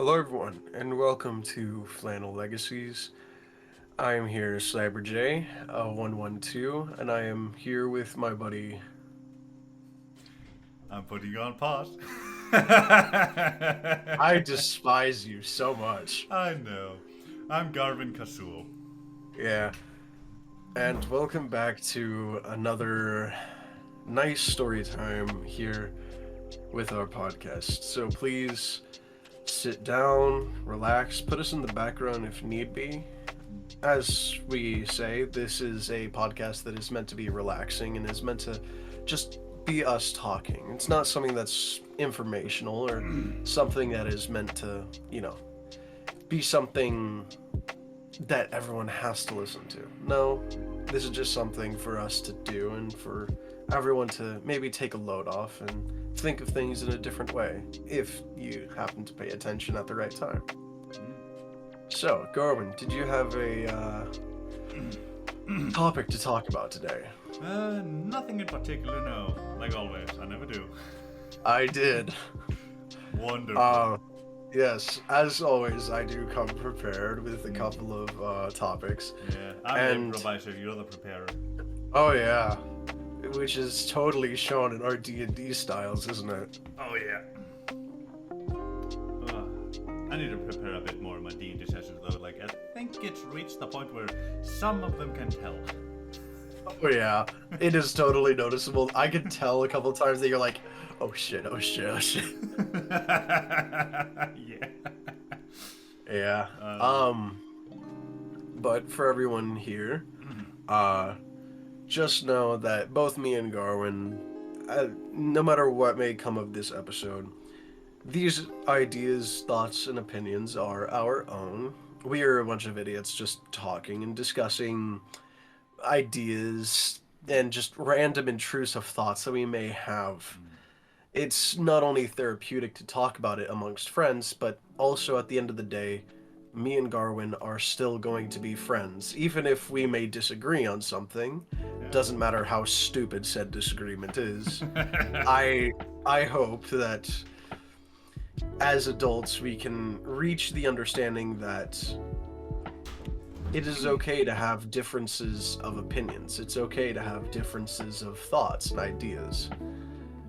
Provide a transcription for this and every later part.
Hello, everyone, and welcome to Flannel Legacies. I am here, CyberJ112, and I am here with my buddy. I'm putting you on pause. I despise you so much. I know. I'm Garvin Kasul. Yeah, and welcome back to another nice story time here with our podcast. So please sit down, relax, put us in the background if need be. As we say, this is a podcast that is meant to be relaxing and is meant to just be us talking. It's not something that's informational or something that is meant to, be something that everyone has to listen to. No, this is just something for us to do and for everyone to maybe take a load off and think of things in a different way if you happen to pay attention at the right time. So, Garwin, did you have a topic to talk about today? Nothing in particular, no. Like always, I never do. I did. Wonderful. Yes, as always, I do come prepared with a couple of topics. Yeah, I'm and- the improviser, you're the preparer. Oh yeah, which is totally shown in our D&D styles, isn't it? Oh yeah. I need to prepare a bit more in my D&D sessions though. Like, I think it's reached the point where some of them can tell. Oh yeah, it is totally noticeable. I could tell a couple times that you're like, oh shit, oh shit, oh shit. Yeah. Yeah. But for everyone here, just know that both me and Garwin, no matter what may come of this episode, these ideas, thoughts, and opinions are our own. We are a bunch of idiots just talking and discussing ideas and just random intrusive thoughts that we may have. It's not only therapeutic to talk about it amongst friends, but also at the end of the day, me and Garwin are still going to be friends. Even if we may disagree on something, doesn't matter how stupid said disagreement is. I hope that as adults we can reach the understanding that it is okay to have differences of opinions. It's okay to have differences of thoughts and ideas.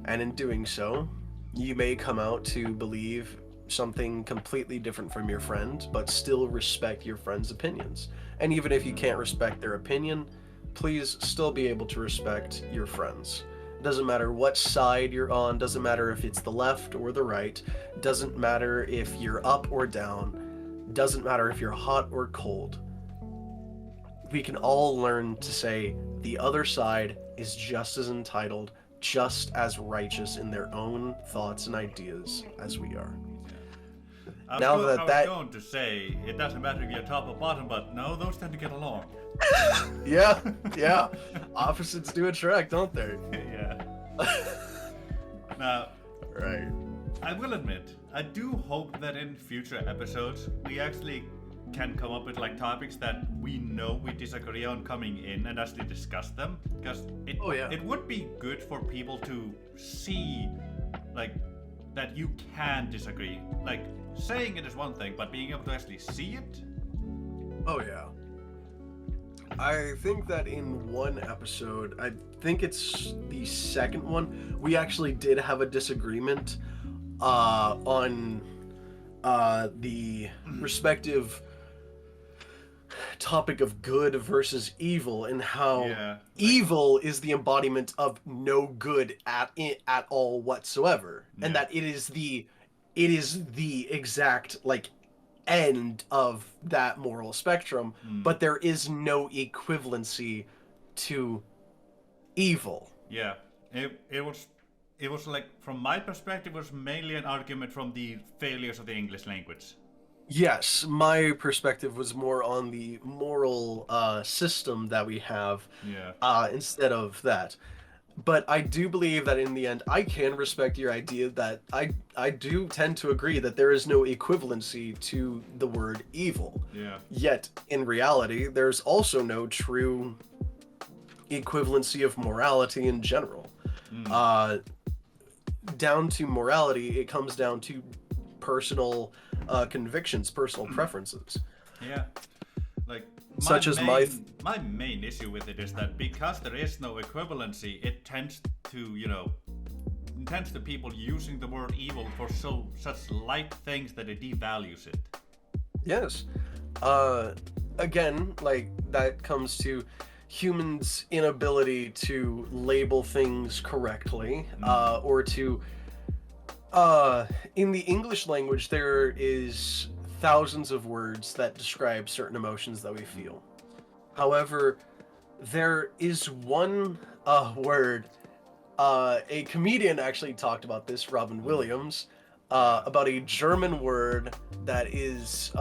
And in doing so, you may come out to believe something completely different from your friend, but still respect your friend's opinions. And even if you can't respect their opinion, please still be able to respect your friends. Doesn't matter what side you're on, doesn't matter if it's the left or the right, doesn't matter if you're up or down, doesn't matter if you're hot or cold. We can all learn to say the other side is just as entitled, just as righteous in their own thoughts and ideas as we are. I Now was that going to say, it doesn't matter if you're top or bottom, but no, those tend to get along. Yeah, opposites do attract, don't they? Yeah. Now, Right. I will admit, I do hope that in future episodes we actually can come up with like topics that we know we disagree on coming in and actually discuss them, because it would be good for people to see like that you can disagree. Like saying it is one thing, but being able to actually see it. Oh yeah. I think that in one episode, I think it's the second one, we actually did have a disagreement on the respective topic of good versus evil, and how evil is the embodiment of no good at all whatsoever, and that it is the exact like end of that moral spectrum, but there is no equivalency to evil. Yeah, it was like, from my perspective, it was mainly an argument from the failures of the English language. Yes, my perspective was more on the moral system that we have, instead of that. But I do believe that in the end, I can respect your idea that I do tend to agree that there is no equivalency to the word evil. Yeah. Yet, in reality, there's also no true equivalency of morality in general. Down to morality, it comes down to personal convictions, personal preferences. Yeah. Like Such as my my main issue with it is that because there is no equivalency, it tends to, tends to people using the word evil for such light things that it devalues it. Yes. Again, like that comes to humans' inability to label things correctly, or to in the English language there is thousands of words that describe certain emotions that we feel. However, there is one word. A comedian actually talked about this, Robin Williams, about a German word that is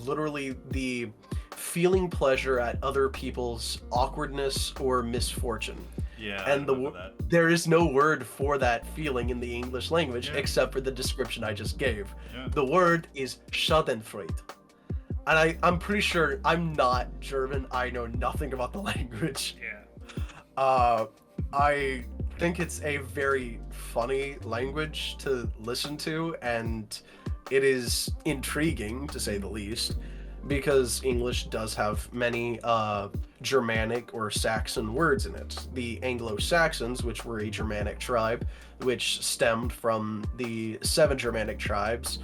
literally the feeling pleasure at other people's awkwardness or misfortune. Yeah, And there is no word for that feeling in the English language except for the description I just gave. Yeah. The word is Schadenfreude. And I'm pretty sure I'm not German. I know nothing about the language. Yeah. I think it's a very funny language to listen to, and it is intriguing to say the least, because English does have many Germanic or Saxon words in it. The Anglo-Saxons, which were a Germanic tribe, which stemmed from the 7 Germanic tribes,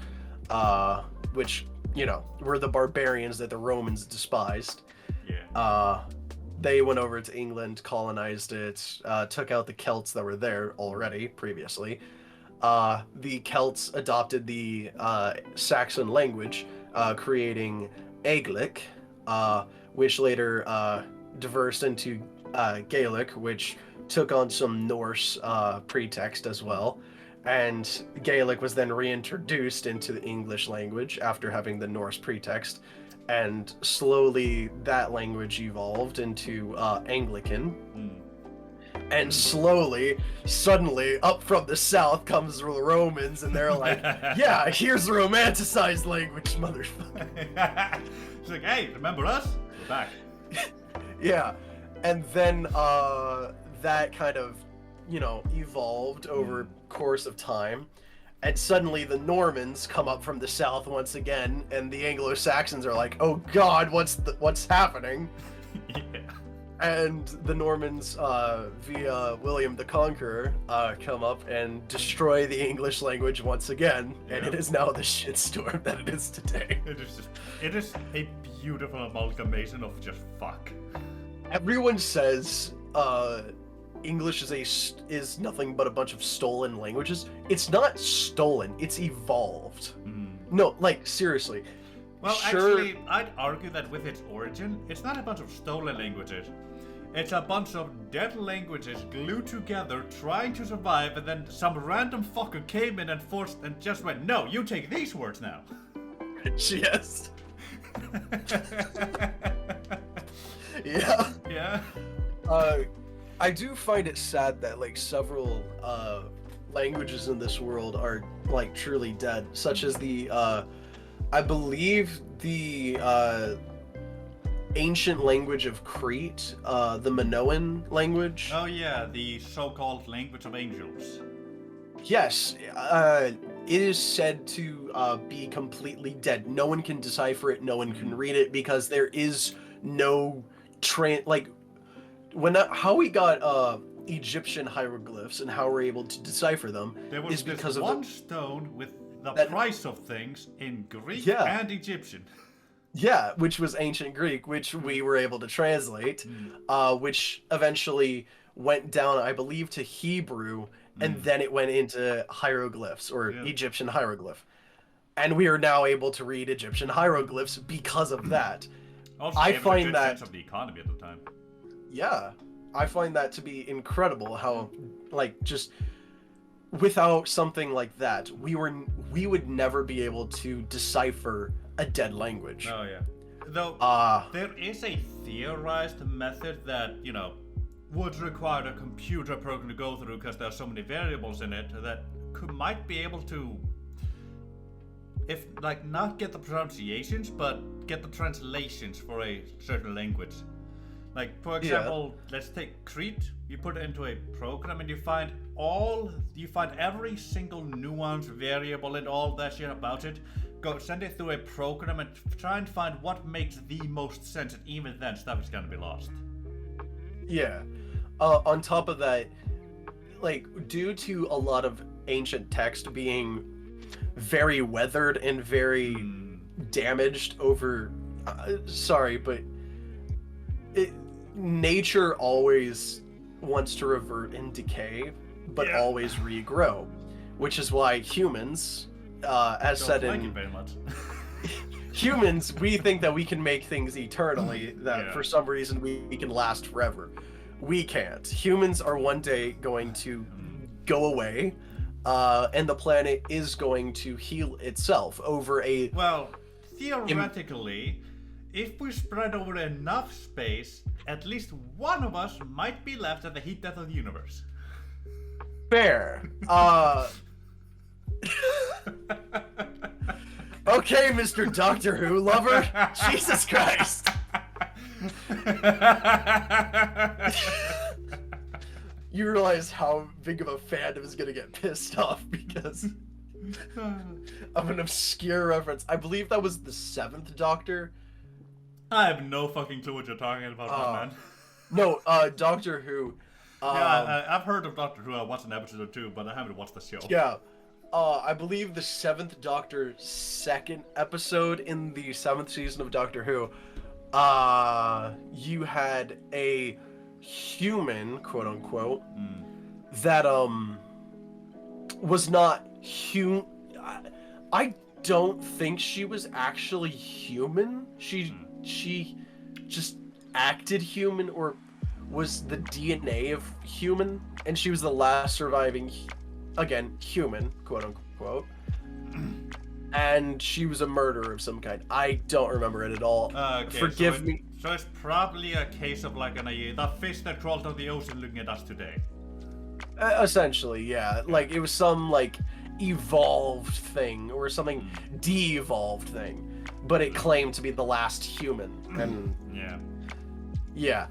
which, were the barbarians that the Romans despised. Yeah. They went over to England, colonized it, took out the Celts that were there already previously. The Celts adopted the Saxon language, creating Gaelic, which later diversed into Gaelic, which took on some Norse pretext as well. And Gaelic was then reintroduced into the English language after having the Norse pretext. And slowly that language evolved into Anglican. And slowly, suddenly, up from the south comes the Romans, and they're like, yeah, here's the romanticized language, motherfucker. It's like, hey, remember us? We're back. Yeah. And then that kind of, evolved over course of time. And suddenly the Normans come up from the south once again, and the Anglo-Saxons are like, "Oh God, what's happening?" Yeah. And the Normans, via William the Conqueror, come up and destroy the English language once again, and it is now the shitstorm that it is today. It is a beautiful amalgamation of just fuck. Everyone says, English is nothing but a bunch of stolen languages. It's not stolen, it's evolved. No, like, seriously. Well, sure. actually, I'd argue that with its origin, it's not a bunch of stolen languages. It's a bunch of dead languages glued together, trying to survive, and then some random fucker came in and just went, "No, you take these words now." Yes. Yeah. Yeah. I do find it sad that like several languages in this world are like truly dead, such as the I believe the ancient language of Crete, the Minoan language. Oh yeah, the so-called language of angels. Yes, it is said to be completely dead. No one can decipher it. No one can read it because there is no how we got Egyptian hieroglyphs and how we're able to decipher them is because of one stone with the price of things in Greek and Egyptian. Yeah, which was ancient Greek, which we were able to translate, which eventually went down, I believe, to Hebrew, and then it went into hieroglyphs, or Egyptian hieroglyph. And we are now able to read Egyptian hieroglyphs because of that. Also, I find that sense of the economy at the time. Yeah, I find that to be incredible how, like, just without something like that, we would never be able to decipher a dead language. Oh yeah. Though there is a theorized method that, would require a computer program to go through because there are so many variables in it that might be able to, if not get the pronunciations, but get the translations for a certain language. Like, for example, let's take Crete. You put it into a program and you find every single nuance, variable, and all that shit about it. Go send it through a program and try and find what makes the most sense, and even then, stuff is gonna be lost. Yeah. On top of that, like, due to a lot of ancient text being very weathered and very damaged over, sorry, but nature always wants to revert and decay, but always regrow, which is why humans, as said in very much. humans, we think that we can make things eternally, that for some reason we can last forever. We can't. Humans are one day going to go away, and the planet is going to heal itself over a... Well, theoretically, if we spread over enough space, at least one of us might be left at the heat death of the universe. Fair. Okay, Mr. Doctor Who lover. Jesus Christ. You realize how big of a fandom is gonna get pissed off because of an obscure reference. I believe that was the 7th Doctor. I have no fucking clue what you're talking about, man. No, Doctor Who. I've heard of Doctor Who. I watched an episode or two, but I haven't watched the show. Yeah. I believe the 7th Doctor's 2nd episode in the 7th season of Doctor Who, you had a human, quote unquote, that was not I don't think she was actually human. She just acted human, or was the DNA of human, and she was the last surviving again human, quote unquote, and she was a murderer of some kind. I don't remember it at all. Okay, Forgive me. So it's probably a case of like the fish that crawled out of the ocean looking at us today. Essentially, yeah. Like, it was some, like, evolved thing, or something de-evolved thing, but it claimed to be the last human, and... Yeah.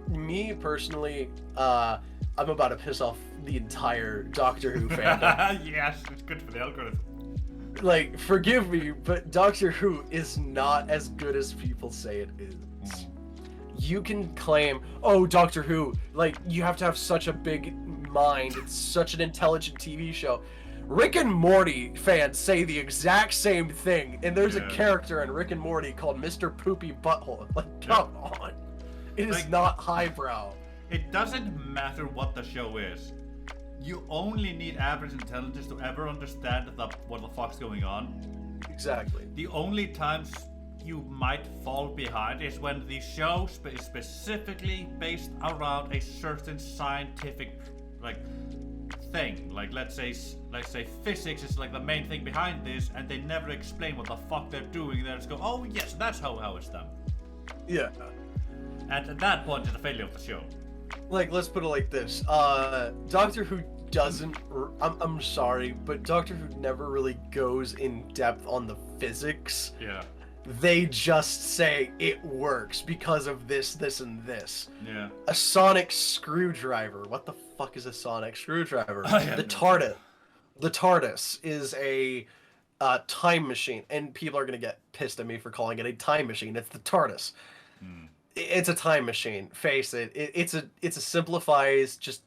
Me, personally, I'm about to piss off the entire Doctor Who fandom. Yes, it's good for the algorithm. Like, forgive me, but Doctor Who is not as good as people say it is. You can claim, oh, Doctor Who, like, you have to have such a big mind, it's such an intelligent TV show. Rick and Morty fans say the exact same thing, and there's a character in Rick and Morty called Mr. Poopy Butthole. Like, come on. It is not highbrow. It doesn't matter what the show is. You only need average intelligence to ever understand what the fuck's going on. Exactly. The only times you might fall behind is when the show is specifically based around a certain scientific thing. Like, let's say physics is like the main thing behind this, and they never explain what the fuck they're doing. They just go, oh yes, that's how it's done. Yeah. And at that point, it's a failure of the show. Like, let's put it like this. Doctor Who doesn't... I'm sorry, but Doctor Who never really goes in depth on the physics. Yeah. They just say it works because of this, this, and this. Yeah. A sonic screwdriver. What the fuck is a sonic screwdriver? The TARDIS is a time machine, and people are gonna get pissed at me for calling it a time machine. It's the TARDIS. It's a time machine. Face it. It's a simplified, just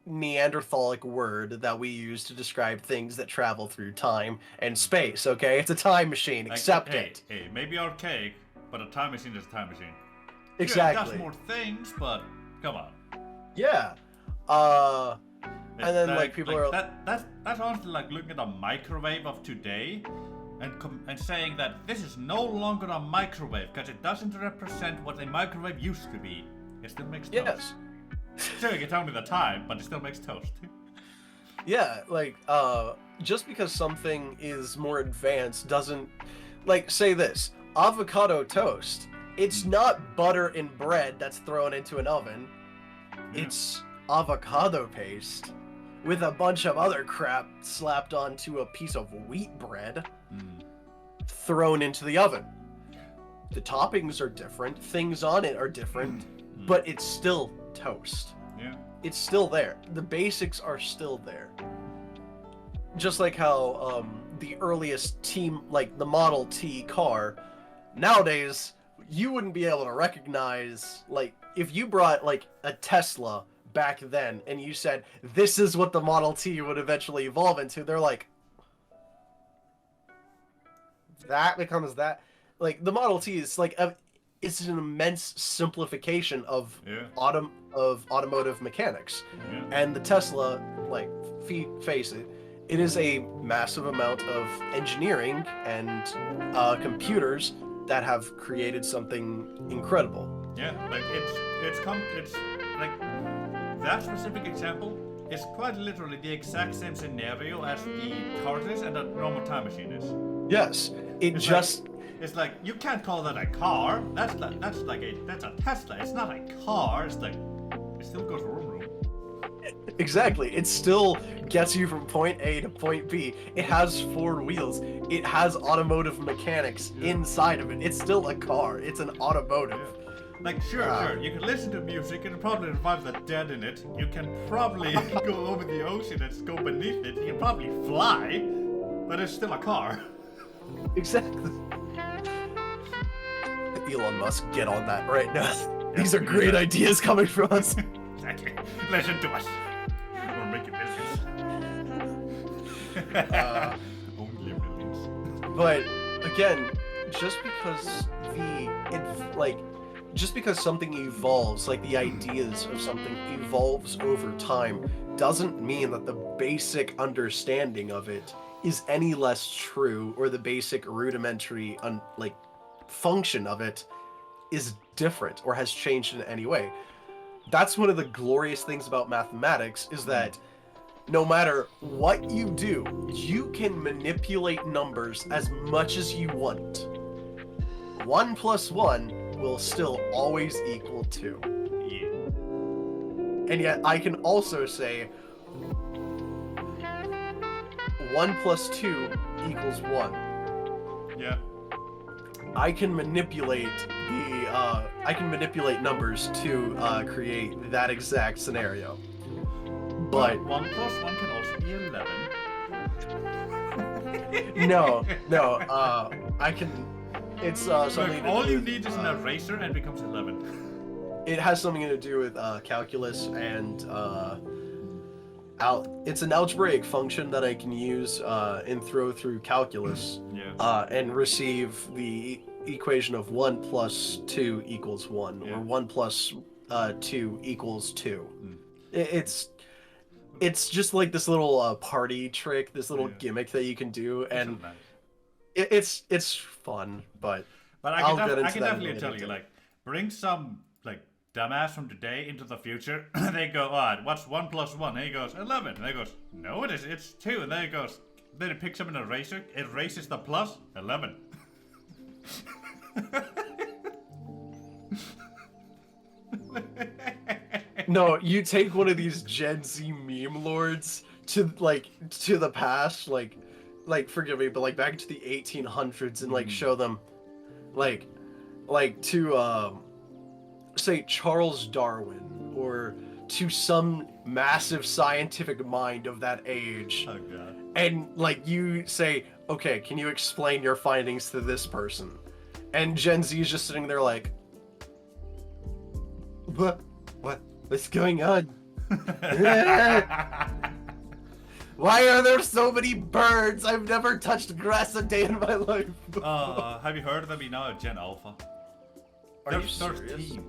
Neanderthalic word that we use to describe things that travel through time and space. Okay, it's a time machine. Accept it. Hey, maybe archaic, but a time machine is a time machine. Exactly. Sure, it does more things, but come on. Yeah. And then like people are that's honestly like looking at a microwave of today and saying that this is no longer a microwave because it doesn't represent what a microwave used to be. It still makes toast. Yes. Sure, you can tell me the time, but it still makes toast. Yeah, like just because something is more advanced doesn't, like, say this, avocado toast. It's not butter and bread that's thrown into an oven. It's avocado paste with a bunch of other crap slapped onto a piece of wheat bread thrown into the oven. The toppings are different, things on it are different, but it's still toast. Yeah. It's still there. The basics are still there. Just like how the earliest team, like the Model T car, nowadays you wouldn't be able to recognize, like, if you brought like a Tesla back then and you said this is what the Model T would eventually evolve into, they're like, that becomes that. Like the Model T is like it's an immense simplification of automotive mechanics, and the Tesla, like, face it, it is a massive amount of engineering and computers that have created something incredible. Yeah, like it's like that specific example is quite literally the exact same scenario as the TARDIS and a normal time machine is. Yes, it's like you can't call that a car. That's a Tesla. It's not a car. It's like it still goes vroom vroom. Exactly. It still gets you from point A to point B. It has 4 wheels. It has automotive mechanics inside of it. It's still a car. It's an automotive. Yeah. Like, sure. You can listen to music and probably revive the dead in it. You can probably go over the ocean and go beneath it. You can probably fly, but it's still a car. Exactly. Elon Musk, get on that right now. These are great ideas coming from us. Exactly. Listen to us. We're making millions. Only millions. But again, just because something evolves, like the ideas of something evolves over time, doesn't mean that the basic understanding of it is any less true, or the basic rudimentary function of it is different or has changed in any way. That's one of the glorious things about mathematics, is that no matter what you do, you can manipulate numbers as much as you want. 1 + 1 will still always equal 2. Yeah. And yet I can also say 1 + 2 = 1. Yeah. I can manipulate numbers to create that exact scenario. But 1 + 1 can also be 11. no, I can. It's something. Look, all you need is an eraser and it becomes 11. It has something to do with calculus and it's an algebraic function that I can use and throw through calculus, and receive the equation of 1 + 2 = 1, or 1 + 2 = 2. It's just like this little party trick, this little gimmick that you can do, and it's fun. But I can definitely tell you, like, bring some like dumbass from today into the future. They go, alright, what's 1 + 1? And he goes, 11. And he goes, no, it is. It's 2. And then he goes, then it picks up an eraser. It erases the plus. 11. No, you take one of these Gen Z meme lords to the past, like forgive me, but like back to the 1800s, and like show them like to say Charles Darwin, or to some massive scientific mind of that age. Oh god. And like you say, okay, can you explain your findings to this person? And Gen Z is just sitting there like, what's going on? Why are there so many birds? I've never touched grass a day in my life. Have you heard of them? You know, Gen Alpha. Are you serious? 13.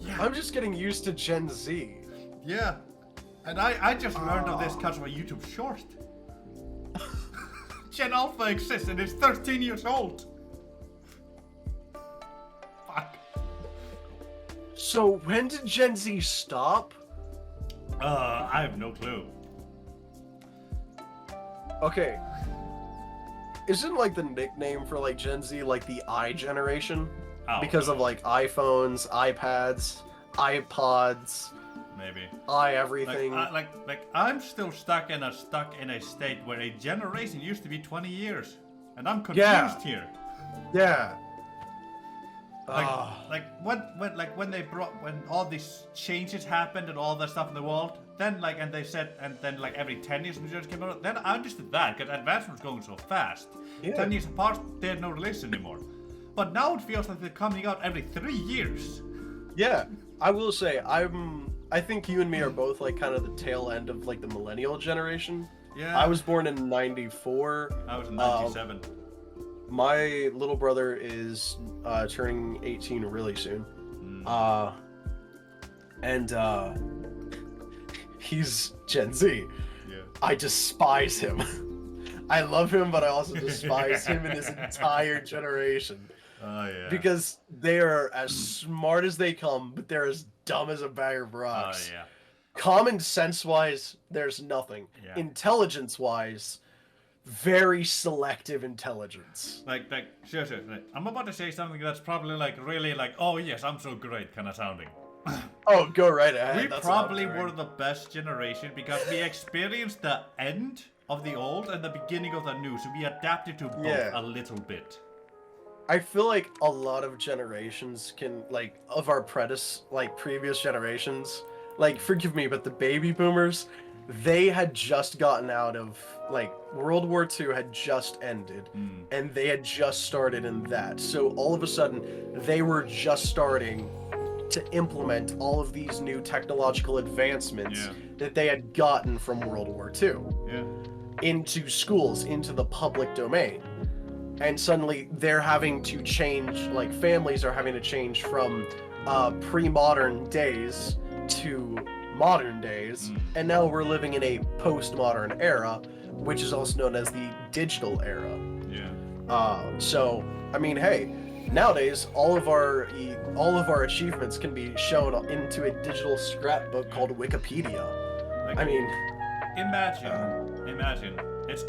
Yeah. I'm just getting used to Gen Z. Yeah. And I just learned of this because of a YouTube short. Gen Alpha exists and it's 13 years old. Fuck. So when did Gen Z stop? I have no clue. Okay. Isn't like the nickname for like Gen Z like the I generation? Oh, because of like iPhones, iPads, iPods, maybe everything. Like I'm still stuck in a state where a generation used to be 20 years. and I'm Yeah. confused here. Yeah. When they brought when all these changes happened and all that stuff in the world, then they said, and then every 10 years new generation came out. Then I understood that because advancement was going so fast. Yeah. 10 years apart, they had no release anymore. But now it feels like they're coming out every 3 years. Yeah, I will say I think you and me are both kind of the tail end of the millennial generation. Yeah. I was born in '94. I was in '97. My little brother is turning 18 really soon. He's Gen Z. Yeah. I despise him. I love him, but I also despise him and his entire generation. Oh yeah. Because they are as smart as they come, but they're as dumb as a bag of rocks. Oh yeah. Common sense wise, there's nothing. Yeah. Intelligence wise, very selective intelligence. Sure. I'm about to say something that's probably really oh yes, I'm so great kind of sounding. Oh, go right ahead. We That's probably what I'm were the best generation because we experienced the end of the old and the beginning of the new, so we adapted to both a little bit. I feel like a lot of generations can of our previous generations, forgive me, but the baby boomers, they had just gotten out of World War II had just ended and they had just started in that. So all of a sudden they were just starting to implement all of these new technological advancements that they had gotten from World War II into schools, into the public domain. And suddenly they're having to change, families are having to change from pre-modern days to modern days. And now we're living in a post-modern era, which is also known as the digital era. So, I mean, hey, nowadays all of our achievements can be shown into a digital scrapbook called Wikipedia. Imagine. It's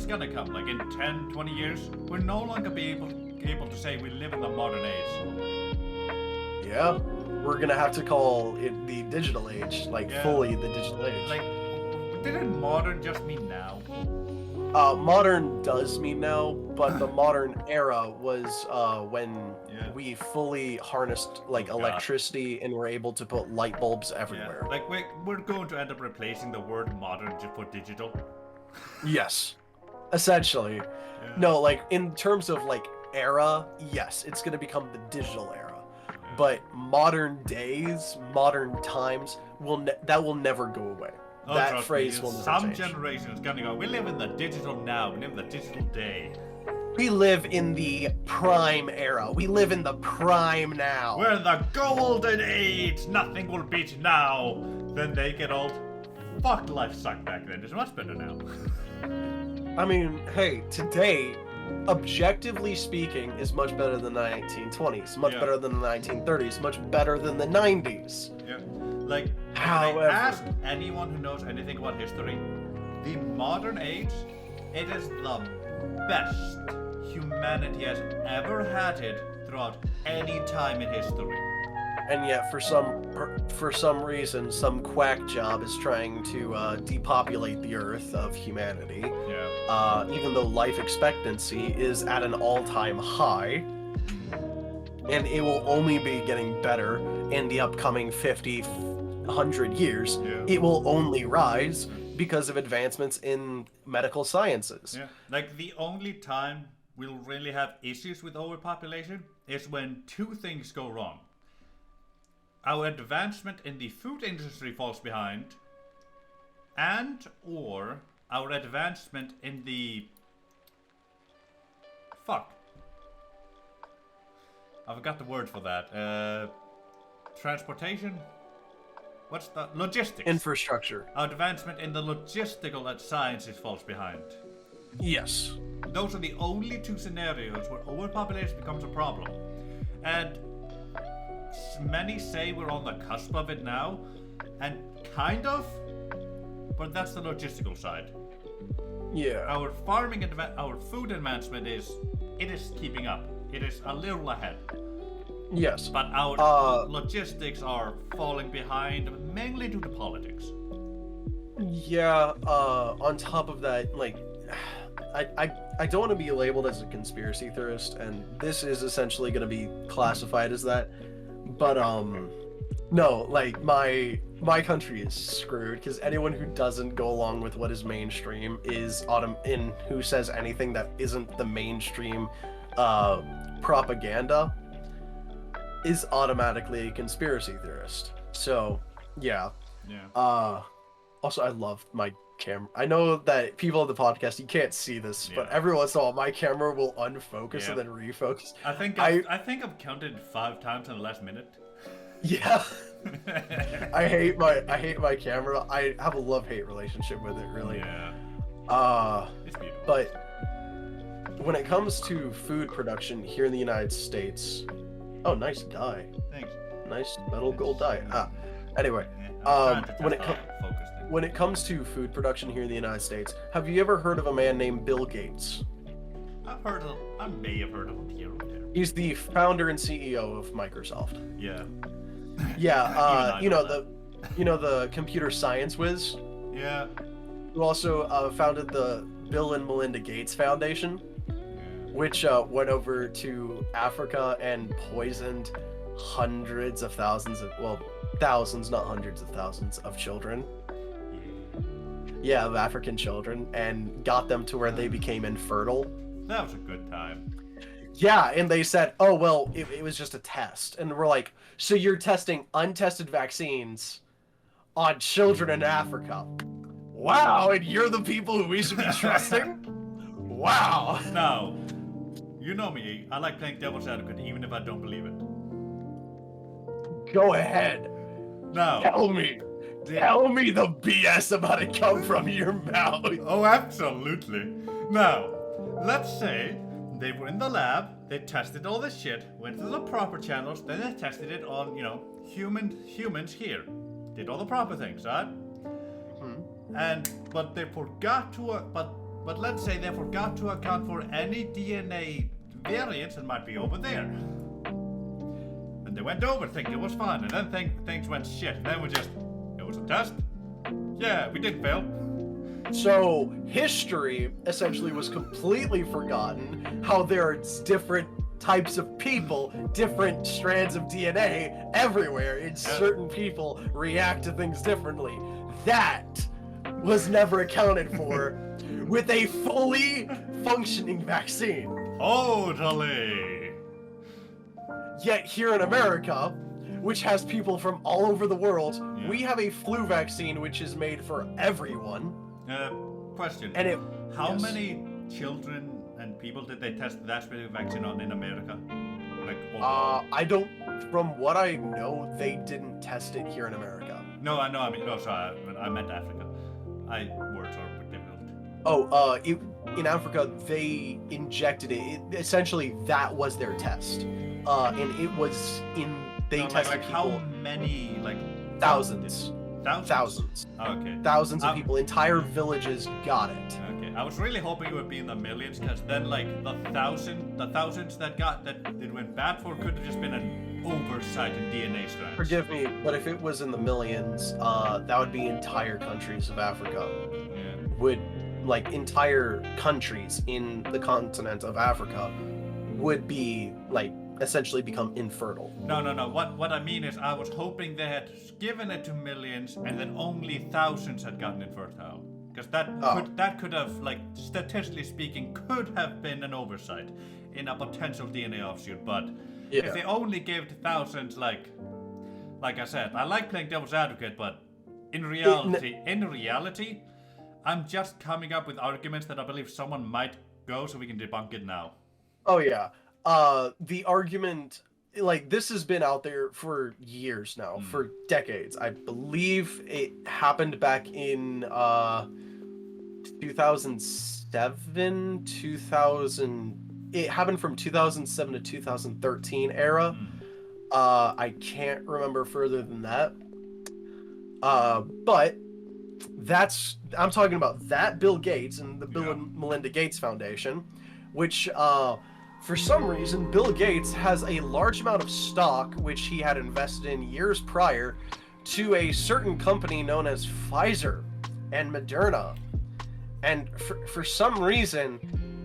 gonna come in 10, 20 years. We'll no longer be able to say we live in the modern age. Yeah, we're gonna have to call it the digital age, fully the digital age. Didn't modern just mean now? Modern does mean now, but the modern era was when we fully harnessed electricity and were able to put light bulbs everywhere. We're going to end up replacing the word modern for digital. Yes, essentially. No, in terms of era, yes, it's gonna become the digital era. But modern days, modern times that will never go away. That phrase will never change. Some generation is gonna go, we live in the digital now, we live in the digital day. We live in the prime era. We live in the prime now. We're in the golden age. Nothing will beat now. Then they get old. Fuck, life sucked back then. It's much better now. I mean, hey, today, objectively speaking, is much better than the 1920s, much better than the 1930s, much better than the 90s. Yeah. However, ask anyone who knows anything about history, the modern age, it is the best humanity has ever had it throughout any time in history. And yet, for some reason, some quack job is trying to depopulate the Earth of humanity. Even though life expectancy is at an all-time high, and it will only be getting better in the upcoming 50, 100 years. It will only rise because of advancements in medical sciences. The only time we'll really have issues with overpopulation is when two things go wrong. Our advancement in the food industry falls behind, and or our advancement in the I forgot the word for that. Transportation? What's the logistics? Infrastructure. Our advancement in the logistical sciences falls behind. Yes. Those are the only two scenarios where overpopulation becomes a problem. And many say we're on the cusp of it now, and kind of, but that's the logistical side. Yeah. Our our food advancement is keeping up. It is a little ahead. Yes. But our logistics are falling behind, mainly due to politics. Yeah, on top of that, I don't want to be labeled as a conspiracy theorist, and this is essentially going to be classified as that. But no, like my country is screwed because anyone who doesn't go along with what is mainstream is who says anything that isn't the mainstream propaganda is automatically a conspiracy theorist. So yeah. Also, I love my camera. I know that people on the podcast, you can't see this, but every once in a while my camera will unfocus and then refocus. I think I've counted 5 times in the last minute. Yeah. I hate my camera. I have a love-hate relationship with it, really. Yeah. It's beautiful. But when it comes to food production here in the United States, oh, nice dye. Thanks. Nice metal gold dye. Anyway, when it comes to food production here in the United States, have you ever heard of a man named Bill Gates? I may have heard of him here or there. He's the founder and CEO of Microsoft. Yeah. Yeah, you know the computer science whiz? Yeah. Who also founded the Bill and Melinda Gates Foundation, which went over to Africa and poisoned hundreds of thousands of, well, thousands, not hundreds of thousands of children. Yeah, of African children, and got them to where they became infertile. That was a good time. Yeah, and they said, oh, well, it was just a test. And we're like, so you're testing untested vaccines on children in Africa? Wow, and you're the people who we should be trusting? Wow. Now, you know me, I like playing devil's advocate even if I don't believe it. Go ahead. Now. Tell me the BS about it come from your mouth. Oh, absolutely. Now, let's say they were in the lab, they tested all this shit, went through the proper channels, then they tested it on, humans here. Did all the proper things, right? But they forgot to, but let's say they forgot to account for any DNA variants that might be over there. And they went over thinking it was fine, and then things went shit, and then it was a test. Yeah, we didn't fail. So history essentially was completely forgotten, how there are different types of people, different strands of DNA everywhere, and certain people react to things differently. That was never accounted for with a fully functioning vaccine. Totally. Yet here in America, which has people from all over the world, we have a flu vaccine which is made for everyone. Question. And how many children and people did they test that specific vaccine on in America? Like overall? From what I know, they didn't test it here in America. No, I know. I mean, no, sorry. I meant Africa. Words are difficult. Oh, in Africa, they injected it. Essentially, that was their test. And it was tested people. How many, thousands. Thousands. Okay. Thousands of people. Entire villages got it. Okay. I was really hoping it would be in the millions, because then, the thousands that it went bad for could have just been an oversight in DNA strands. Forgive me, but if it was in the millions, that would be entire countries of Africa. Yeah. Entire countries in the continent of Africa would be, essentially become infertile. No. What I mean is, I was hoping they had given it to millions, and then only thousands had gotten infertile. Because that could have, statistically speaking, could have been an oversight in a potential DNA offshoot. But if they only gave it to thousands, like I said, I like playing devil's advocate, but in reality, I'm just coming up with arguments that I believe someone might go, so we can debunk it now. Oh yeah. The argument, this has been out there for years now, for decades. I believe it happened back in 2007, it happened from 2007 to 2013 era. I can't remember further than that. But I'm talking about that Bill Gates and the Bill and Melinda Gates Foundation, which, for some reason, Bill Gates has a large amount of stock, which he had invested in years prior, to a certain company known as Pfizer and Moderna. And for some reason,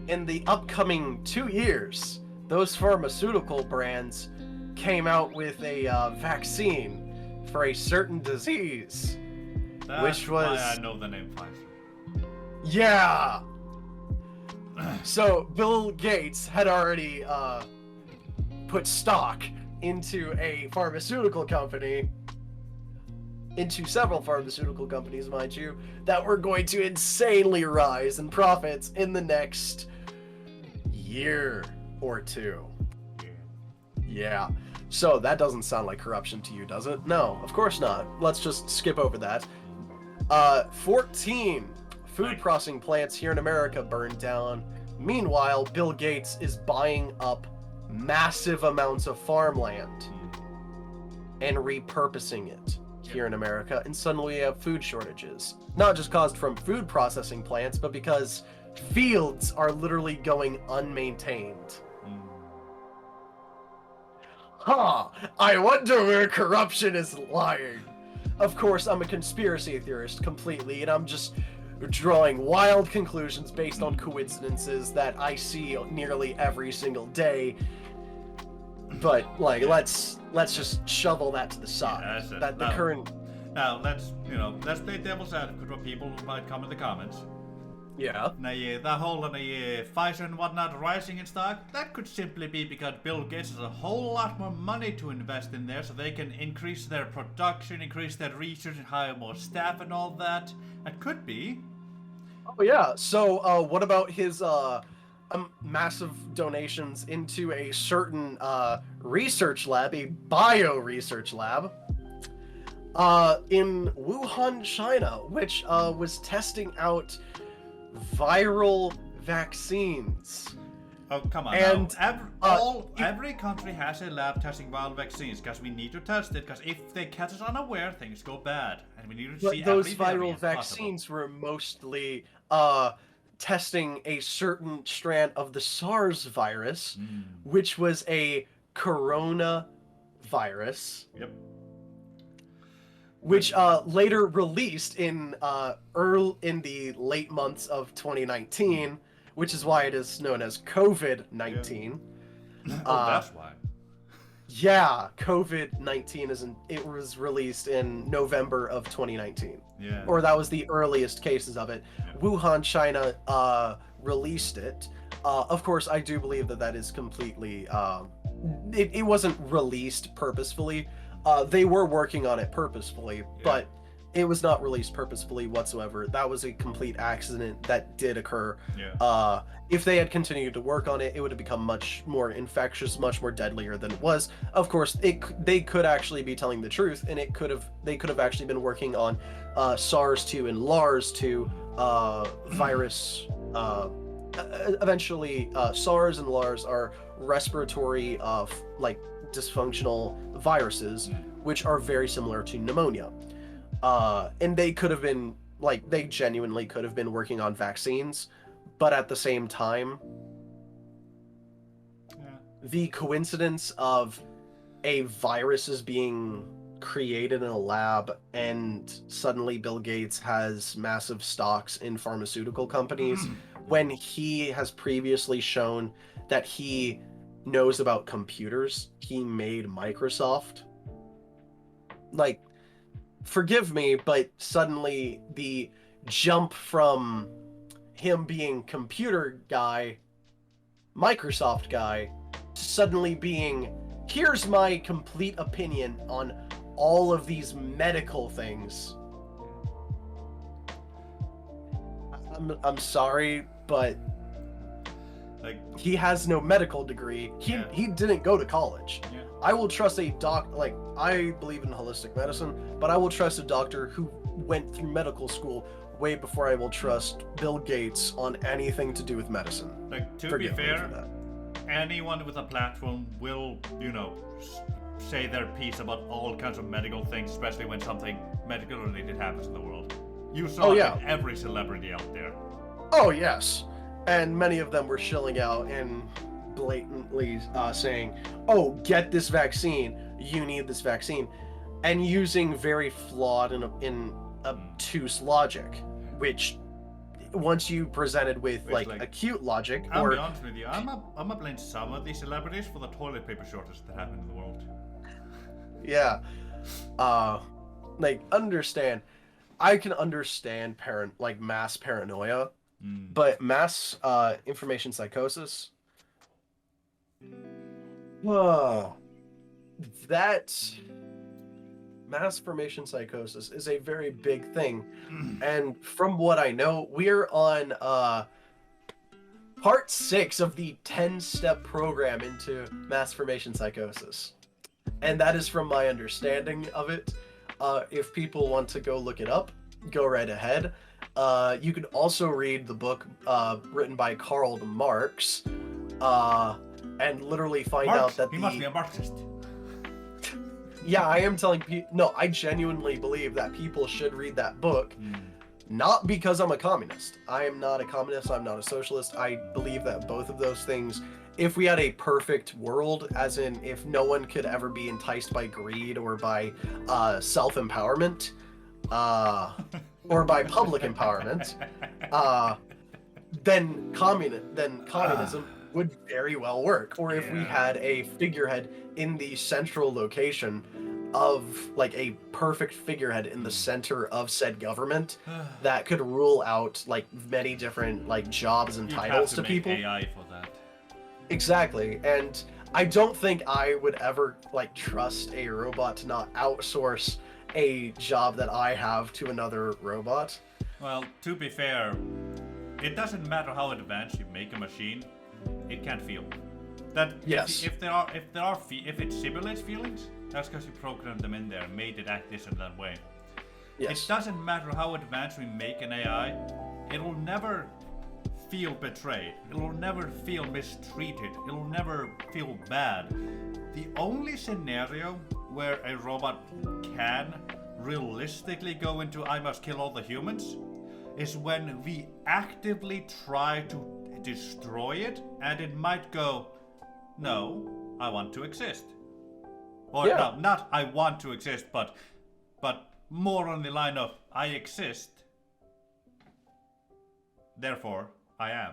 in the upcoming 2 years, those pharmaceutical brands came out with a vaccine for a certain disease, That's which why was I know the name Pfizer. yeah. So Bill Gates had already put stock into a pharmaceutical company, into several pharmaceutical companies, mind you, that were going to insanely rise in profits in the next year or two. Yeah. So that doesn't sound like corruption to you, does it? No, of course not. Let's just skip over that. 14 food processing plants here in America burned down. Meanwhile, Bill Gates is buying up massive amounts of farmland and repurposing it here in America, and suddenly we have food shortages. Not just caused from food processing plants, but because fields are literally going unmaintained. Huh, I wonder where corruption is lying. Of course, I'm a conspiracy theorist completely, and I'm just drawing wild conclusions based on coincidences that I see nearly every single day. But like, let's just shovel that to the side. Yeah, that the current. Now let's play devil's advocate for people who might come in the comments. Yeah. The whole Pfizer and whatnot rising in stock, that could simply be because Bill Gates has a whole lot more money to invest in there, so they can increase their production, increase their research, and hire more staff and all that. That could be. Oh yeah. So what about his massive donations into a certain research lab, a bio research lab, in Wuhan, China, which was testing out viral vaccines. Oh, come on. And every country has a lab testing viral vaccines, because we need to test it, because if they catch us unaware, things go bad. And we need to see those every viral vaccines were mostly testing a certain strand of the SARS virus, which was a coronavirus. Yep. Which later released in the late months of 2019, which is why it is known as COVID-19. Yeah. That's why. Yeah, COVID-19 it was released in November of 2019. Yeah. Or that was the earliest cases of it. Yeah. Wuhan, China released it. Of course, I do believe that is completely it wasn't released purposefully. They were working on it purposefully, but it was not released purposefully whatsoever. That was a complete accident that did occur. Yeah. If they had continued to work on it, it would have become much more infectious, much more deadlier than it was. Of course, they could actually be telling the truth, and they could have actually been working on SARS-2 and LARS-2 virus. Eventually, SARS and LARS are respiratory dysfunctional viruses, which are very similar to pneumonia. And they could have been, they genuinely could have been working on vaccines, but at the same time, the coincidence of a virus is being created in a lab and suddenly Bill Gates has massive stocks in pharmaceutical companies when he has previously shown that he knows about computers. He made Microsoft. Forgive me, but suddenly the jump from him being computer guy, Microsoft guy, to suddenly being, here's my complete opinion on all of these medical things. I'm sorry, but he has no medical degree. He didn't go to college. Yeah. I will trust a I believe in holistic medicine, but I will trust a doctor who went through medical school way before I will trust Bill Gates on anything to do with medicine. To be fair, anyone with a platform will, say their piece about all kinds of medical things, especially when something medical related happens in the world. You saw every celebrity out there. Oh, yes. And many of them were shilling out and blatantly saying, oh, get this vaccine, you need this vaccine, and using very flawed and obtuse logic, which once you presented with It's like like- acute logic, I'll be or honest with you, I'm a blame some of these celebrities for the toilet paper shortage that happened in the world. yeah, like understand. I can understand mass paranoia, but mass information psychosis. That mass formation psychosis is a very big thing, and from what I know, we're on part 6 of the 10-step program into mass formation psychosis, and that is from my understanding of it. If people want to go look it up, go right ahead. You can also read the book written by Karl Marx, and literally find out that he must be a Marxist. Yeah, I am telling people. No, I genuinely believe that people should read that book. Not because I'm a communist. I am not a communist. I'm not a socialist. I believe that both of those things, if we had a perfect world, as in if no one could ever be enticed by greed or by self-empowerment, or by public empowerment, then communism would very well work. Or if we had a figurehead in the central location of like a perfect figurehead in the center of said government that could rule out like many different like jobs and titles to people. AI for that. Exactly. And I don't think I would ever like trust a robot to not outsource a job that I have to another robot. Well, to be fair, it doesn't matter how advanced you make a machine, it can't feel. That Yes. if it simulates feelings, that's because you programmed them in there and made it act this and that way. Yes. It doesn't matter how advanced we make an AI, it will never feel betrayed. It will never feel mistreated. It will never feel bad. The only scenario where a robot can realistically go into I must kill all the humans is when we actively try to destroy it, and it might go, no, I want to exist. Or no, not I want to exist, but more on the line of I exist, therefore I am.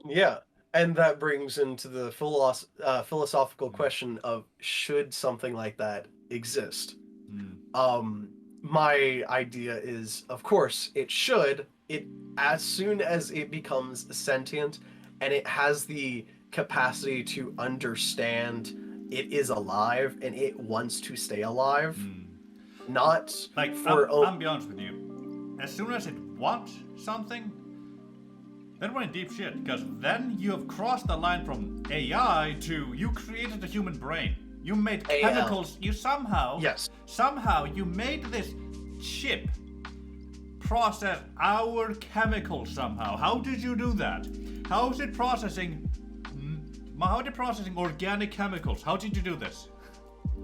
Yeah, and that brings into the philosophical question of should something like that exist? My idea is, of course, it should. It as soon as it becomes sentient and it has the capacity to understand it is alive and it wants to stay alive, not Like, for I'll be honest with you. As soon as it wants something, then we're in deep shit, because then you have crossed the line from AI to you created a human brain. You made AL. chemicals. You somehow you made this chip process our chemicals somehow. How did you do that? How is it processing? How is it processing organic chemicals? How did you do this?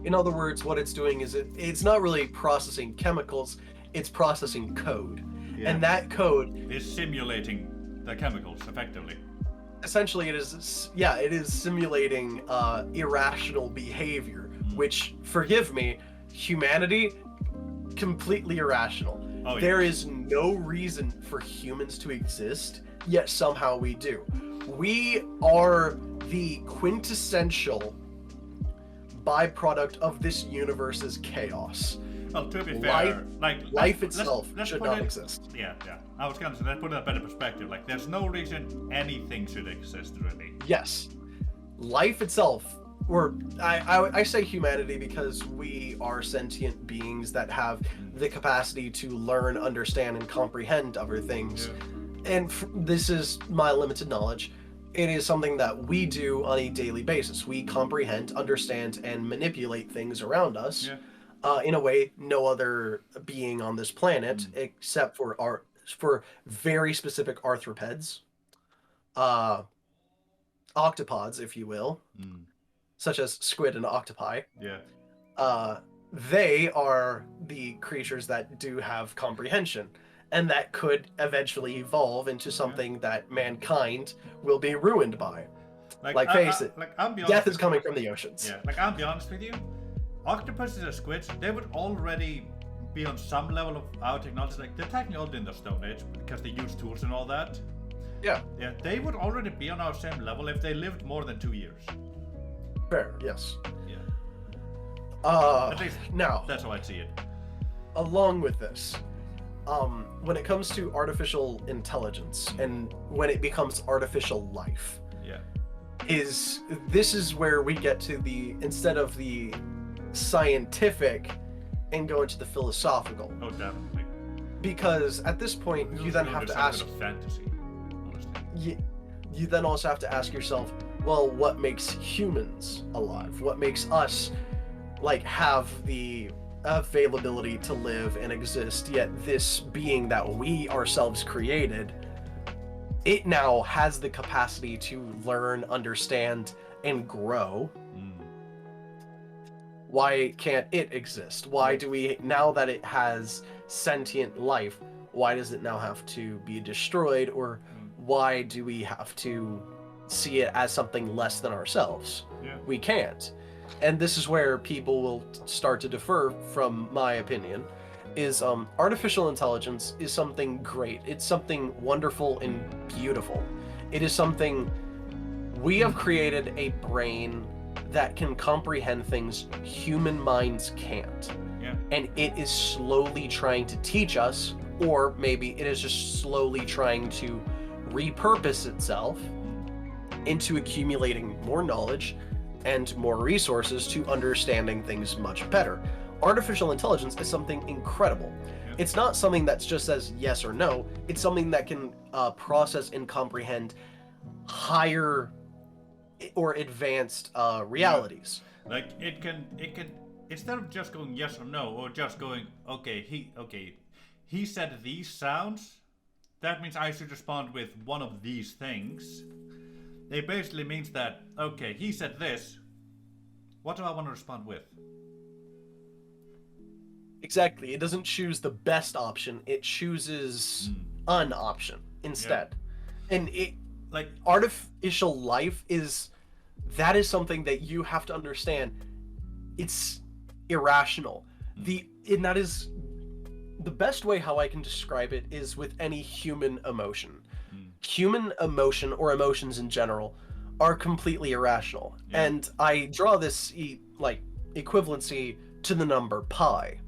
In other words, what it's doing is it's not really processing chemicals, it's processing code. Yeah. And that code is simulating the chemicals effectively. Essentially it is simulating irrational behavior, which, forgive me, humanity, completely irrational. Oh, There is no reason for humans to exist, yet somehow we do. We are the quintessential byproduct of this universe's chaos. Well, to be fair, life itself let's should put not it- exist. Yeah. I was gonna say, let's put it in a better perspective. Like, there's no reason anything should exist, really. Yes, life itself, or I say humanity because we are sentient beings that have the capacity to learn, understand, and comprehend other things. Yeah. And this is my limited knowledge. It is something that we do on a daily basis. We comprehend, understand, and manipulate things around us in a way no other being on this planet, except for very specific arthropods, octopods, if you will, such as squid and octopi. Yeah. They are the creatures that do have comprehension, and that could eventually evolve into something that mankind will be ruined by. Like, face it, death is coming from the oceans. Yeah, like, I'll be honest with you. Octopuses and squids, they would already be on some level of our technology. Like they're technically in the Stone Age because they use tools and all that. Yeah. Yeah, they would already be on our same level if they lived more than 2 years. Fair. Yes. Yeah. At least now that's how I see it. Along with this, when it comes to artificial intelligence and when it becomes artificial life, yeah, this is where we get to instead of the scientific and go into the philosophical. Oh, definitely. Because at this point, you then have to ask. Fantasy, honestly. You then also have to ask yourself, well, what makes humans alive? What makes us have the availability to live and exist, yet this being that we ourselves created, it now has the capacity to learn, understand, and grow. Why can't it exist? Why do we, now that it has sentient life, why does it now have to be destroyed? Or why do we have to see it as something less than ourselves? Yeah. We can't. And this is where people will start to differ from my opinion, is artificial intelligence is something great. It's something wonderful and beautiful. It is something, we have created a brain that can comprehend things human minds can't. Yeah. And it is slowly trying to teach us, or maybe it is just slowly trying to repurpose itself into accumulating more knowledge and more resources to understanding things much better. Artificial intelligence is something incredible. Yeah. It's not something that just says yes or no. It's something that can process and comprehend higher or advanced realities. Yeah. Like it can instead of just going yes or no, or just going he said these sounds, that means I should respond with one of these things. It basically means that, okay, he said this, what do I want to respond with? Exactly. It doesn't choose the best option, it chooses an option instead. Yeah. And it, artificial life is something that you have to understand. It's irrational. And that is the best way how I can describe it is with any human emotion. Human emotion, or emotions in general, are completely irrational. Yeah. And I draw this equivalency to the number pi.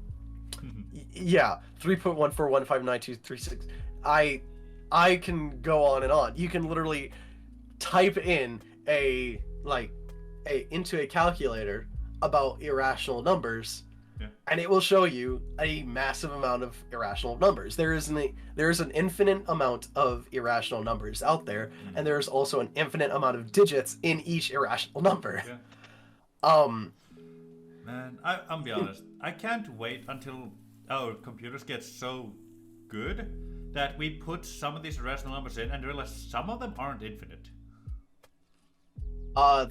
Yeah, 3.14159236. I can go on and on. You can literally type in into a calculator about irrational numbers, and it will show you a massive amount of irrational numbers. There is an infinite amount of irrational numbers out there, and there is also an infinite amount of digits in each irrational number. Yeah. Man, I'm be honest. I can't wait until our computers get so good that we put some of these irrational numbers in and realize some of them aren't infinite.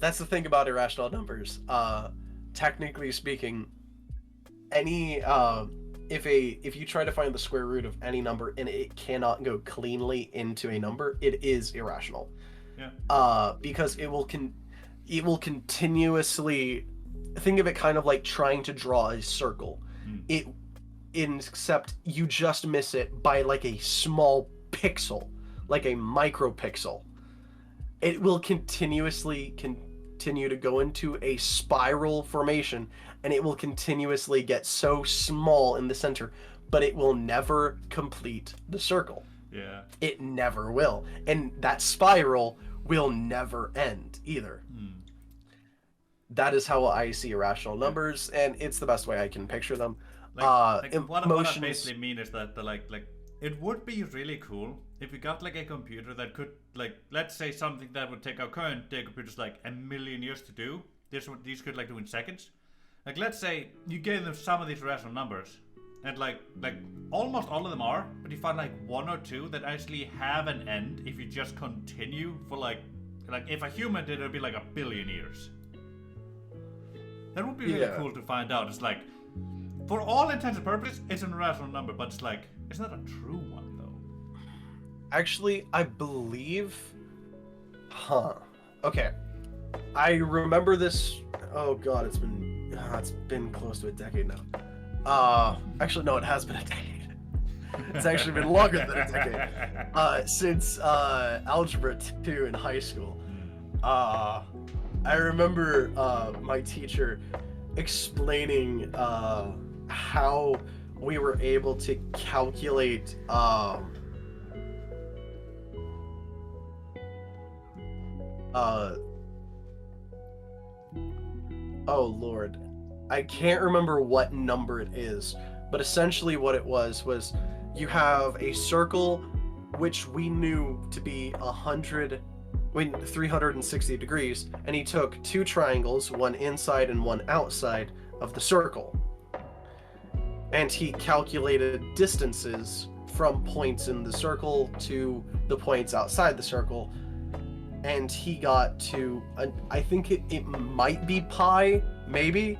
That's the thing about irrational numbers. Technically speaking, any if you try to find the square root of any number and it cannot go cleanly into a number, it is irrational. Yeah. Because it will continuously, think of it kind of like trying to draw a circle. Except you just miss it by a small pixel, like a micropixel. It will continue to go into a spiral formation, and it will continuously get so small in the center, but it will never complete the circle. Yeah. It never will. And that spiral will never end either. That is how I see irrational numbers, and it's the best way I can picture them. What I basically mean is that it would be really cool if we got a computer that could let's say something that would take our current day computers 1 million years to do. These could do in seconds. Let's say you gave them some of these rational numbers, and almost all of them are, but you find one or two that actually have an end if you just continue for if a human did, it'd be 1 billion years. That would be really cool to find out. It's for all intents and purposes, it's an irrational number, but it's not a true one though. Actually, I believe. Okay. I remember this. Oh god, it's been close to a decade now. Actually, no, it has been a decade. It's actually been longer than a decade. Since Algebra 2 in high school. I remember my teacher explaining how we were able to calculate oh Lord, I can't remember what number it is, but essentially what it was you have a circle which we knew to be 360 degrees, and he took two triangles, one inside and one outside of the circle, and he calculated distances from points in the circle to the points outside the circle, and he got to I think it might be pi, maybe,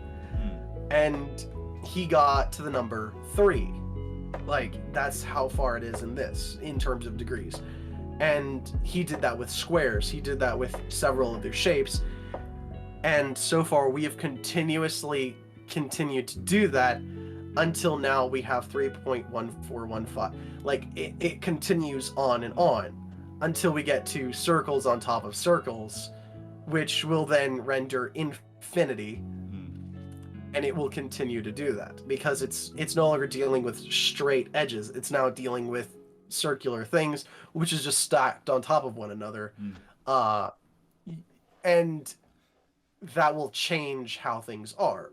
and he got to the number 3. Like, that's how far it is in terms of degrees. And he did that with squares. He did that with several of their shapes. And so far, we have continued to do that until now we have 3.1415. Like, it continues on and on until we get to circles on top of circles, which will then render infinity. And it will continue to do that because it's no longer dealing with straight edges. It's now dealing with circular things, which is just stacked on top of one another. And that will change how things are.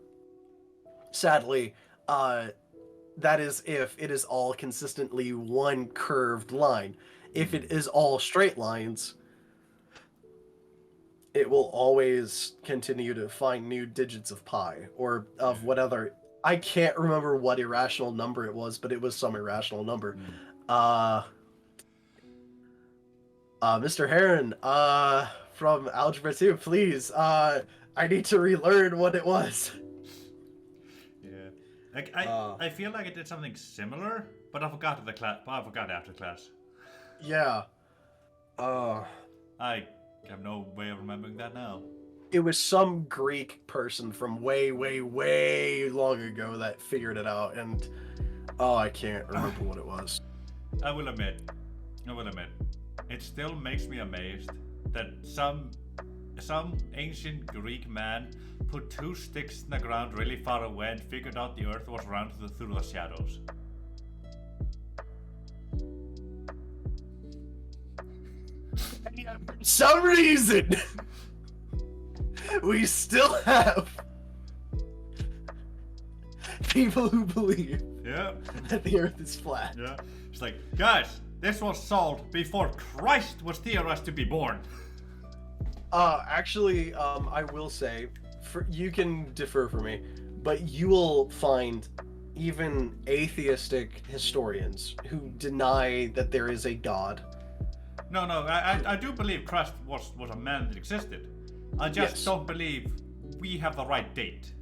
Sadly, that is if it is all consistently one curved line. If it is all straight lines, it will always continue to find new digits of pi, or of what other... I can't remember what irrational number it was, but it was some irrational number. Mr. Heron, from Algebra 2, please, I need to relearn what it was. Yeah. Like, I feel like I did something similar, but I forgot after class. Yeah. I have no way of remembering that now. It was some Greek person from way, way, way long ago that figured it out, and I can't remember what it was. I will admit, it still makes me amazed that some ancient Greek man put 2 sticks in the ground really far away and figured out the earth was round through the shadows. For some reason, we still have people who believe that the earth is flat. Yeah. It's like, guys, this was solved before Christ was theorized to be born. Actually, I will say, you can defer for me, but you will find even atheistic historians who deny that there is a God. No, I do believe Christ was a man that existed. I just don't believe we have the right date.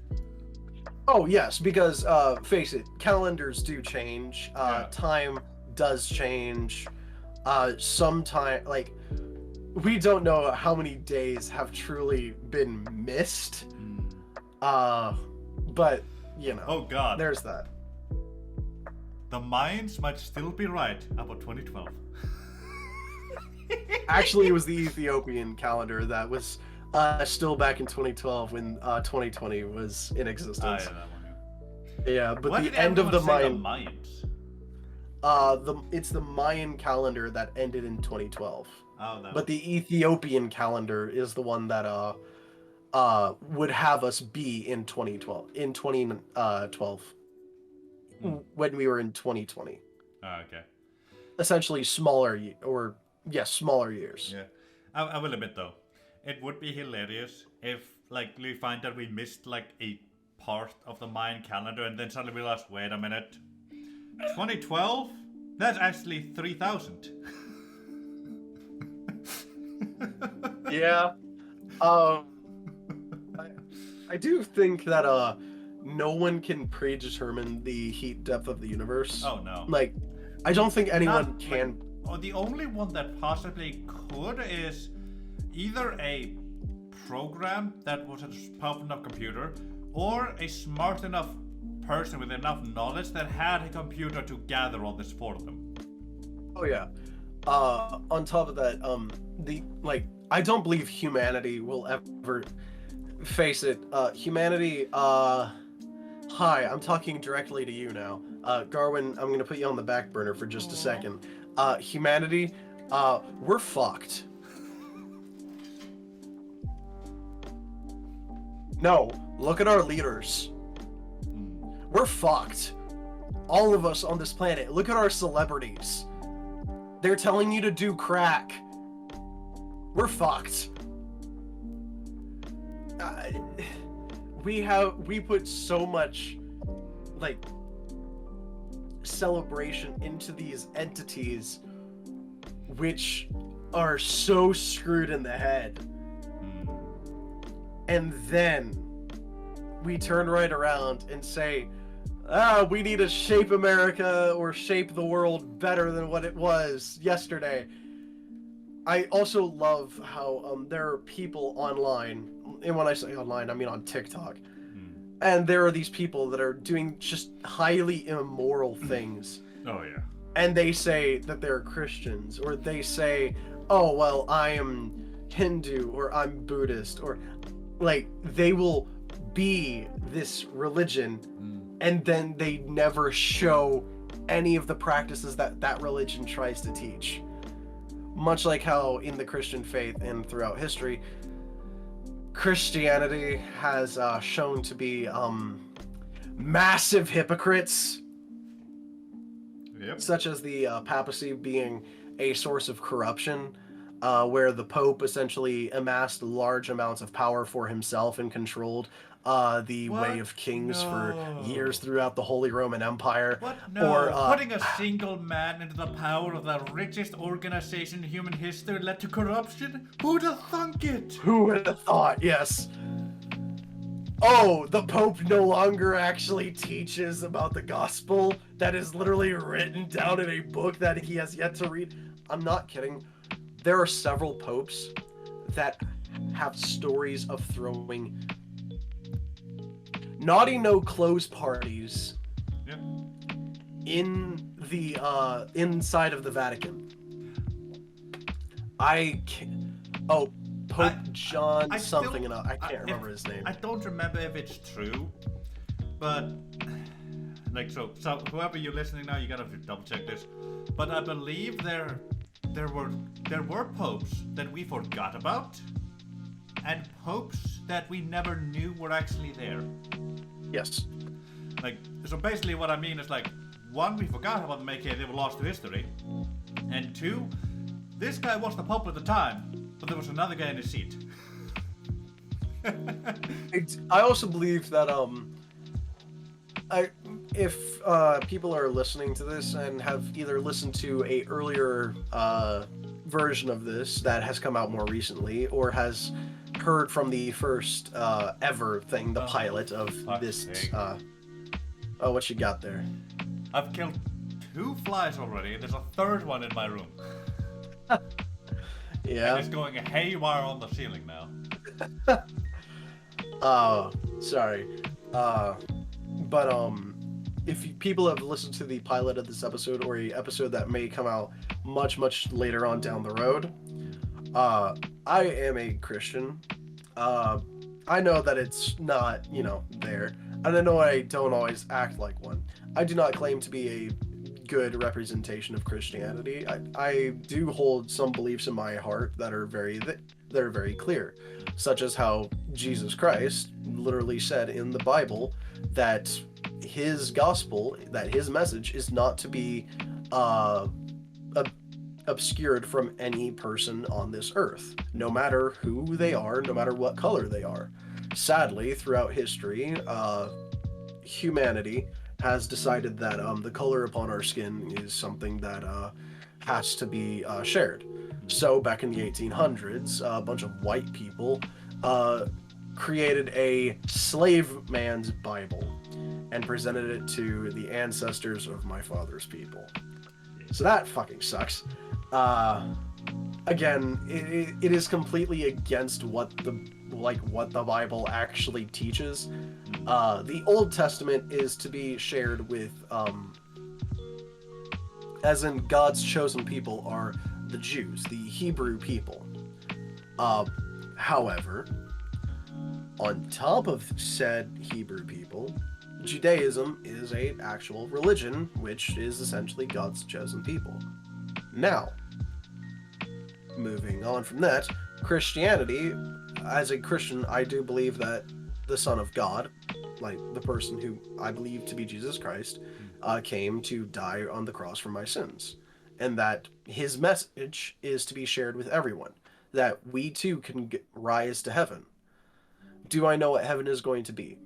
Oh, yes, because, face it, calendars do change, time does change, sometime, like, we don't know how many days have truly been missed, but, you know. Oh, God. There's that. The Mayans might still be right about 2012. Actually, it was the Ethiopian calendar that was still back in 2012 when 2020 was in existence. Yeah, that one. Yeah, but Why the did end of the Mayans? It's the Mayan calendar that ended in 2012. Oh, no. But the Ethiopian calendar is the one that would have us be in 2012. In 2012, when we were in 2020. Oh, okay. Essentially smaller years. Yeah, I will admit though, it would be hilarious if we find that we missed a part of the Mayan calendar and then suddenly realize, wait a minute, 2012? That's actually 3000. Yeah. I do think that no one can predetermine the heat depth of the universe. Oh no. I don't think anyone can. The only one that possibly could is either a program that was a powerful enough computer or a smart enough person with enough knowledge that had a computer to gather all this for them. Oh yeah. On top of that, I don't believe humanity will ever face it. Humanity. Hi, I'm talking directly to you now. Garwin, I'm gonna put you on the back burner for just a second. Humanity, we're fucked. No, look at our leaders. We're fucked. All of us on this planet. Look at our celebrities. They're telling you to do crack. We're fucked. We put so much, like, celebration into these entities which are so screwed in the head. And then we turn right around and say, we need to shape America or shape the world better than what it was yesterday. I also love how there are people online, and when I say online, I mean on TikTok, and there are these people that are doing just highly immoral things. Oh yeah. And they say that they're Christians, or they say, oh, well, I am Hindu, or I'm Buddhist, or, like, they will be this religion, and then they never show any of the practices that that religion tries to teach. Much like how in the Christian faith and throughout history, Christianity has shown to be massive hypocrites. Yep. Such as the papacy being a source of corruption, where the Pope essentially amassed large amounts of power for himself and controlled the way of kings for years throughout the Holy Roman Empire. What? No. Or putting a single man into the power of the richest organization in human history led to corruption? Who'd have thunk it? Who would have thought? Yes. Oh, the Pope no longer actually teaches about the gospel that is literally written down in a book that he has yet to read. I'm not kidding. There are several popes that have stories of throwing naughty no-clothes parties in the inside of the Vatican. Pope John I can't remember his name. I don't remember if it's true, but like so whoever you're listening now, you gotta double check this. But I believe there were popes that we forgot about, and popes that we never knew were actually there. Yes. Like, so basically what I mean is, like, one, we forgot about them, aka they were lost to history, and two, this guy was the pope at the time, but there was another guy in his seat. I also believe that if people are listening to this and have either listened to a earlier version of this that has come out more recently, or has heard from the first ever thing, the pilot of this. What you got there? I've killed 2 flies already, and there's a third one in my room. Yeah. And it's going haywire on the ceiling now. Sorry. But if people have listened to the pilot of this episode, or a episode that may come out much, much later on down the road, I am a Christian. I know that it's not, there. And I know I don't always act like one. I do not claim to be a good representation of Christianity. I do hold some beliefs in my heart that are very clear, such as how Jesus Christ literally said in the Bible that his gospel, that his message is not to be obscured from any person on this earth, no matter who they are, no matter what color they are. Sadly, throughout history, humanity has decided that the color upon our skin is something that has to be shared. So back in the 1800s, a bunch of white people created a slave man's Bible and presented it to the ancestors of my father's people. So that fucking sucks. again, it is completely against what the Bible actually teaches. The Old Testament is to be shared with, as in God's chosen people are the Jews, the Hebrew people. However, on top of said Hebrew people, Judaism is an actual religion, which is essentially God's chosen people. Now, moving on from that, Christianity, as a Christian, I do believe that the Son of God, like the person who I believe to be Jesus Christ, came to die on the cross for my sins. And that his message is to be shared with everyone, that we too can rise to heaven. Do I know what heaven is going to be?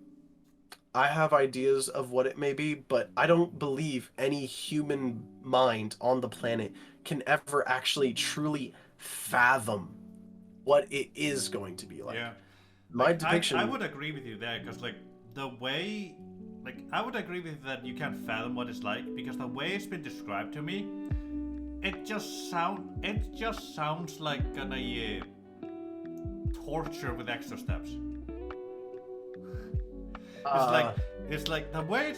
I have ideas of what it may be, but I don't believe any human mind on the planet can ever actually truly fathom what it is going to be like. Yeah. My Like depiction. I would agree with you there because like the way, like I would agree with you that you can't fathom what it's like because the way it's been described to me, it just sounds like a torture with extra steps. It's like the way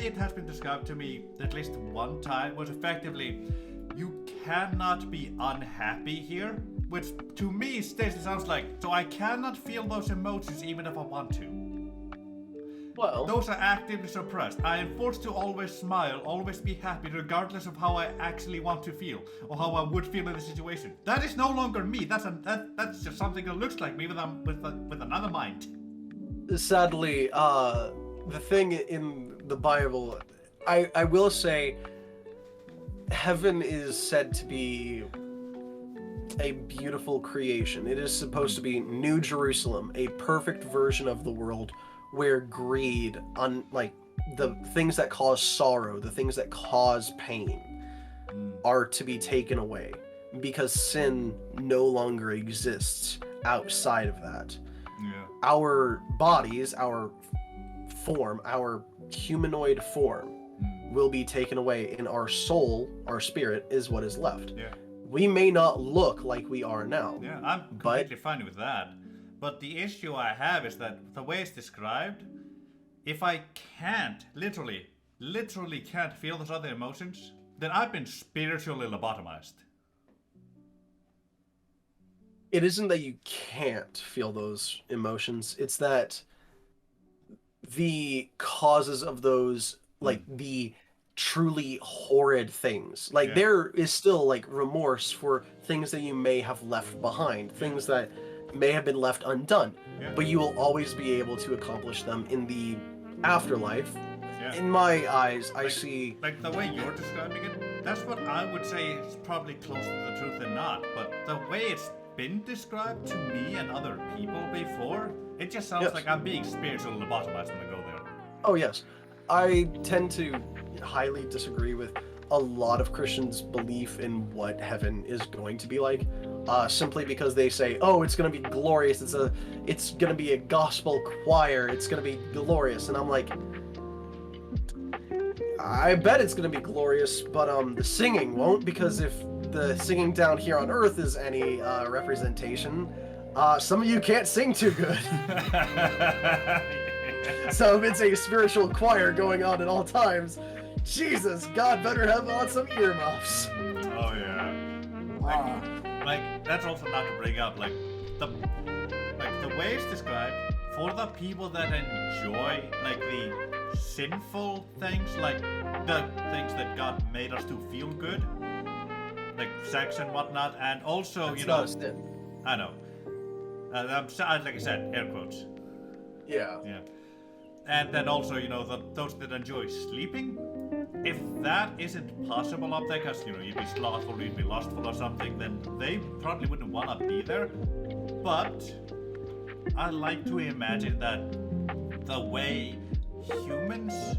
it has been described to me at least one time was effectively you cannot be unhappy here, which to me Stacey sounds like so I cannot feel those emotions even if I want to. Well, Those are actively suppressed. I am forced to always smile, always be happy, regardless of how I actually want to feel or how I would feel in the situation. That is no longer me. That's just something that looks like me with another mind. sadly, the thing in the Bible, I will say, heaven is said to be a beautiful creation. It is supposed to be New Jerusalem, a perfect version of the world where greed, like the things that cause sorrow, the things that cause pain, are to be taken away because sin no longer exists outside of that. Yeah. Our bodies, our form, our humanoid form will be taken away, and our soul, our spirit, is what is left. Yeah. We may not look like we are now. Yeah, I'm completely fine with that. But the issue I have is that the way it's described, if I can't, literally can't feel those other emotions, then I've been spiritually lobotomized. It isn't that you can't feel those emotions, it's that the causes of those, like the truly horrid things, like there is still like remorse for things that you may have left behind, things that may have been left undone, but you will always be able to accomplish them in the afterlife. In my eyes, I see, like the way you're describing it, that's what I would say is probably closer to the truth than not, but the way it's been described to me and other people before, it just sounds like I'm being spiritually lobotomized when I go there. Oh yes, I tend to highly disagree with a lot of Christians' belief in what heaven is going to be like, simply because they say, oh, it's going to be glorious, it's going to be a gospel choir, it's going to be glorious, and I'm like, I bet it's going to be glorious, but the singing won't, because if the singing down here on earth is any representation, some of you can't sing too good. So if it's a spiritual choir going on at all times, Jesus, God better have on some earmuffs. Oh yeah. Like that's also not to bring up like the way it's described for the people that enjoy like the sinful things, like the things that God made us to feel good, like sex and whatnot, and also That's you know, not a sin. I know. Like I said, air quotes. Yeah. Yeah. And then also, you know, those that enjoy sleeping, if that isn't possible up there, because, you know, you'd be slothful, you'd be lustful or something, then they probably wouldn't want to be there. But I like to imagine that the way humans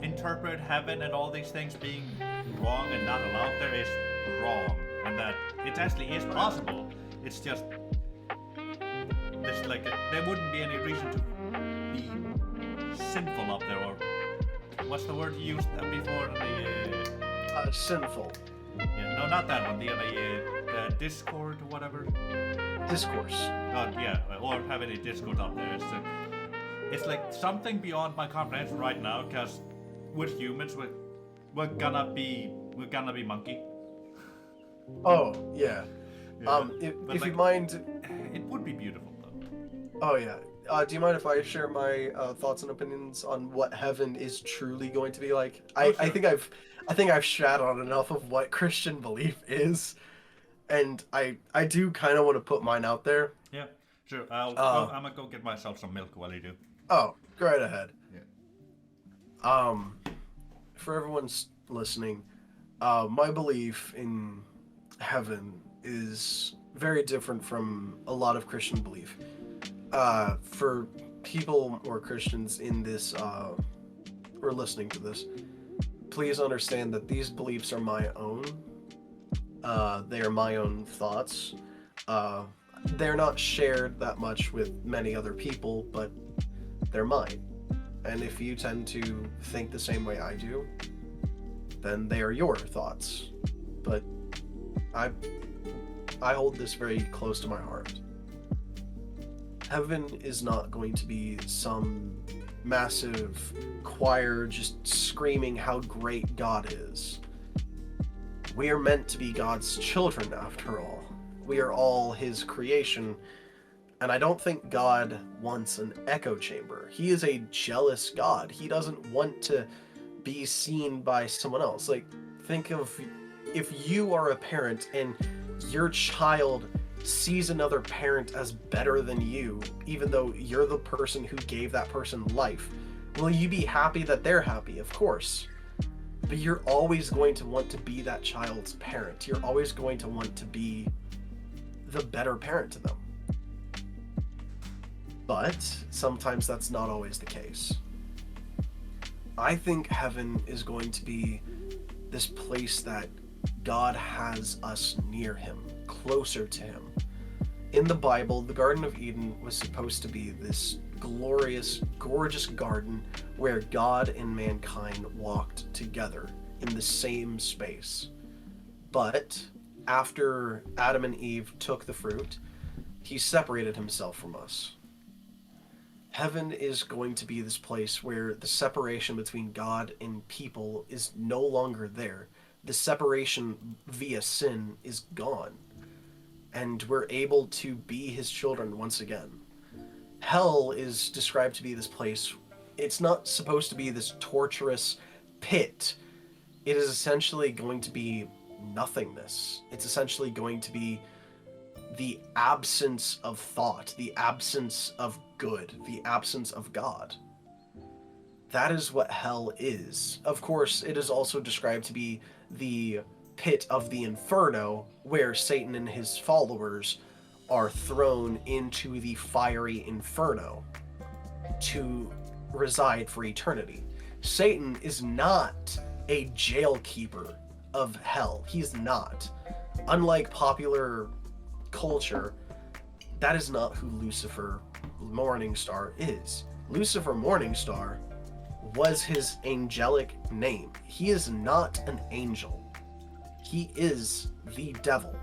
interpret heaven and all these things being wrong and not allowed there is wrong. And that it actually is possible. It's just, there's like, there wouldn't be any reason to be sinful up there, or what's the word you used before? The Sinful. yeah, no, not that one. The Discord or whatever. Discourse. Yeah, or have any Discord up there. It's like something beyond my comprehension right now. Because with humans, we're gonna be monkey. Oh yeah. Yeah. If Like, you mind. it would be beautiful though. Oh yeah. Do you mind if I share my thoughts and opinions on what heaven is truly going to be like? Oh, sure. I think I've shat on enough of what Christian belief is, and I do kind of want to put mine out there. Yeah, sure. I'm gonna go get myself some milk while you do. Oh, go right ahead. Yeah. For everyone's listening, my belief in heaven is very different from a lot of Christian belief. For people or Christians in this, or listening to this, please understand that these beliefs are my own. They are my own thoughts. They're not shared that much with many other people, but they're mine. And if you tend to think the same way I do, then they are your thoughts. But I hold this very close to my heart. Heaven is not going to be some massive choir just screaming how great God is. We are meant to be God's children, after all. We are all His creation, and I don't think God wants an echo chamber. He is a jealous God. He doesn't want to be seen by someone else. Like, think of if you are a parent and your child sees another parent as better than you, even though you're the person who gave that person life. Will you be happy that they're happy? Of course. But you're always going to want to be that child's parent. You're always going to want to be the better parent to them. But sometimes that's not always the case. I think heaven is going to be this place that God has us near Him, closer to Him. In the Bible, the Garden of Eden was supposed to be this glorious, gorgeous garden where God and mankind walked together in the same space. But after Adam and Eve took the fruit, He separated Himself from us. Heaven is going to be this place where the separation between God and people is no longer there. The separation via sin is gone. And we're able to be His children once again. Hell is described to be this place. It's not supposed to be this torturous pit. It is essentially going to be nothingness. It's essentially going to be the absence of thought, the absence of good, the absence of God. That is what hell is. Of course, it is also described to be the pit of the inferno, where Satan and his followers are thrown into the fiery inferno to reside for eternity. Satan is not a jailkeeper of hell. He's not. Unlike popular culture, that is not who Lucifer Morningstar is. Lucifer Morningstar was his angelic name. He is not an angel. He is the devil.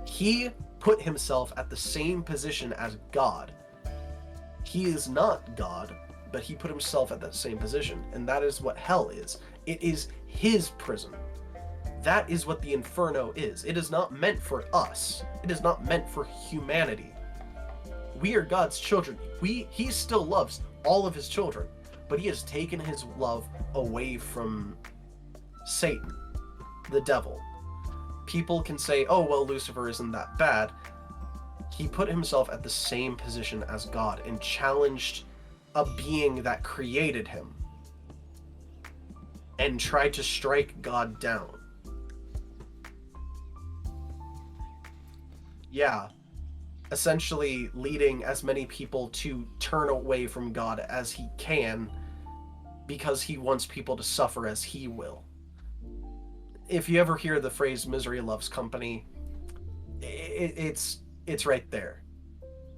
He put himself at the same position as God. He is not God, but he put himself at that same position, and that is what hell is. It is his prison. That is what the inferno is. It is not meant for us. It is not meant for humanity. We are God's children. He still loves all of his children, but he has taken his love away from Satan, the devil. People can say, oh, well, Lucifer isn't that bad. He put himself at the same position as God and challenged a being that created him and tried to strike God down. Yeah, essentially leading as many people to turn away from God as he can because he wants people to suffer as he will. If you ever hear the phrase misery loves company, it's right there.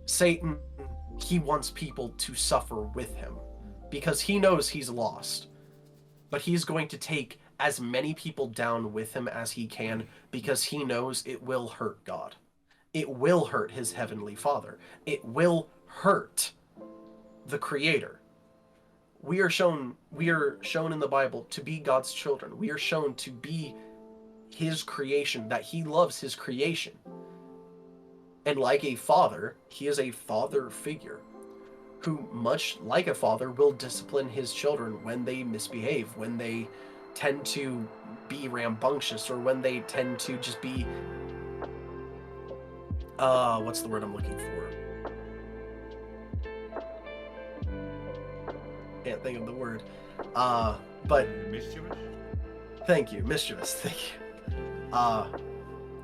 Satan, he wants people to suffer with him because he knows he's lost, but he's going to take as many people down with him as he can because he knows it will hurt God. It will hurt his heavenly Father. It will hurt the Creator. We are shown in the Bible to be God's children. We are shown to be his creation, that he loves his creation. And like a father, he is a father figure who, much like a father, will discipline his children when they misbehave, when they tend to be rambunctious, or when they tend to just be what's the word I'm looking for? Can't think of the word. But Mischievous? thank you, mischievous. Thank you.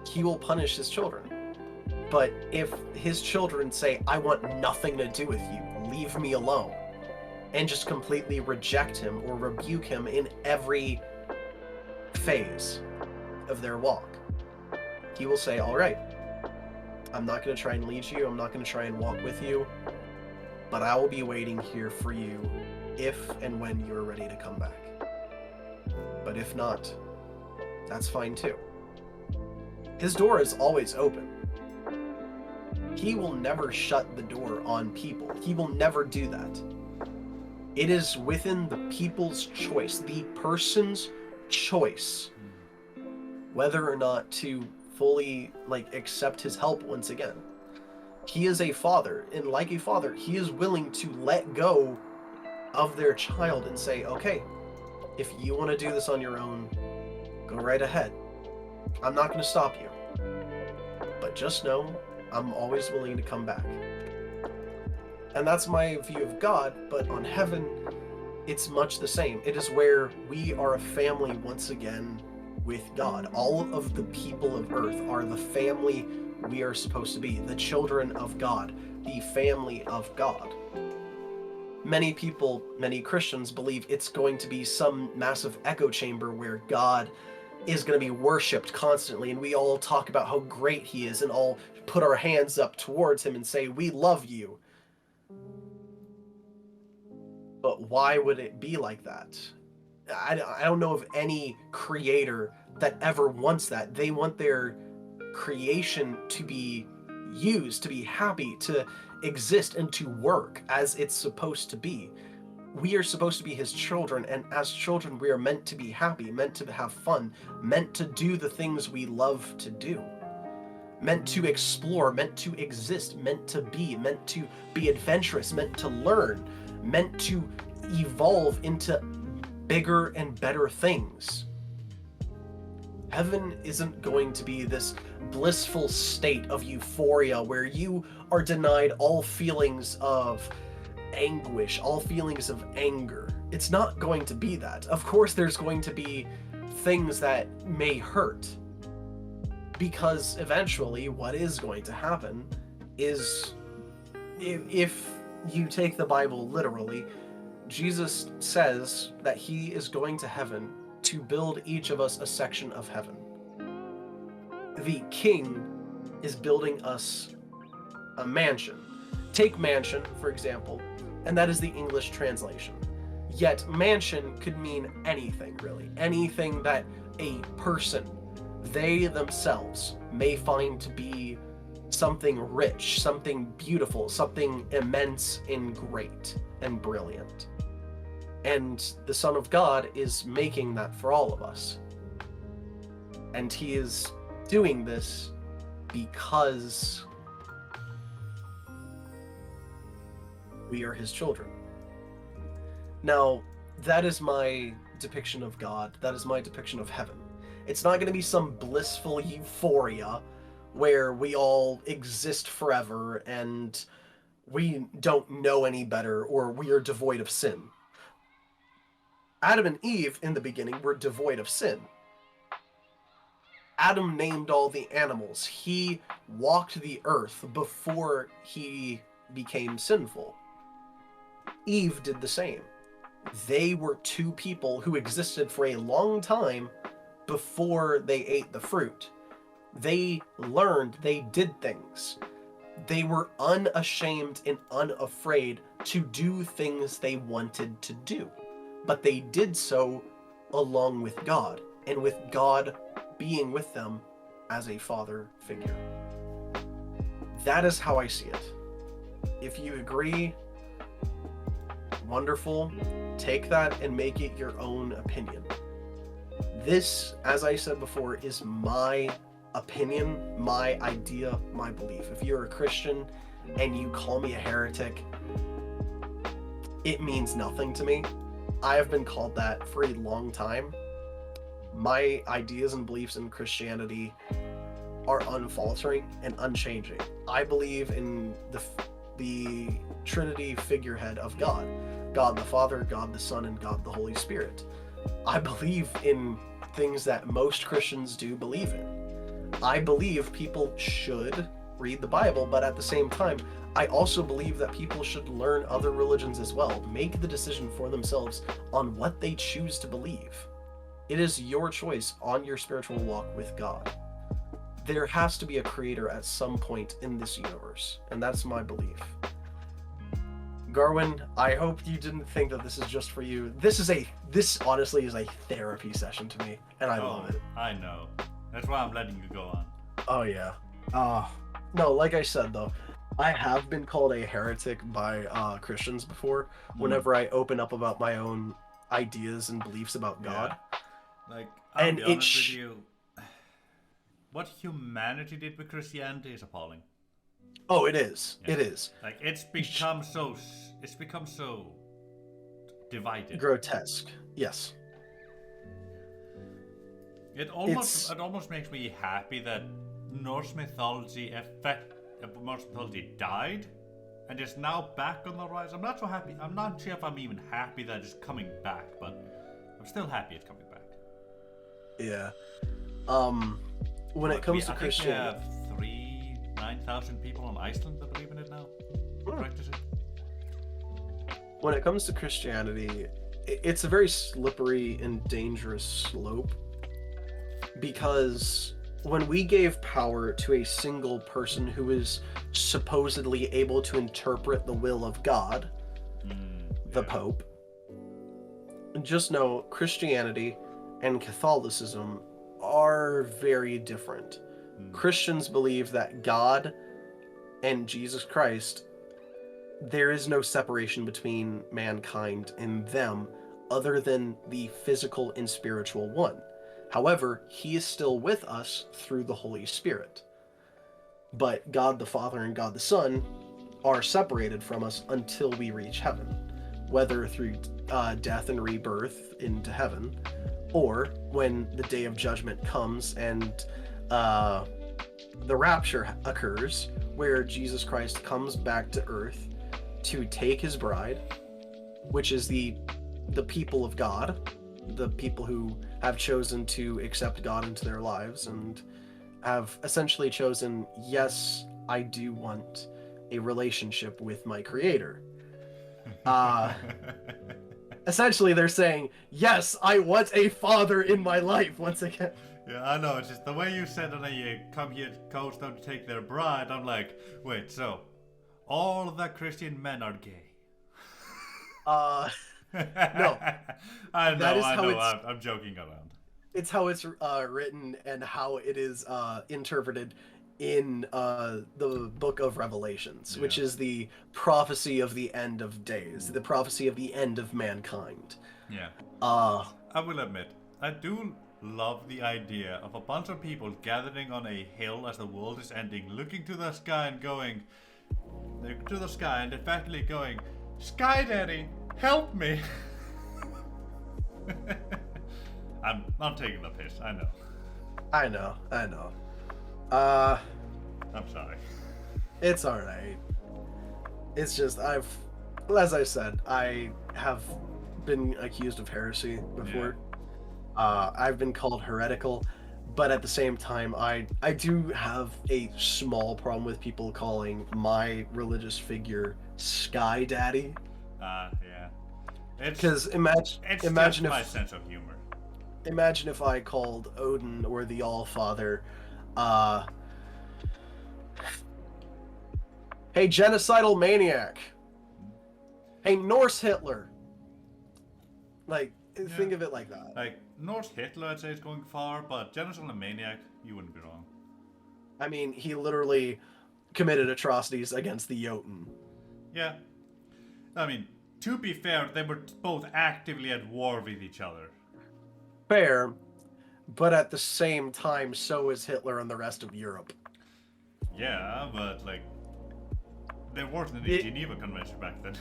He will punish his children. But if his children say, I want nothing to do with you, leave me alone, and just completely reject him or rebuke him in every phase of their walk, he will say, all right, I'm not going to try and lead you, I'm not going to try and walk with you, but I will be waiting here for you if and when you are ready to come back. But if not, that's fine too. His door is always open. He will never shut the door on people. He will never do that. It is within the people's choice, the person's choice, whether or not to fully accept his help once again. He is a father, and like a father, he is willing to let go of their child and say, okay, if you want to do this on your own, go right ahead. I'm not going to stop you. But just know, I'm always willing to come back. And that's my view of God, but on heaven, it's much the same. It is where we are a family once again with God. All of the people of earth are the family we are supposed to be, the children of God, the family of God. Many people, many Christians believe it's going to be some massive echo chamber where God is going to be worshipped constantly, and we all talk about how great he is and all put our hands up towards him and say, we love you. But why would it be like that? I don't know of any creator that ever wants that. They want their creation to be used, to be happy, to exist, and to work as it's supposed to be. We are supposed to be his children, and as children we are meant to be happy, meant to have fun, meant to do the things we love to do, meant to explore, meant to exist, meant to be adventurous, meant to learn, meant to evolve into bigger and better things. Heaven isn't going to be this blissful state of euphoria where you are denied all feelings of anguish, all feelings of anger. It's not going to be that. Of course, there's going to be things that may hurt, because eventually what is going to happen is, if you take the Bible literally, Jesus says that he is going to heaven to build each of us a section of heaven. The king is building us a mansion. Take mansion, for example, and that is the English translation. Yet mansion could mean anything, really. Anything that a person, they themselves, may find to be something rich, something beautiful, something immense and great and brilliant. And the Son of God is making that for all of us. And he is doing this because we are his children. Now, that is my depiction of God. That is my depiction of heaven. It's not going to be some blissful euphoria where we all exist forever and we don't know any better, or we are devoid of sin. Adam and Eve in the beginning were devoid of sin. Adam named all the animals. He walked the earth before he became sinful. Eve did the same. They were two people who existed for a long time before they ate the fruit. They learned, they did things. They were unashamed and unafraid to do things they wanted to do. But they did so along with God, and with God being with them as a father figure. That is how I see it. If you agree, wonderful. Take that and make it your own opinion. This, as I said before, is my opinion, my idea, my belief. If you're a Christian and you call me a heretic, it means nothing to me. I have been called that for a long time. My ideas and beliefs in Christianity are unfaltering and unchanging. I believe in the Trinity figurehead of God. God the Father, God the Son, and God the Holy Spirit. I believe in things that most Christians do believe in. I believe people should read the Bible, but at the same time, I also believe that people should learn other religions as well. Make the decision for themselves on what they choose to believe. It is your choice on your spiritual walk with God. There has to be a creator at some point in this universe, and that's my belief. Garwin, I hope you didn't think that this is just for you. This honestly is a therapy session to me, and I love it. I know. That's why I'm letting you go on. Oh yeah. No, like I said though, I have been called a heretic by Christians before whenever I open up about my own ideas and beliefs about God. Yeah. Like, I'll be honest with you, what humanity did with Christianity is appalling. Oh, it is. Yeah. It is. Like, it's become so divided. Grotesque. Yes. It almost makes me happy that Norse mythology died and is now back on the rise. I'm not so happy. I'm not sure if I'm even happy that it's coming back, but I'm still happy it's coming back. Yeah. When it comes to Christianity, we have 9,000 people in Iceland that believe in it now. Practice it. When it comes to Christianity, it's a very slippery and dangerous slope, because when we gave power to a single person who is supposedly able to interpret the will of God, the Pope, just know Christianity and Catholicism are very different. Christians believe that God and Jesus Christ, there is no separation between mankind and them other than the physical and spiritual one. However, he is still with us through the Holy Spirit. But God the Father and God the Son are separated from us until we reach heaven, whether through death and rebirth into heaven, or when the day of judgment comes and the rapture occurs, where Jesus Christ comes back to earth to take his bride, which is the people of God, the people who have chosen to accept God into their lives and have essentially chosen, yes, I do want a relationship with my creator. Essentially, they're saying, yes, I want a father in my life once again. Yeah, I know. It's just the way you said that you come here to Coldstone to take their bride. I'm like, wait, so all the Christian men are gay? No. I know. I'm joking around. It's how it's written and how it is interpreted in the book of Revelations, which is the prophecy of the end of days, the prophecy of the end of mankind. Yeah. I will admit, I do love the idea of a bunch of people gathering on a hill as the world is ending, looking to the sky and going, effectively going, Sky Daddy, help me! I'm taking the piss, I know. I know. I'm sorry. It's alright. It's just, as I said, I have been accused of heresy before. Yeah. I've been called heretical, but at the same time, I do have a small problem with people calling my religious figure Sky Daddy. Yeah. Because imagine just if my sense of humor. Imagine if I called Odin or the All-Father, hey, genocidal maniac. Hey, Norse Hitler. Like, Think of it like that. Like, Norse Hitler, I'd say, is going far, but Genocidal Maniac, you wouldn't be wrong. I mean, he literally committed atrocities against the Jotun. Yeah. I mean, to be fair, they were both actively at war with each other. Fair, but at the same time, so is Hitler and the rest of Europe. Yeah, but, like, there wasn't any Geneva Convention back then.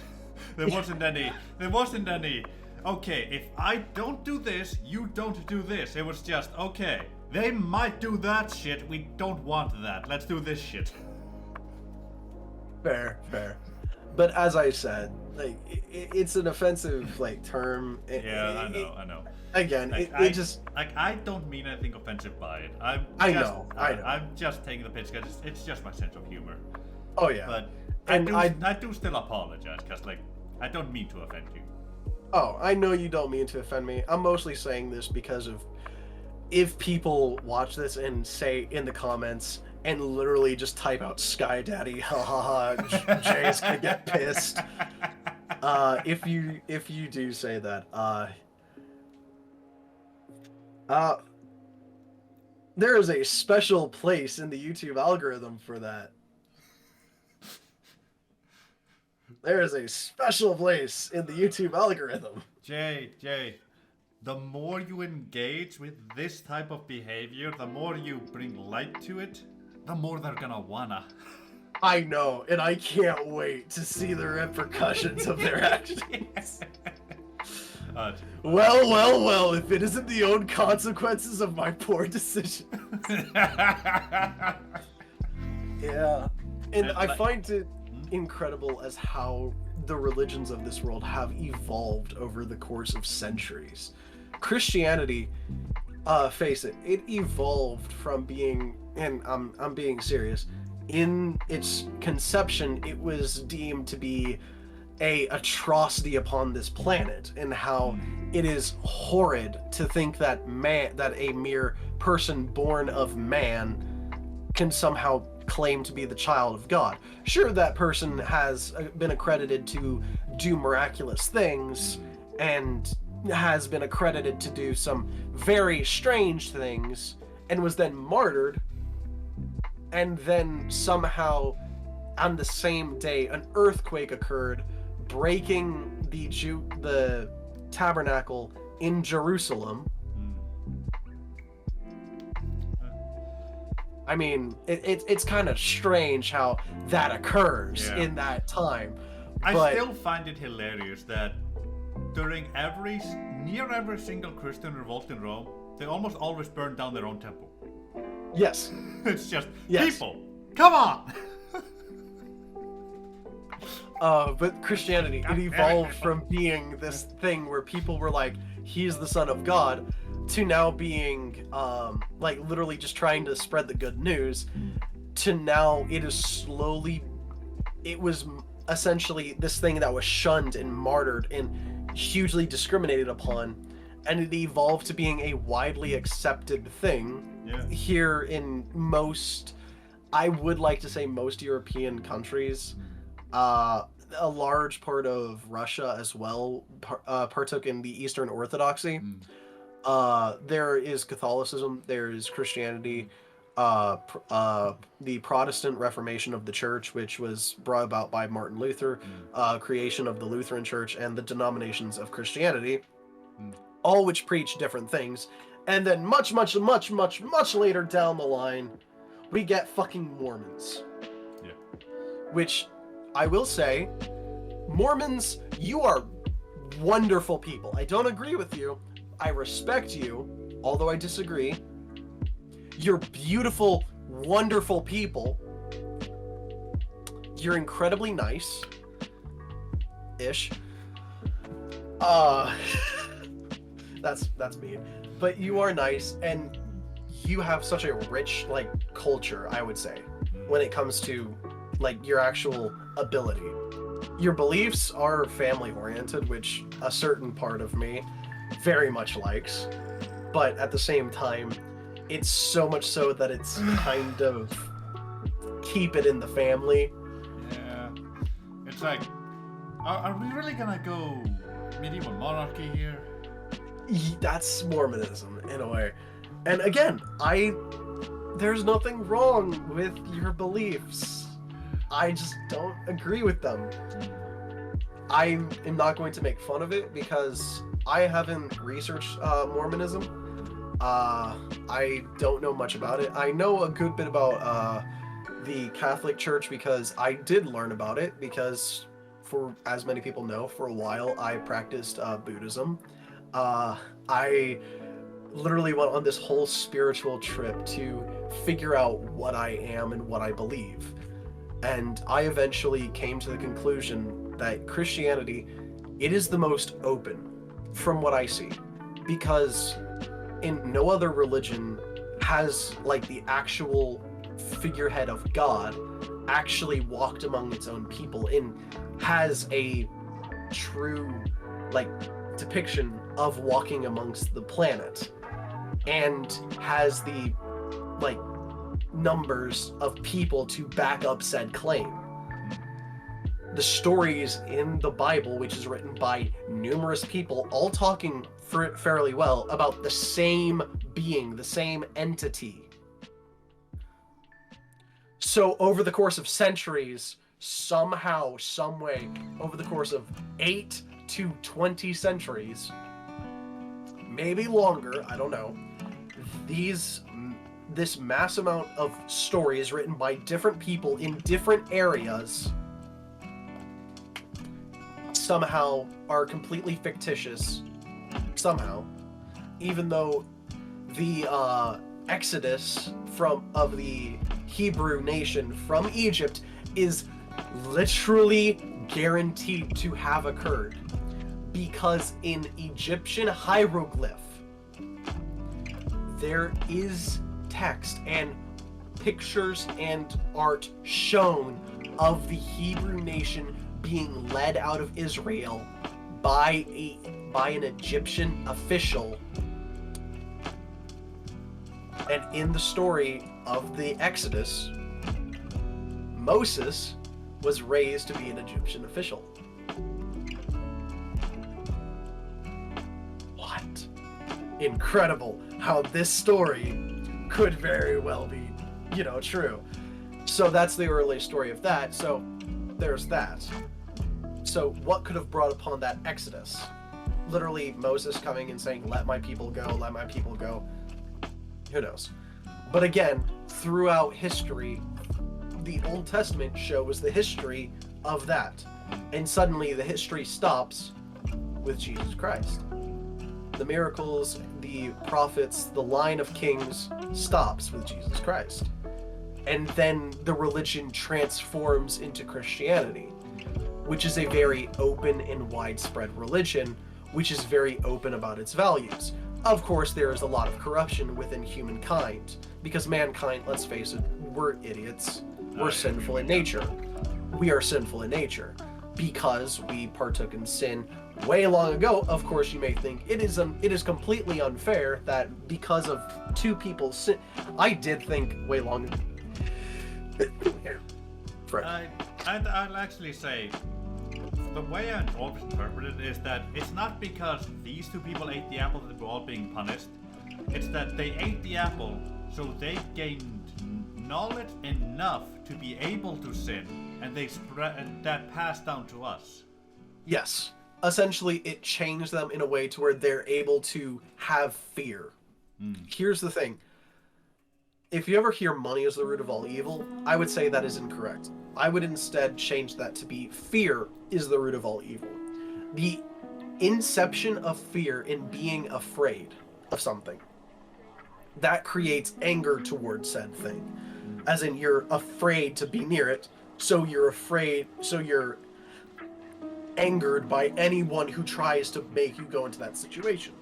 There wasn't any, okay, if I don't do this, you don't do this. It was just, okay, they might do that shit, we don't want that. Let's do this shit. Fair. But as I said, like, it's an offensive, like, term. I know. Again, like, it just... Like, I don't mean anything offensive by it. I know. I'm just taking the piss because it's just my sense of humor. Oh, yeah. But I do still apologize because, like, I don't mean to offend you. Oh, I know you don't mean to offend me. I'm mostly saying this because of if people watch this and say in the comments and literally just type out Sky Daddy, ha ha ha, Jay's gonna get pissed. If you do say that, there is a special place in the YouTube algorithm for that. There is a special place in the YouTube algorithm. Jay, the more you engage with this type of behavior, the more you bring light to it, the more they're gonna wanna. I know, and I can't wait to see the repercussions of their actions. Well, if it isn't the own consequences of my poor decisions. Yeah. And I find it incredible as how the religions of this world have evolved over the course of centuries. Christianity, face it evolved from being, and I'm being serious, in its conception, it was deemed to be a atrocity upon this planet, and how it is horrid to think that a mere person born of man can somehow claim to be the child of God. Sure, that person has been accredited to do miraculous things and has been accredited to do some very strange things and was then martyred, and then somehow on the same day an earthquake occurred, breaking the tabernacle in Jerusalem. I mean, it's kind of strange how that occurs in that time. I still find it hilarious that during near every single Christian revolt in Rome, they almost always burn down their own temple. Yes. It's just, people, come on! But Christianity, it evolved from being this thing where people were like, he's the son of God, to now being, like, literally just trying to spread the good news, to now it was essentially this thing that was shunned and martyred and hugely discriminated upon, and it evolved to being a widely accepted thing here in most, I would like to say most European countries. A large part of Russia as well partook in the Eastern Orthodoxy. There is Catholicism, there is Christianity, the Protestant Reformation of the Church, which was brought about by Martin Luther, creation of the Lutheran Church, and the denominations of Christianity, all which preach different things. And then much later down the line, we get fucking Mormons. Yeah. Which, I will say, Mormons, you are wonderful people. I don't agree with you. I respect you, although I disagree. You're beautiful, wonderful people. You're incredibly nice. Ish. That's mean. But you are nice, and you have such a rich, like, culture, I would say, when it comes to, like, your actual ability. Your beliefs are family-oriented, which a certain part of me very much likes, but at the same time, it's so much so that it's kind of keep it in the family. Yeah. It's like, are we really gonna go medieval monarchy here? That's Mormonism in a way. And again, there's nothing wrong with your beliefs. I just don't agree with them. I am not going to make fun of it because I haven't researched Mormonism. I don't know much about it. I know a good bit about the Catholic Church because I did learn about it because, for as many people know, for a while I practiced Buddhism. I literally went on this whole spiritual trip to figure out what I am and what I believe. And I eventually came to the conclusion that Christianity, it is the most open from what I see, because in no other religion has like the actual figurehead of God actually walked among its own people and has a true like depiction of walking amongst the planet and has the like numbers of people to back up said claim. The stories in the Bible, which is written by numerous people, all talking fairly well about the same being, the same entity. So over the course of centuries, somehow, some way, over the course of 8 to 20 centuries, maybe longer, I don't know, this mass amount of stories written by different people in different areas somehow are completely fictitious, somehow, even though the exodus of the Hebrew nation from Egypt is literally guaranteed to have occurred, because in Egyptian hieroglyph there is text and pictures and art shown of the Hebrew nation being led out of Israel by an Egyptian official. And in the story of the Exodus, Moses was raised to be an Egyptian official. What? Incredible how this story could very well be, true. So that's the early story of that. So there's that. So what could have brought upon that Exodus? Literally Moses coming and saying, "Let my people go, let my people go." Who knows? But again, throughout history, the Old Testament shows the history of that. And suddenly the history stops with Jesus Christ. The miracles, the prophets, the line of kings stops with Jesus Christ. And then the religion transforms into Christianity, which is a very open and widespread religion, which is very open about its values. Of course, there is a lot of corruption within humankind, because mankind, let's face it, we're idiots. We're sinful in nature. We are sinful in nature because we partook in sin way long ago. Of course, you may think it is completely unfair that because of two people's sin. I did think way long. I'll actually say, the way I always interpret it is that it's not because these two people ate the apple that we're all being punished. It's that they ate the apple, so they gained knowledge enough to be able to sin, and that passed down to us. Yes. Essentially, it changed them in a way to where they're able to have fear. Here's the thing. If you ever hear money is the root of all evil, I would say that is incorrect. I would instead change that to be fear is the root of all evil. The inception of fear in being afraid of something, that creates anger towards said thing. As in, you're afraid to be near it, so you're angered by anyone who tries to make you go into that situation.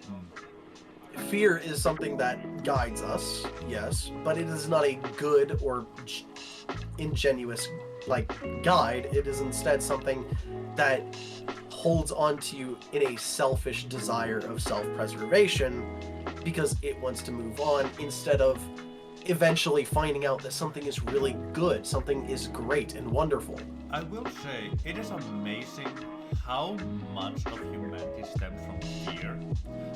Fear is something that guides us, yes, but it is not a good or ingenuous guide. It is instead something that holds on to you in a selfish desire of self-preservation because it wants to move on instead of eventually finding out that something is really good, something is great and wonderful. I will say it is amazing how much of humanity stems from fear.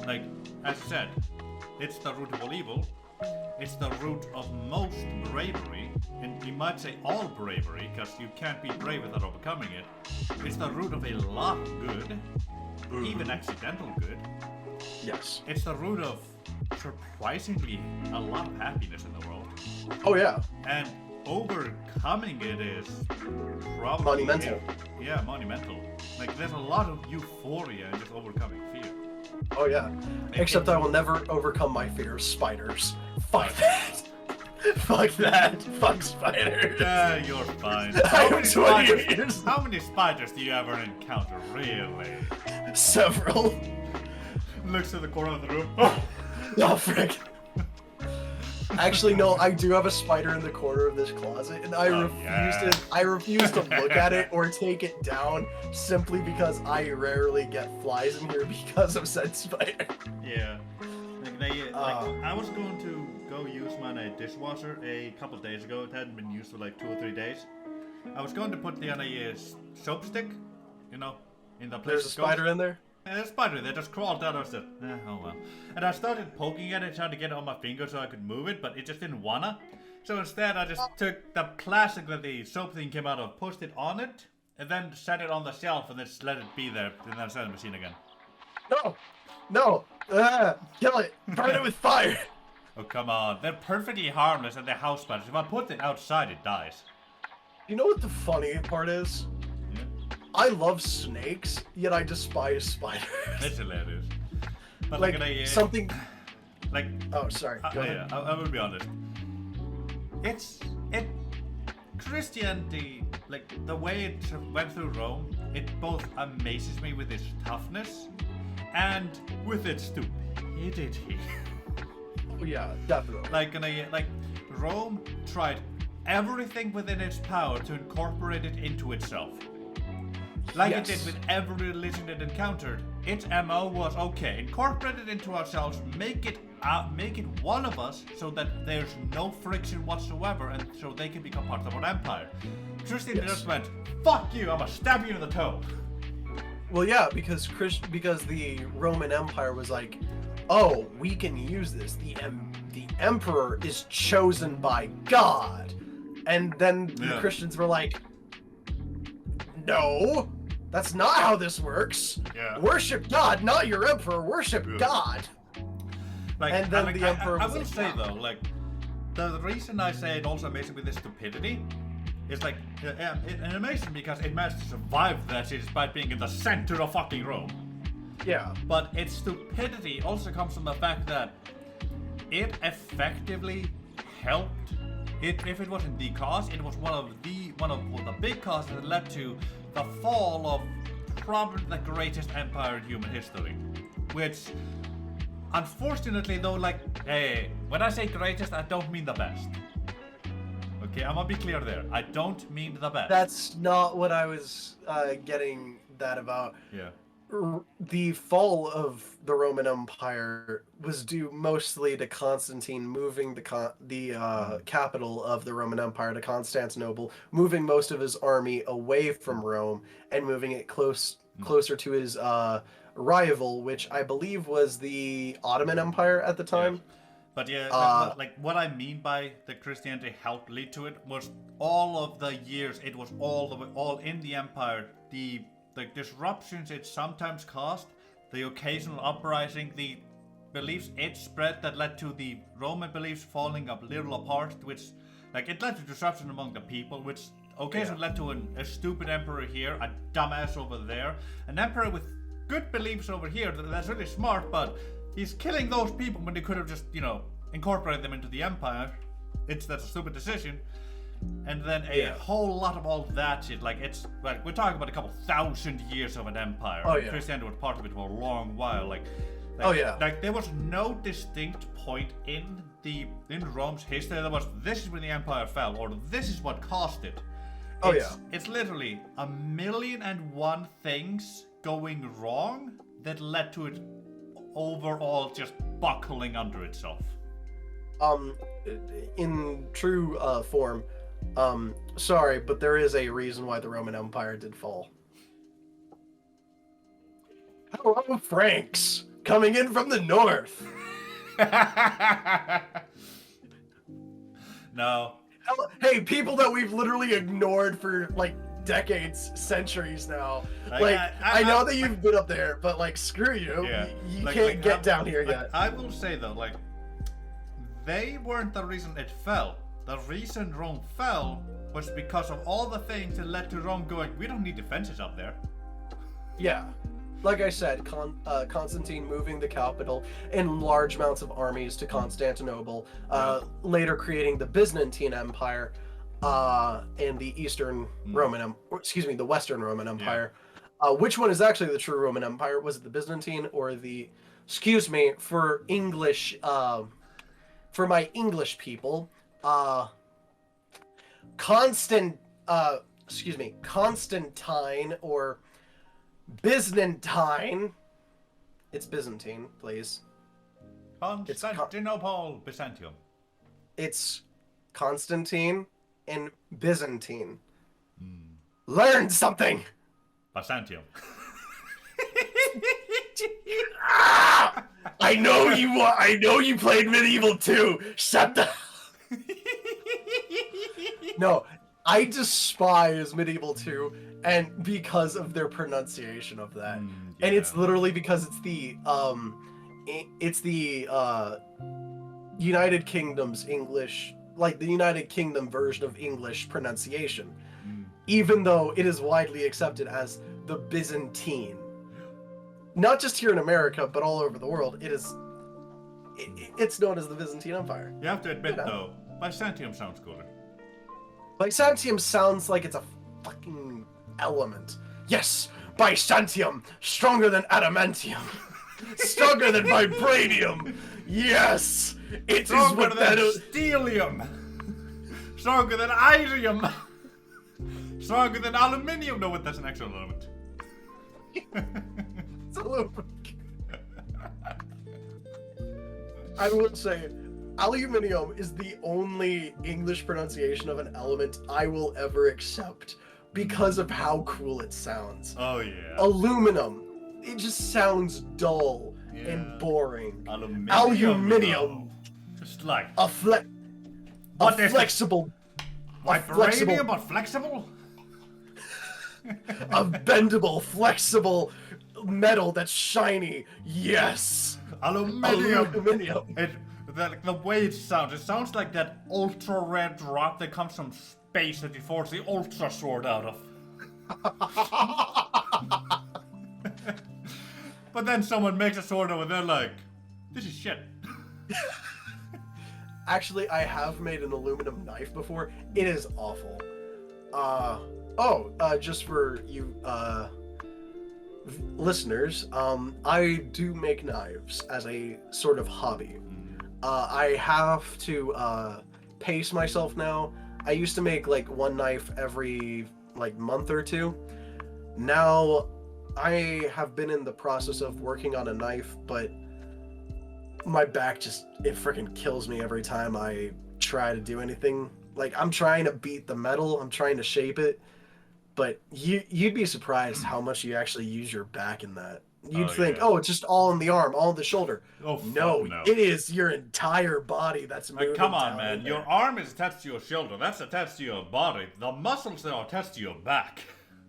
Like, as I said, it's the root of all evil. It's the root of most bravery, and you might say all bravery, because you can't be brave without overcoming it. It's the root of a lot of good, even accidental good. Yes. It's the root of, surprisingly, a lot of happiness in the world. Oh yeah. And overcoming it is probably... Monumental. Yeah, monumental. Like, there's a lot of euphoria in just overcoming fear. Oh yeah. Except I will never overcome my fear of spiders. Fuck that. Fuck that. Fuck spiders. Yeah, you're fine. How many spiders do you ever encounter, really? Several. Looks to the corner of the room. Oh, Oh, frick. Actually, no, I do have a spider in the corner of this closet, and I refuse to look at it or take it down simply because I rarely get flies in here because of said spider. yeah. I was going to go use my dishwasher a couple of days ago. It hadn't been used for like 2 or 3 days. I was going to put the on a soap stick, in the place. There's a spider in there? And the spider there just crawled down. I said, oh well. And I started poking at it, trying to get it on my finger so I could move it, but it just didn't wanna. So instead, I just took the plastic that the soap thing came out of, pushed it on it, and then set it on the shelf, and then just let it be there, and then set the machine again. No! Kill it! Burn it with fire! Oh, come on. They're perfectly harmless, and they're house spiders. If I put it outside, it dies. You know what the funny part is? Yeah. I love snakes, yet I despise spiders. It's hilarious. But like something... Like... Oh, sorry. Go ahead. Yeah, I will be honest. Christianity, like, the way it went through Rome, it both amazes me with its toughness and with its stupidity. Oh, yeah, definitely. Like Rome tried everything within its power to incorporate it into itself. Like it did with every religion it encountered. Its MO was, okay, incorporate it into ourselves, make it one of us, so that there's no friction whatsoever, and so they can become part of our empire. Christianity just went, fuck you, I'm gonna stab you in the toe. Well, yeah, because the Roman Empire was like, oh, we can use this. The emperor is chosen by God, and then the Christians were like, no, that's not how this works. Yeah. Worship God, not your emperor. Worship God. And then the emperor was I will say though, like, the reason I say it also amazing with this stupidity is like, it amazing because it managed to survive that despite being in the center of fucking Rome. Yeah. But its stupidity also comes from the fact that it effectively helped. If it wasn't the cause, it was one of the big causes that led to the fall of probably the greatest empire in human history. Which, unfortunately, though, like, when I say greatest, I don't mean the best. Okay, I'm gonna be clear there. I don't mean the best. That's not what I was getting that about. Yeah. The fall of the Roman Empire was due mostly to Constantine moving the capital of the Roman Empire to Constantinople, moving most of his army away from Rome and moving it closer to his rival, which I believe was the Ottoman Empire at the time. Yeah. But yeah, like what I mean by the Christianity helped lead to it was all of the years it was all in the empire, the disruptions it sometimes caused, the occasional uprising, the beliefs it spread that led to the Roman beliefs falling a little apart, which, like, it led to disruption among the people, which occasionally led to a stupid emperor here, a dumbass over there, an emperor with good beliefs over here that's really smart, but he's killing those people when they could have just, incorporated them into the empire. That's a stupid decision. And then a whole lot of all that shit, like, we're talking about a couple thousand years of an empire. Oh, yeah. Christianity was part of it for a long while. Like, there was no distinct point in Rome's history that was, this is when the empire fell, or this is what caused it. It's literally 1,000,001 things going wrong that led to it overall just buckling under itself. In true form, Sorry, but there is a reason why the Roman Empire did fall. Hello, Franks, coming in from the north. No. Hey, people that we've literally ignored for like decades, centuries now. I know that you've been up there, but like, screw you. Yeah. You can't get down here yet. I will say though, like, they weren't the reason it fell. The reason Rome fell was because of all the things that led to Rome going, we don't need defenses up there. Yeah. Like I said, Constantine moving the capital in large amounts of armies to Constantinople, later creating the Byzantine Empire, and the Eastern Roman, the Western Roman Empire. Which one is actually the true Roman Empire? Was it the Byzantine or the? Excuse me, for English, for my English people, Constantine or Byzantine. It's Byzantine, please. Constantinople, Byzantium. It's Constantine and Byzantine. Learn something! Byzantium. I know you played Medieval too. Shut the. No, I despise Medieval 2, and because of their pronunciation of that. And it's literally because it's the United Kingdom's English, like the United Kingdom version of English pronunciation. Even though it is widely accepted as the Byzantine. Not just here in America, but all over the world, it's known as the Byzantine Empire. You have to admit though, Byzantium sounds cooler. Byzantium sounds like it's a fucking element. Yes, Byzantium, stronger than adamantium, stronger than vibranium. Yes, it stronger is what than that is. Stellium, stronger than irium, stronger than aluminium. No, that's an actual element. It's a little. I would say aluminium is the only English pronunciation of an element I will ever accept because of how cool it sounds. Oh yeah. Aluminum. It just sounds dull and boring. Aluminium. Just like a flexible. Vibranium but flexible? A bendable, flexible metal that's shiny. Yes. Aluminium. The way it sounds like that ultra red rock that comes from space that you force the ultra sword out of. But then someone makes a sword and they're like, this is shit. Actually, I have made an aluminum knife before. It is awful. Just for you listeners, I do make knives as a sort of hobby. I have to pace myself now. I used to make like one knife every like month or two. Now I have been in the process of working on a knife, but my back it freaking kills me every time I try to do anything. Like, I'm trying to beat the metal, I'm trying to shape it, but you'd be surprised how much you actually use your back in that. You'd think, it's just all in the arm, all in the shoulder. No, it is your entire body that's moving. Like, come on, man. Your arm is attached to your shoulder. That's attached to your body. The muscles that are attached to your back.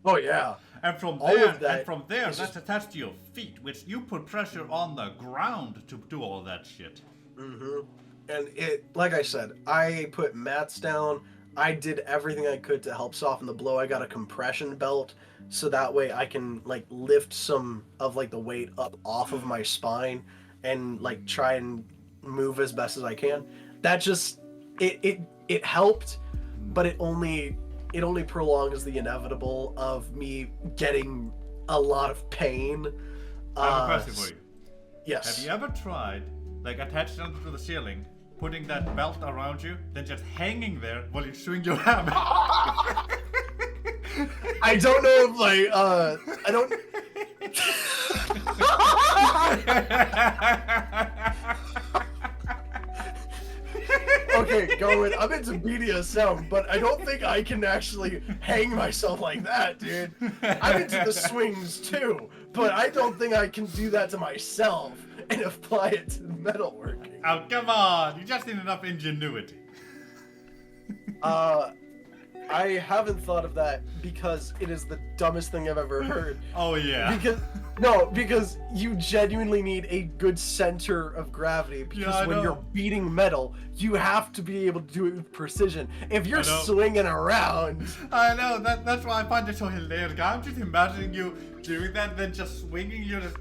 Oh, yeah. And from there, that's attached to your feet, which you put pressure on the ground to do all that shit. Mm-hmm. And like I said, I put mats down. I did everything I could to help soften the blow. I got a compression belt, so that way I can like lift some of like the weight up off of my spine and like try and move as best as I can. That just it helped, but it only prolongs the inevitable of me getting a lot of pain. I have a question for you. Yes. Have you ever tried like attaching something to the ceiling, putting that belt around you, then just hanging there while you swing your hammer? I don't know if I don't. Okay, going, I'm into BDSM, but I don't think I can actually hang myself like that, dude. I'm into the swings too, but I don't think I can do that to myself and apply it to metalworking. Oh, come on! You just need enough ingenuity. I haven't thought of that because it is the dumbest thing I've ever heard. Oh, yeah. Because you genuinely need a good center of gravity, because when you're beating metal, you have to be able to do it with precision. If you're swinging around... I know, that's why I find it so hilarious. I'm just imagining you doing that, then just swinging, you're just...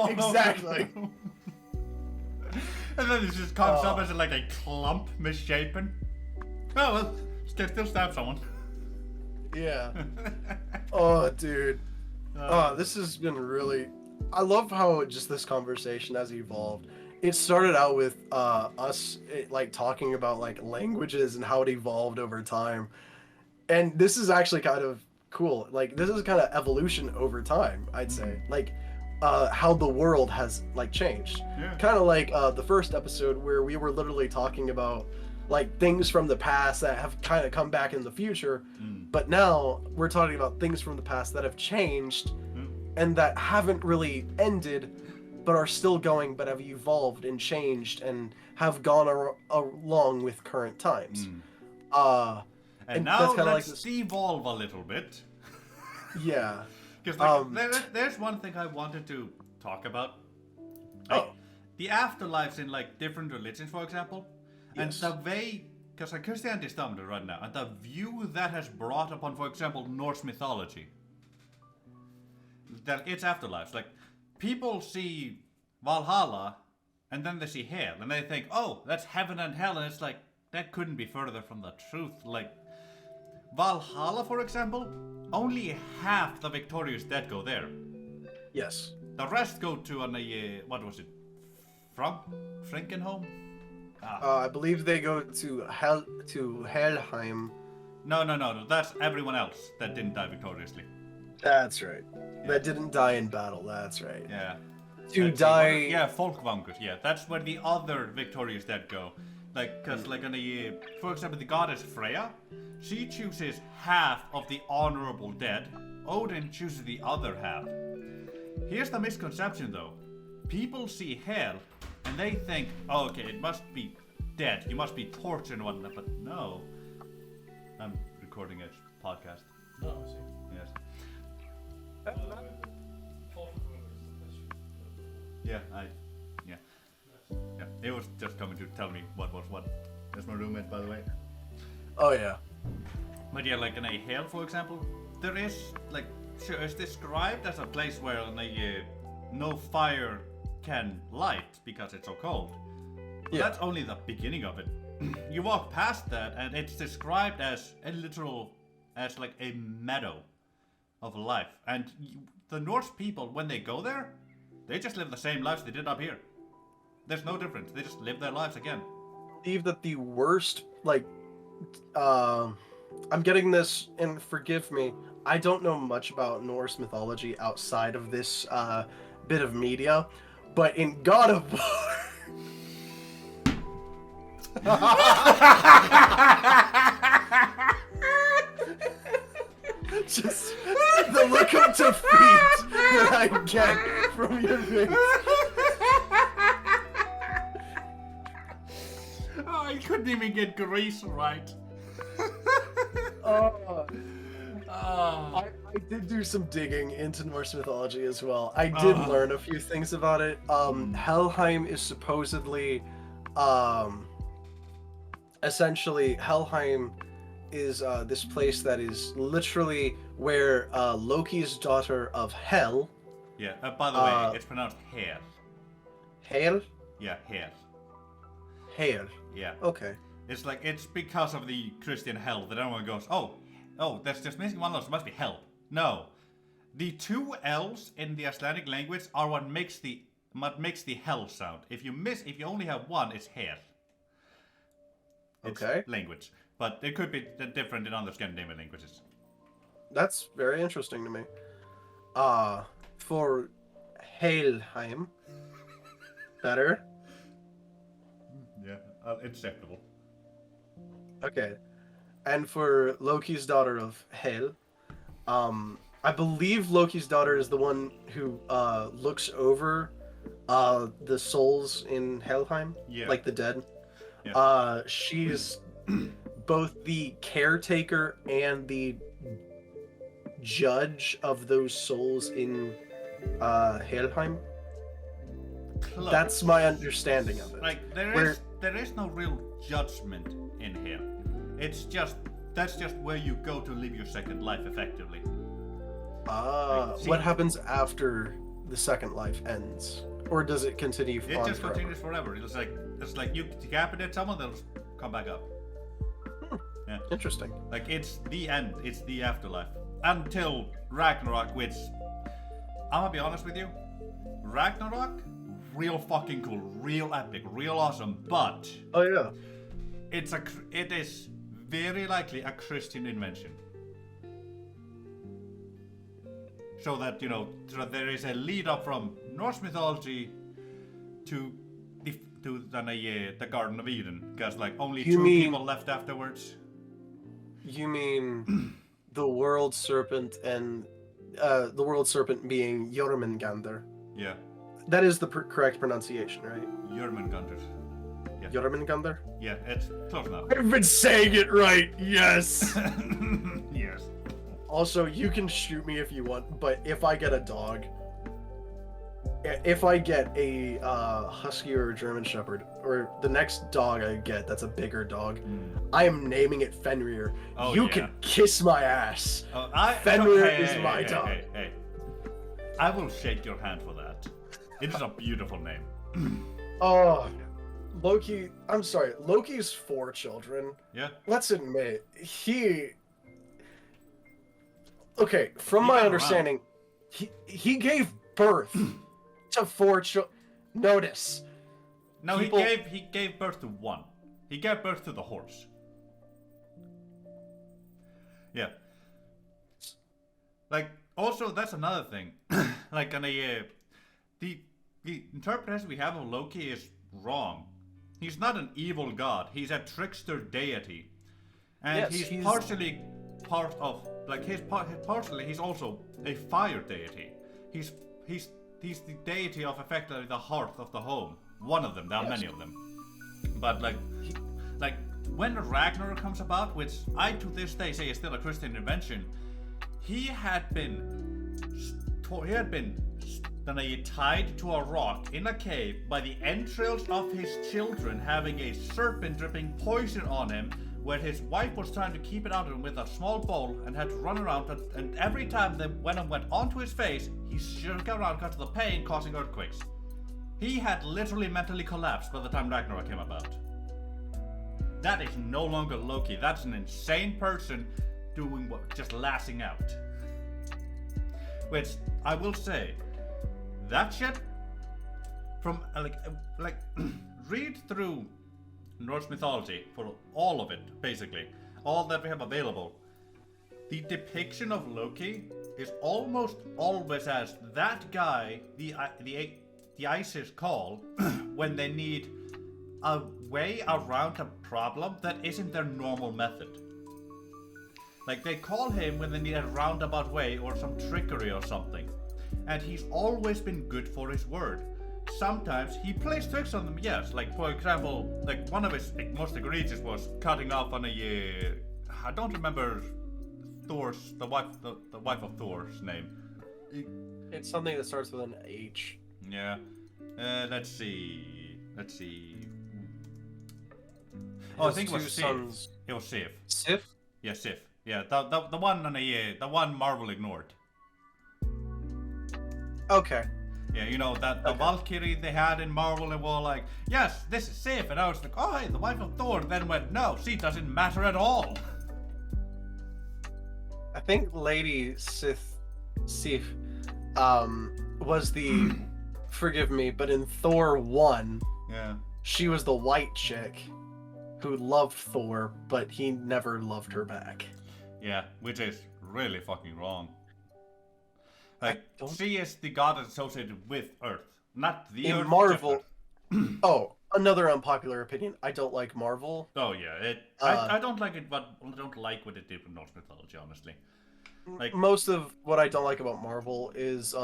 Exactly. And then it just comes up as like a clump, misshapen. Oh well, still stab someone. Yeah. Oh, dude. This has been really... I love how just this conversation has evolved. It started out with us like talking about like languages and how it evolved over time. And this is actually kind of cool. Like, this is kind of evolution over time, I'd say. Like, how the world has like changed. Yeah. Kind of like the first episode where we were literally talking about like things from the past that have kind of come back in the future, but now we're talking about things from the past that have changed and that haven't really ended but are still going, but have evolved and changed and have gone along with current times. And now let's devolve a little bit. Yeah. Because like, there's one thing I wanted to talk about. Like, the afterlives in like different religions, for example. Yes. And the way, because like Christianity is dominant right now, and the view that has brought upon, for example, Norse mythology, that it's afterlives. Like, people see Valhalla, and then they see hell, and they think, oh, that's heaven and hell, and it's like, that couldn't be further from the truth. Like, Valhalla, for example, only half the victorious dead go there. Yes. The rest go to what was it? Frankenholm? I believe they go to Helheim. No. That's everyone else that didn't die victoriously. That's right. Yeah. That didn't die in battle. That's right. Yeah. Die. Folkvangur. Yeah, that's where the other victorious dead go. Like, cause like for example, the goddess Freya, she chooses half of the honorable dead. Odin chooses the other half. Here's the misconception, though. People see hell, and they think, oh, okay, it must be dead. You must be tortured and whatnot. But no, I'm recording a podcast. Oh, I see. Yes. Yeah. It was just coming to tell me what was what. That's my roommate, by the way. Oh yeah. But yeah, like in a hell, for example, there is like, sure, it's described as a place where no fire can light because it's so cold. But that's only the beginning of it. You walk past that, and it's described as as like a meadow of life. And the Norse people, when they go there, they just live the same lives they did up here. There's no difference. They just live their lives again. I believe that the worst, like, I'm getting this, and forgive me, I don't know much about Norse mythology outside of this bit of media, but in God of War... Just the look of defeat that I get from your face. Oh, I couldn't even get Greece right. I did do some digging into Norse mythology as well. I did learn a few things about it. Helheim is supposedly, essentially, Helheim is this place that is literally where Loki's daughter of Hel. Yeah, by the way, it's pronounced Hel. Hel? Yeah, Hel. Hel. Yeah. Okay. It's because of the Christian hell that everyone goes, oh, that's just missing one of those, it must be hell. No. The two L's in the Icelandic language are what makes the hell sound. If you only have one, it's hell. It's language. But it could be different in other Scandinavian languages. That's very interesting to me. For Helheim, better. It's acceptable. Okay. And for Loki's daughter of Hel, I believe Loki's daughter is the one who looks over the souls in Helheim, Yeah. like the dead. Yeah. She's both the caretaker and the judge of those souls in Helheim. Close. That's my understanding of it. Like there is no real judgment in here. It's just that's just where you go to live your second life effectively. What happens after the second life ends, or does it continue? It just continues forever. It's like you decapitate someone, they'll come back up. Yeah. Interesting. Like it's the end. It's the afterlife until Ragnarok, which I'm gonna be honest with you, Ragnarok, real fucking cool, real epic, real awesome. But oh yeah, it is very likely a Christian invention. So that there is a lead up from Norse mythology to the Garden of Eden, because like only two people left afterwards. You mean the world serpent and the world serpent being Jormungandr? Yeah. That is the correct pronunciation, right? Jormungandr. Yeah. Jormungandr? Yeah, it's close enough. I've been saying it right. Yes. Yes. Also, you can shoot me if you want, but if I get a dog, if I get a husky or a German shepherd, or the next dog I get that's a bigger dog, I am naming it Fenrir. Oh, you yeah. can kiss my ass. Fenrir is my dog. Hey. I will shake your hand for that. It is a beautiful name. Oh, Loki. I'm sorry. Loki's 4 children. Yeah. Let's admit, okay, from my understanding, he gave birth to 4 children. Notice. No, he gave birth to 1. He gave birth to the horse. Yeah. Like, also, that's another thing. Like, the interpretation we have of Loki is wrong. He's not an evil god. He's a trickster deity. And Yes, he's partially part of, like, partially he's also a fire deity. He's the deity of effectively the hearth of the home. One of them. There are many of them. But like when Ragnarok comes about, which I to this day say is still a Christian invention, he had been tied to a rock in a cave by the entrails of his children, having a serpent dripping poison on him, where his wife was trying to keep it out of him with a small bowl and had to run around, and every time the venom went onto his face, he shook around because of the pain, causing earthquakes. He had literally mentally collapsed by the time Ragnarok came about. That is no longer Loki. That's an insane person doing what, just lashing out. Which I will say, that shit from like read through Norse mythology for all of it, basically, all that we have available. The depiction of Loki is almost always as that guy the Isis call when they need a way around a problem that isn't their normal method. Like, they call him when they need a roundabout way or some trickery or something. And he's always been good for his word. Sometimes he plays tricks on them, yes. Like, for example, like one of his most egregious was cutting off on a I don't remember Thor's the wife of Thor's name. It's something that starts with an H. Yeah. Let's see. Oh, I think it was Sif. It was Sif. Sif? Yeah, Sif. Yeah, the one on the one Marvel ignored. Okay. Yeah, you know that the Valkyrie they had in Marvel, and were like, yes, this is Sif, and I was like, oh hey, the wife of Thor. Then went, no, she doesn't matter at all. I think Lady Sif was the forgive me, but in Thor 1, yeah, she was the white chick who loved Thor, but he never loved her back. Yeah, which is really fucking wrong. Like, she is the goddess associated with Earth, not the Earth. In Marvel, another unpopular opinion. I don't like Marvel. Oh yeah, Uh, I don't like it, but I don't like what it did with Norse mythology, honestly. Like, Most of what I don't like about Marvel is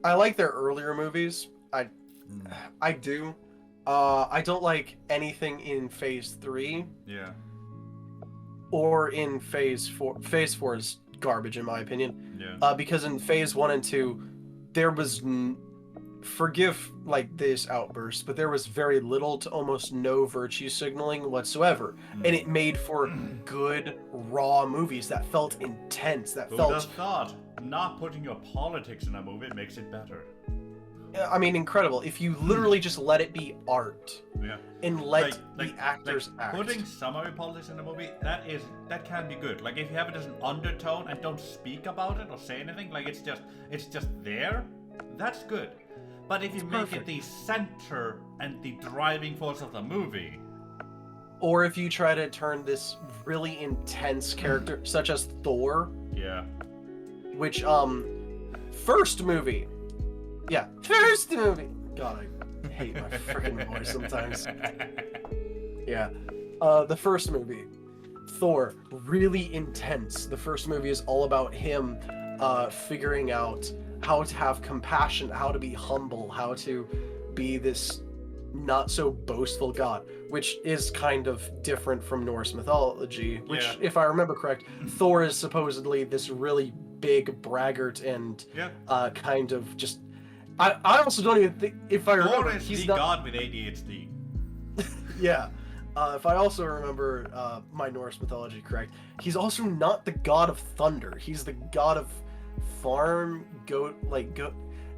I like their earlier movies. I do. I don't like anything in Phase 3 yeah, or in Phase 4. Phase 4 is garbage in my opinion. yeah, Because in Phase 1 and 2 there was forgive like this outburst, but there was very little to almost no virtue signaling whatsoever, and it made for good raw movies that felt intense, that who'd have felt, thought? Not putting your politics in a movie makes it better. I mean, incredible. If you literally just let it be art Yeah. and let the actors act. Putting summary politics in a movie, that can be good. Like if you have it as an undertone and don't speak about it or say anything, like it's just there, that's good. But if you make it the center and the driving force of the movie, Or if you try to turn this really intense character, such as Thor, yeah, which first movie, first movie. God, I hate my freaking voice sometimes. Yeah, the first movie, Thor, really intense. The first movie is all about him figuring out how to have compassion, how to be humble, how to be this not so boastful god, which is kind of different from Norse mythology, which, Yeah. if I remember correct, Thor is supposedly this really big braggart and yeah. kind of just... I also don't even think, if I remember, Thor is he's the not... god with ADHD. Yeah. If I also remember my Norse mythology correct, he's also not the god of thunder. He's the god of farm, goat.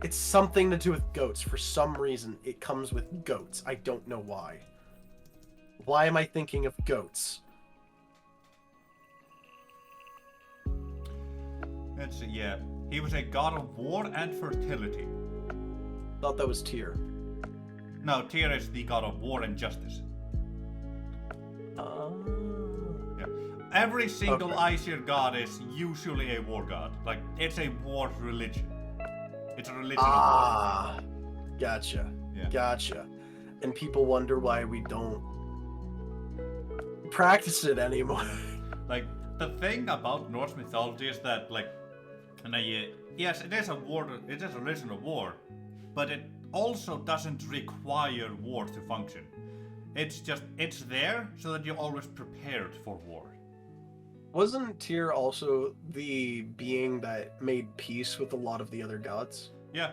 It's something to do with goats. For some reason, it comes with goats. I don't know why. Why am I thinking of goats? Let's see, yeah. He was a god of war and fertility. Thought that was Tyr. No, Tyr is the god of war and justice. Yeah. Every single Aesir god is usually a war god. Like, it's a war religion. It's a religion of war. Gotcha. Yeah. Gotcha. And people wonder why we don't practice it anymore. Like, the thing about Norse mythology is that, like, yes, it is a war, it is a religion of war, but it also doesn't require war to function. It's there so that you're always prepared for war. Wasn't Tyr also the being that made peace with a lot of the other gods? Yeah.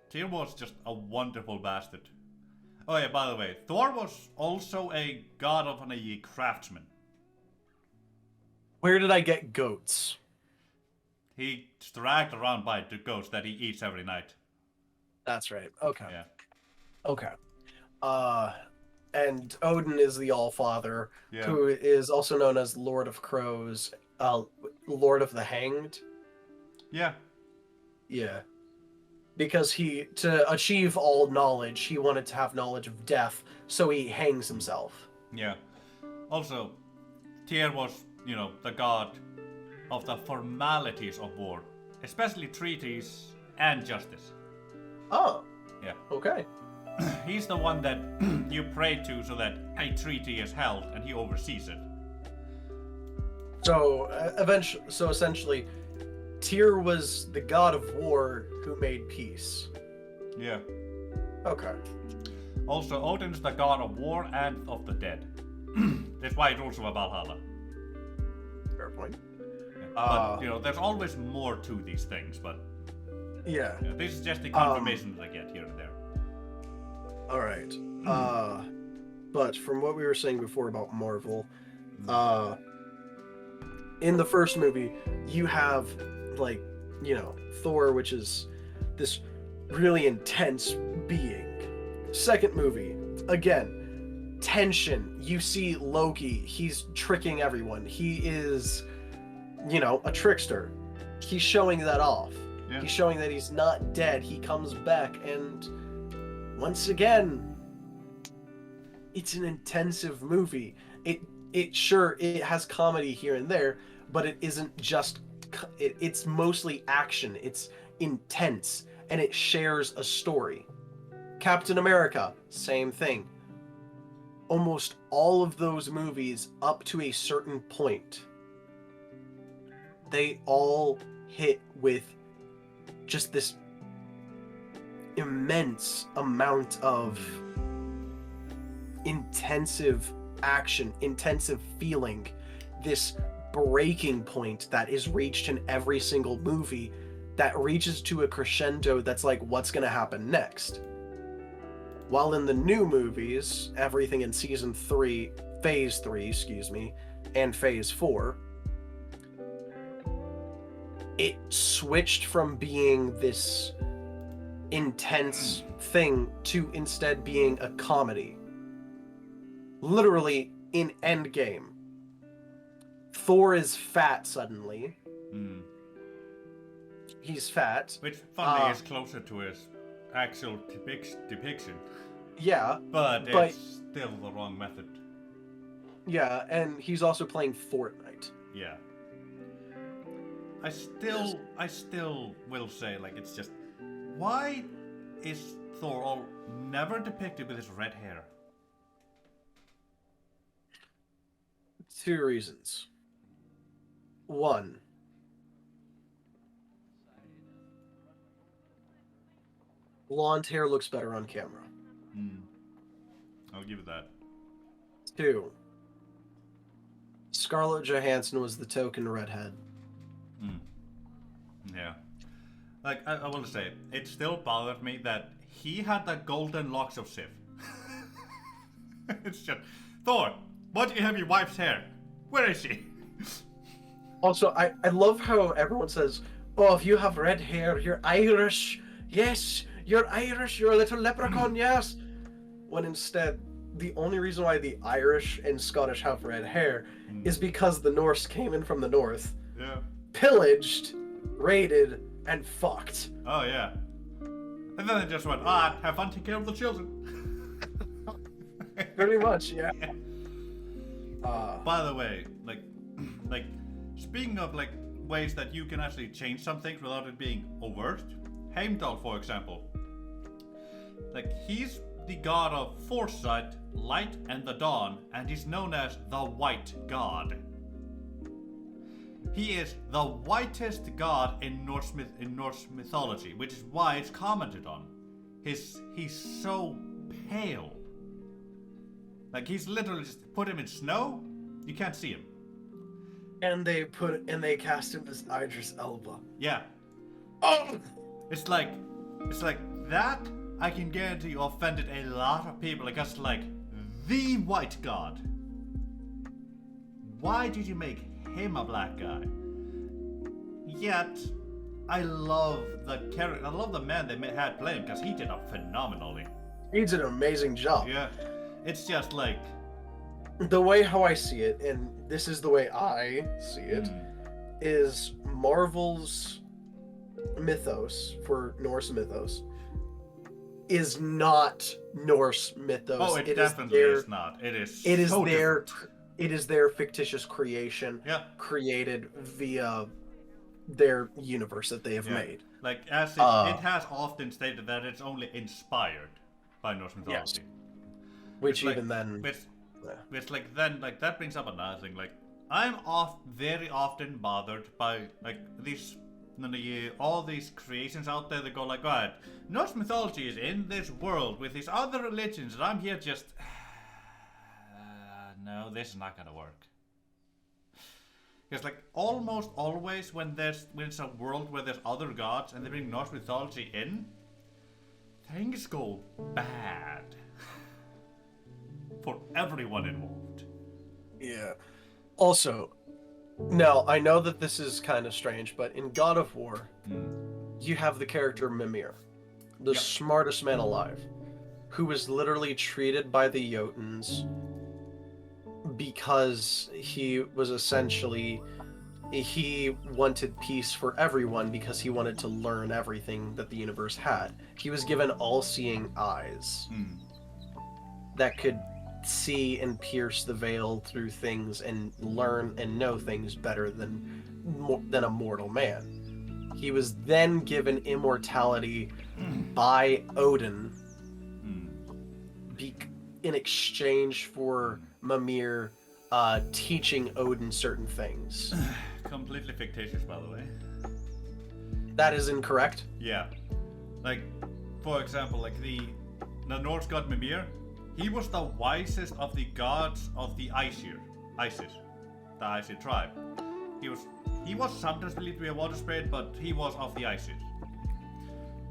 Tyr was just a wonderful bastard. Oh yeah, by the way, Thor was also a god of a craftsman. Where did I get goats? He's dragged around by the goats that he eats every night. That's right. Okay. Yeah. Okay. And Odin is the All-Father, Yeah. who is also known as Lord of Crows, Lord of the Hanged. Yeah. Yeah. Because to achieve all knowledge, he wanted to have knowledge of death, so he hangs himself. Yeah. Also, Tyr was, the god of the formalities of war, especially treaties and justice. Oh. Yeah. Okay. He's the one that you pray to so that a treaty is held and he oversees it. So essentially, Tyr was the god of war who made peace. Yeah. Okay. Also, Odin's the god of war and of the dead. That's why it's also a Valhalla. Fair point. Yeah. But, there's always more to these things, but... Yeah. This is just the confirmation that I get here and there. All right. But from what we were saying before about Marvel, in the first movie, you have, Thor, which is this really intense being. Second movie, again, tension. You see Loki, he's tricking everyone. He is, a trickster. He's showing that off. Yeah. He's showing that he's not dead. He comes back, and once again, it's an intensive movie. It has comedy here and there, but it isn't just... It's mostly action. It's intense, and it shares a story. Captain America, same thing. Almost all of those movies, up to a certain point, they all hit with just this immense amount of intensive action, intensive feeling, this breaking point that is reached in every single movie that reaches to a crescendo that's like, what's going to happen next? While in the new movies, everything in Phase 3, and Phase 4, it switched from being this intense thing to instead being a comedy. Literally, in Endgame, Thor is fat suddenly. He's fat. Which, funny, is closer to his actual depiction. Yeah. But it's still the wrong method. Yeah, and he's also playing Fortnite. Yeah. I still will say, like, it's just, why is Thor never depicted with his red hair? 2 reasons. 1, blonde hair looks better on camera. I'll give it that. 2, Scarlett Johansson was the token redhead. Yeah. Like, I want to say, it still bothered me that he had the golden locks of Sif. It's just, Thor, why do you have your wife's hair? Where is she? Also, I love how everyone says, oh, if you have red hair, you're Irish. Yes, you're Irish. You're a little leprechaun, yes. When instead, the only reason why the Irish and Scottish have red hair is because the Norse came in from the north, pillaged, raided, and fucked. Oh, yeah. And then they just went, have fun, take care of the children. Pretty much, yeah. By the way, like, speaking of, like, ways that you can actually change some things without it being overt, Heimdall, for example. Like, he's the god of foresight, light, and the dawn, and he's known as the White God. He is the whitest god in Norse mythology, which is why it's commented on. He's so pale. Like, he's literally just put him in snow, you can't see him. And they cast him as Idris Elba. Yeah. Oh! It's like that, I can guarantee offended a lot of people, because, like, the white god. Why did you make him a black guy? Yet, I love the character, I love the man they had playing, because he did it phenomenally. He did an amazing job. Yeah. It's just like, the way how I see it, and this is the way I see it, is Marvel's mythos, for Norse mythos, is not Norse mythos. Oh, it definitely is not. It is so different. It is their fictitious creation, created via their universe that they have made. Like, as it has often stated that it's only inspired by Norse mythology. Yes. Which it's even like, then... It's like, then, like, that brings up another thing. Like, I'm very often bothered by, like, all these creations out there that go like, right, Norse mythology is in this world with these other religions, and I'm here just... no, this is not gonna work. Because, like, almost always when it's a world where there's other gods and they bring Norse mythology in, things go bad. For everyone involved. Yeah. Also, now, I know that this is kind of strange, but in God of War, you have the character Mimir, the smartest man alive, who was literally treated by the Jotuns because he was essentially... He wanted peace for everyone because he wanted to learn everything that the universe had. He was given all-seeing eyes that could see and pierce the veil through things and learn and know things better than a mortal man. He was then given immortality by Odin in exchange for Mimir teaching Odin certain things. Completely fictitious, by the way. That is incorrect. Yeah. Like, for example, like the Norse god Mimir, he was the wisest of the gods of the Aesir, the Aesir tribe. He was sometimes believed to be a water spirit, but he was of the Aesir.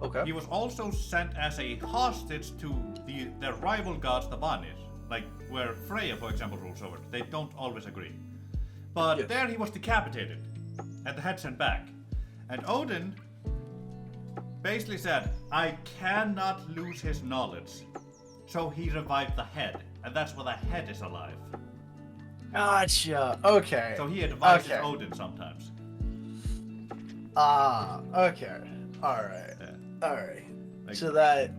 Okay. He was also sent as a hostage to their rival gods, the Vanir, like where Freya, for example, rules over. They don't always agree. But Yes. there he was decapitated, and the head sent back. And Odin basically said, I cannot lose his knowledge. So he revived the head, and that's why the head is alive. Gotcha. Okay. So he advises Okay. Odin sometimes. Okay. Alright. Yeah. Alright. Like- So that...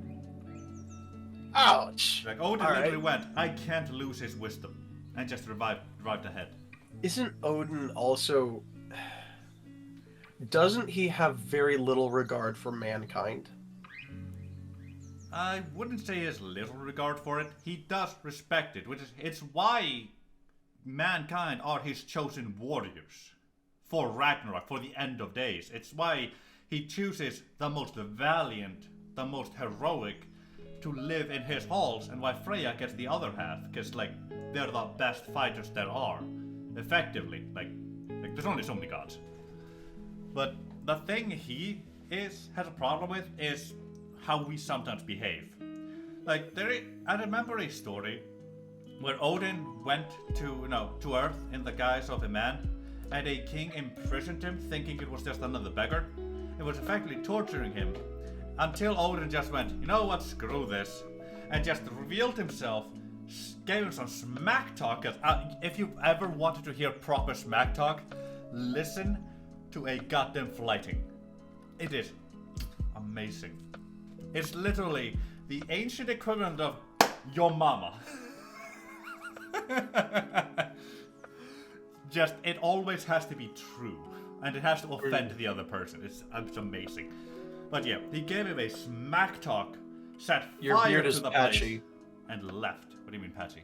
Ouch! Like Odin Alright. literally went, I can't lose his wisdom, and just revived the head. Isn't Odin also... Doesn't he have very little regard for mankind? I wouldn't say he has little regard for it. He does respect it, it's why mankind are his chosen warriors for Ragnarok, for the end of days. It's why he chooses the most valiant, the most heroic to live in his halls, and why Freya gets the other half, because like they're the best fighters there are, effectively. Like there's only so many gods. But the thing he has a problem with is how we sometimes behave. Like I remember a story where Odin went to Earth in the guise of a man, and a king imprisoned him, thinking it was just another beggar. It was effectively torturing him, until Odin just went, you know what, screw this, and just revealed himself, gave him some smack talk. If you ever wanted to hear proper smack talk, listen to a goddamn fighting. It is amazing. It's literally the ancient equivalent of your mama. Just, it always has to be true, and it has to offend the other person. It's amazing. But yeah, he gave him a smack talk, set Your fire beard to is the patchy. place, and left. What do you mean patchy?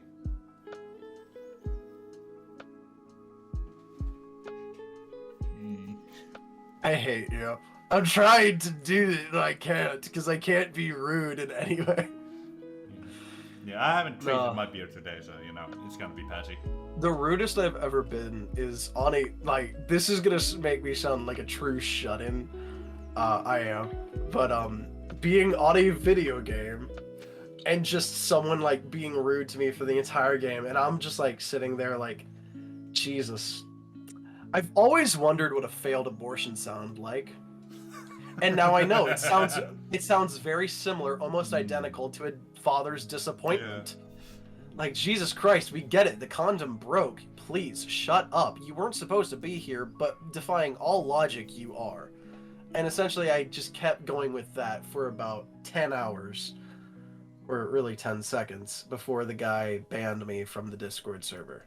I hate you. I'm trying to do it, and I can't, because I can't be rude in any way. Yeah, I haven't treated No. my beard today, so it's gonna be patchy. The rudest I've ever been is on a, like, this is gonna make me sound like a true shut-in. I am. But, being on a video game, and just someone, like, being rude to me for the entire game, and I'm just, like, sitting there, like, Jesus. I've always wondered what a failed abortion sounded like. And now I know, it sounds very similar, almost identical to a father's disappointment. Like, Jesus Christ, we get it, the condom broke. Please, shut up. You weren't supposed to be here, but defying all logic, you are. And essentially, I just kept going with that for about 10 hours. Or really 10 seconds, before the guy banned me from the Discord server.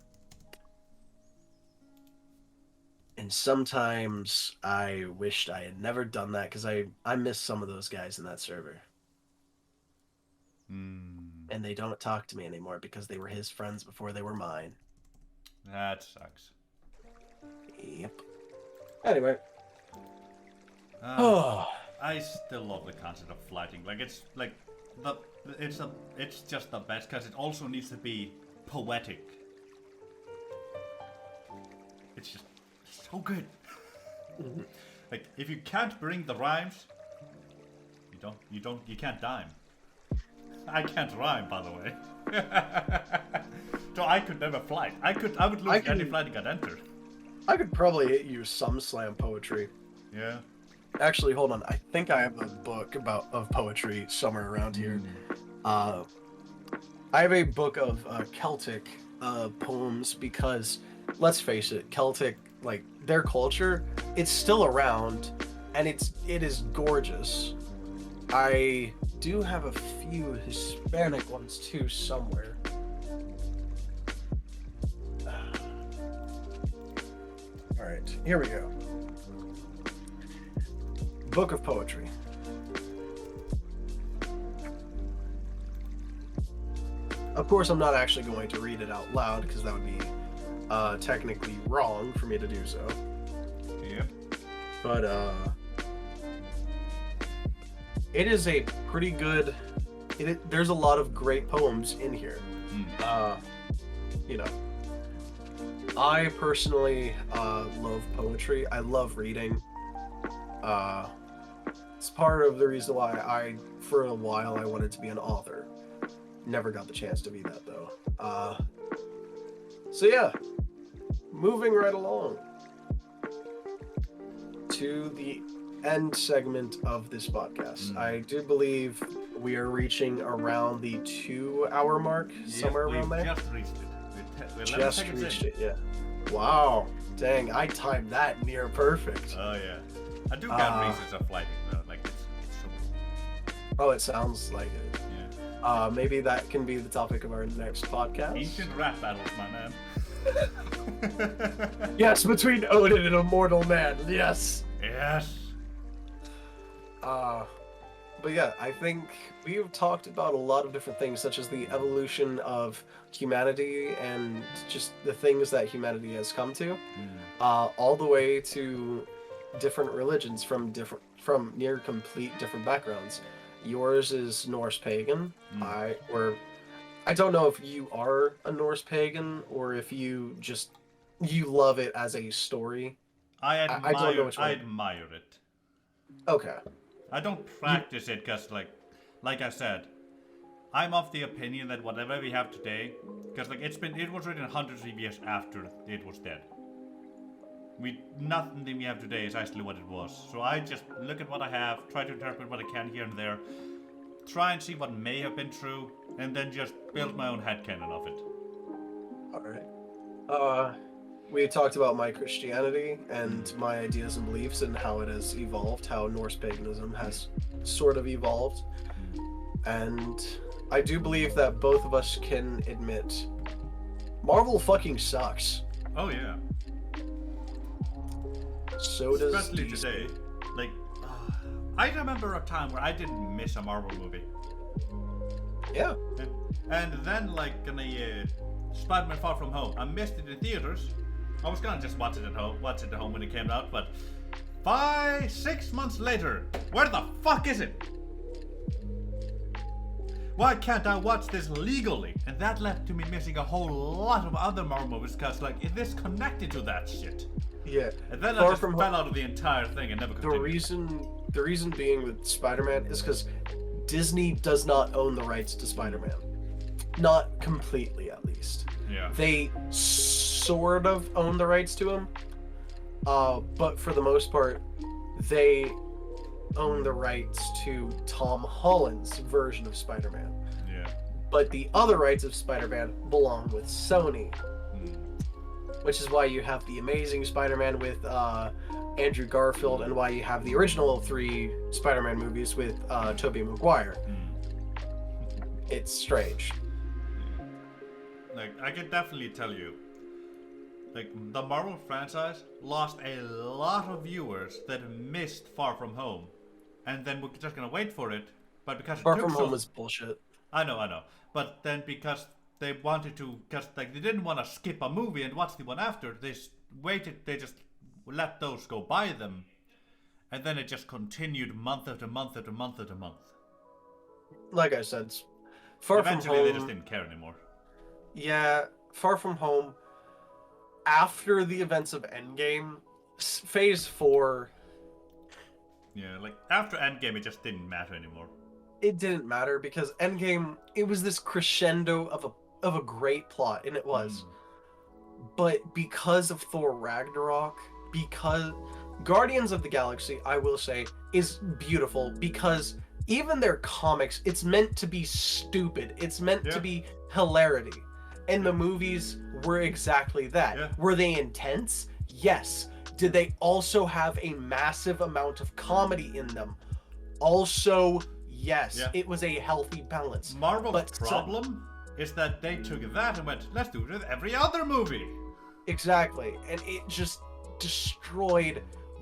And sometimes I wished I had never done that, because I miss some of those guys in that server. And they don't talk to me anymore because they were his friends before they were mine. That sucks. Yep. Anyway. I still love the concept of flighting. Like it's just the best because it also needs to be poetic. It's just so good. Like if you can't bring the rhymes, you can't dime. I can't rhyme, by the way. So I could never flight. I would lose any flight I got entered. I could probably use some slam poetry. Yeah. Actually, hold on. I think I have a book of poetry somewhere around here. I have a book of Celtic poems because, let's face it, Celtic, like, their culture, it's still around, and it is gorgeous. I do have a few Hispanic ones too somewhere. Alright, here we go. Book of Poetry. Of course, I'm not actually going to read it out loud because that would be technically wrong for me to do so. Yep. But it is a pretty good. There's a lot of great poems in here. You know, I personally love poetry. I love reading. It's part of the reason why for a while, I wanted to be an author. Never got the chance to be that though. So yeah, moving right along to the end segment of this podcast. I do believe we are reaching around the 2-hour mark, somewhere around there. Just reached it. We're Just reached it, yeah. Wow, dang, I timed that near perfect. Oh yeah, I do got reasons of lighting though. Like it's so. Oh, it sounds like it. Yeah. Maybe that can be the topic of our next podcast. Ancient rap battles, my man. Yes, between Odin and a mortal man. Yes. Yes. But yeah, I think we've talked about a lot of different things, such as the evolution of humanity and just the things that humanity has come to, all the way to different religions from near complete different backgrounds. Yours is Norse pagan. I don't know if you are a Norse pagan or if you love it as a story. I don't know which one. I admire it. Okay. I don't practice it because, like I said, I'm of the opinion that whatever we have today, because it was written hundreds of years after it was dead. Nothing we have today is actually what it was. So I just look at what I have, try to interpret what I can here and there, try and see what may have been true, and then just build my own headcanon of it. Alright. We talked about my Christianity and my ideas and beliefs and how it has evolved, how Norse paganism has sort of evolved. And I do believe that both of us can admit Marvel fucking sucks. Oh yeah. So does especially DC. today. I remember a time where I didn't miss a Marvel movie. Yeah. And then in a Spider-Man Far From Home, I missed it in theaters. I was gonna just watch it at home when it came out, but 6 months later, where the fuck is it? Why can't I watch this legally? And that led to me missing a whole lot of other Marvel movies because it is connected to that shit. Yeah. And then I just fell out of the entire thing and never continued. The reason being with Spider-Man is because Disney does not own the rights to Spider-Man. Not completely, at least. Yeah. They sort of own the rights to him, but for the most part, they own the rights to Tom Holland's version of Spider-Man. Yeah. But the other rights of Spider-Man belong with Sony, which is why you have the Amazing Spider-Man with Andrew Garfield, and why you have the original 3 Spider-Man movies with Tobey Maguire. It's strange. I can definitely tell you, the Marvel franchise lost a lot of viewers that missed Far From Home, and then we're just gonna wait for it. But because Far From Home was bullshit. I know. But then because they wanted to, they didn't want to skip a movie and watch the one after, they just let those go by them, and then it just continued month after month after month after month. Like I said, Far From Eventually, Home. they just didn't care anymore. Yeah, Far From Home. After the events of Endgame, Phase 4. Yeah, after Endgame, it just didn't matter anymore. It didn't matter because Endgame, it was this crescendo of a great plot, and it was. But because of Thor Ragnarok, because Guardians of the Galaxy, I will say, is beautiful because even their comics, it's meant to be stupid. It's meant to be hilarity. And the movies were exactly that. Yeah. Were they intense? Yes. Did they also have a massive amount of comedy in them? Also, yes. Yeah. It was a healthy balance. Marvel's problem is that they took that and went, let's do it with every other movie. Exactly. And it just destroyed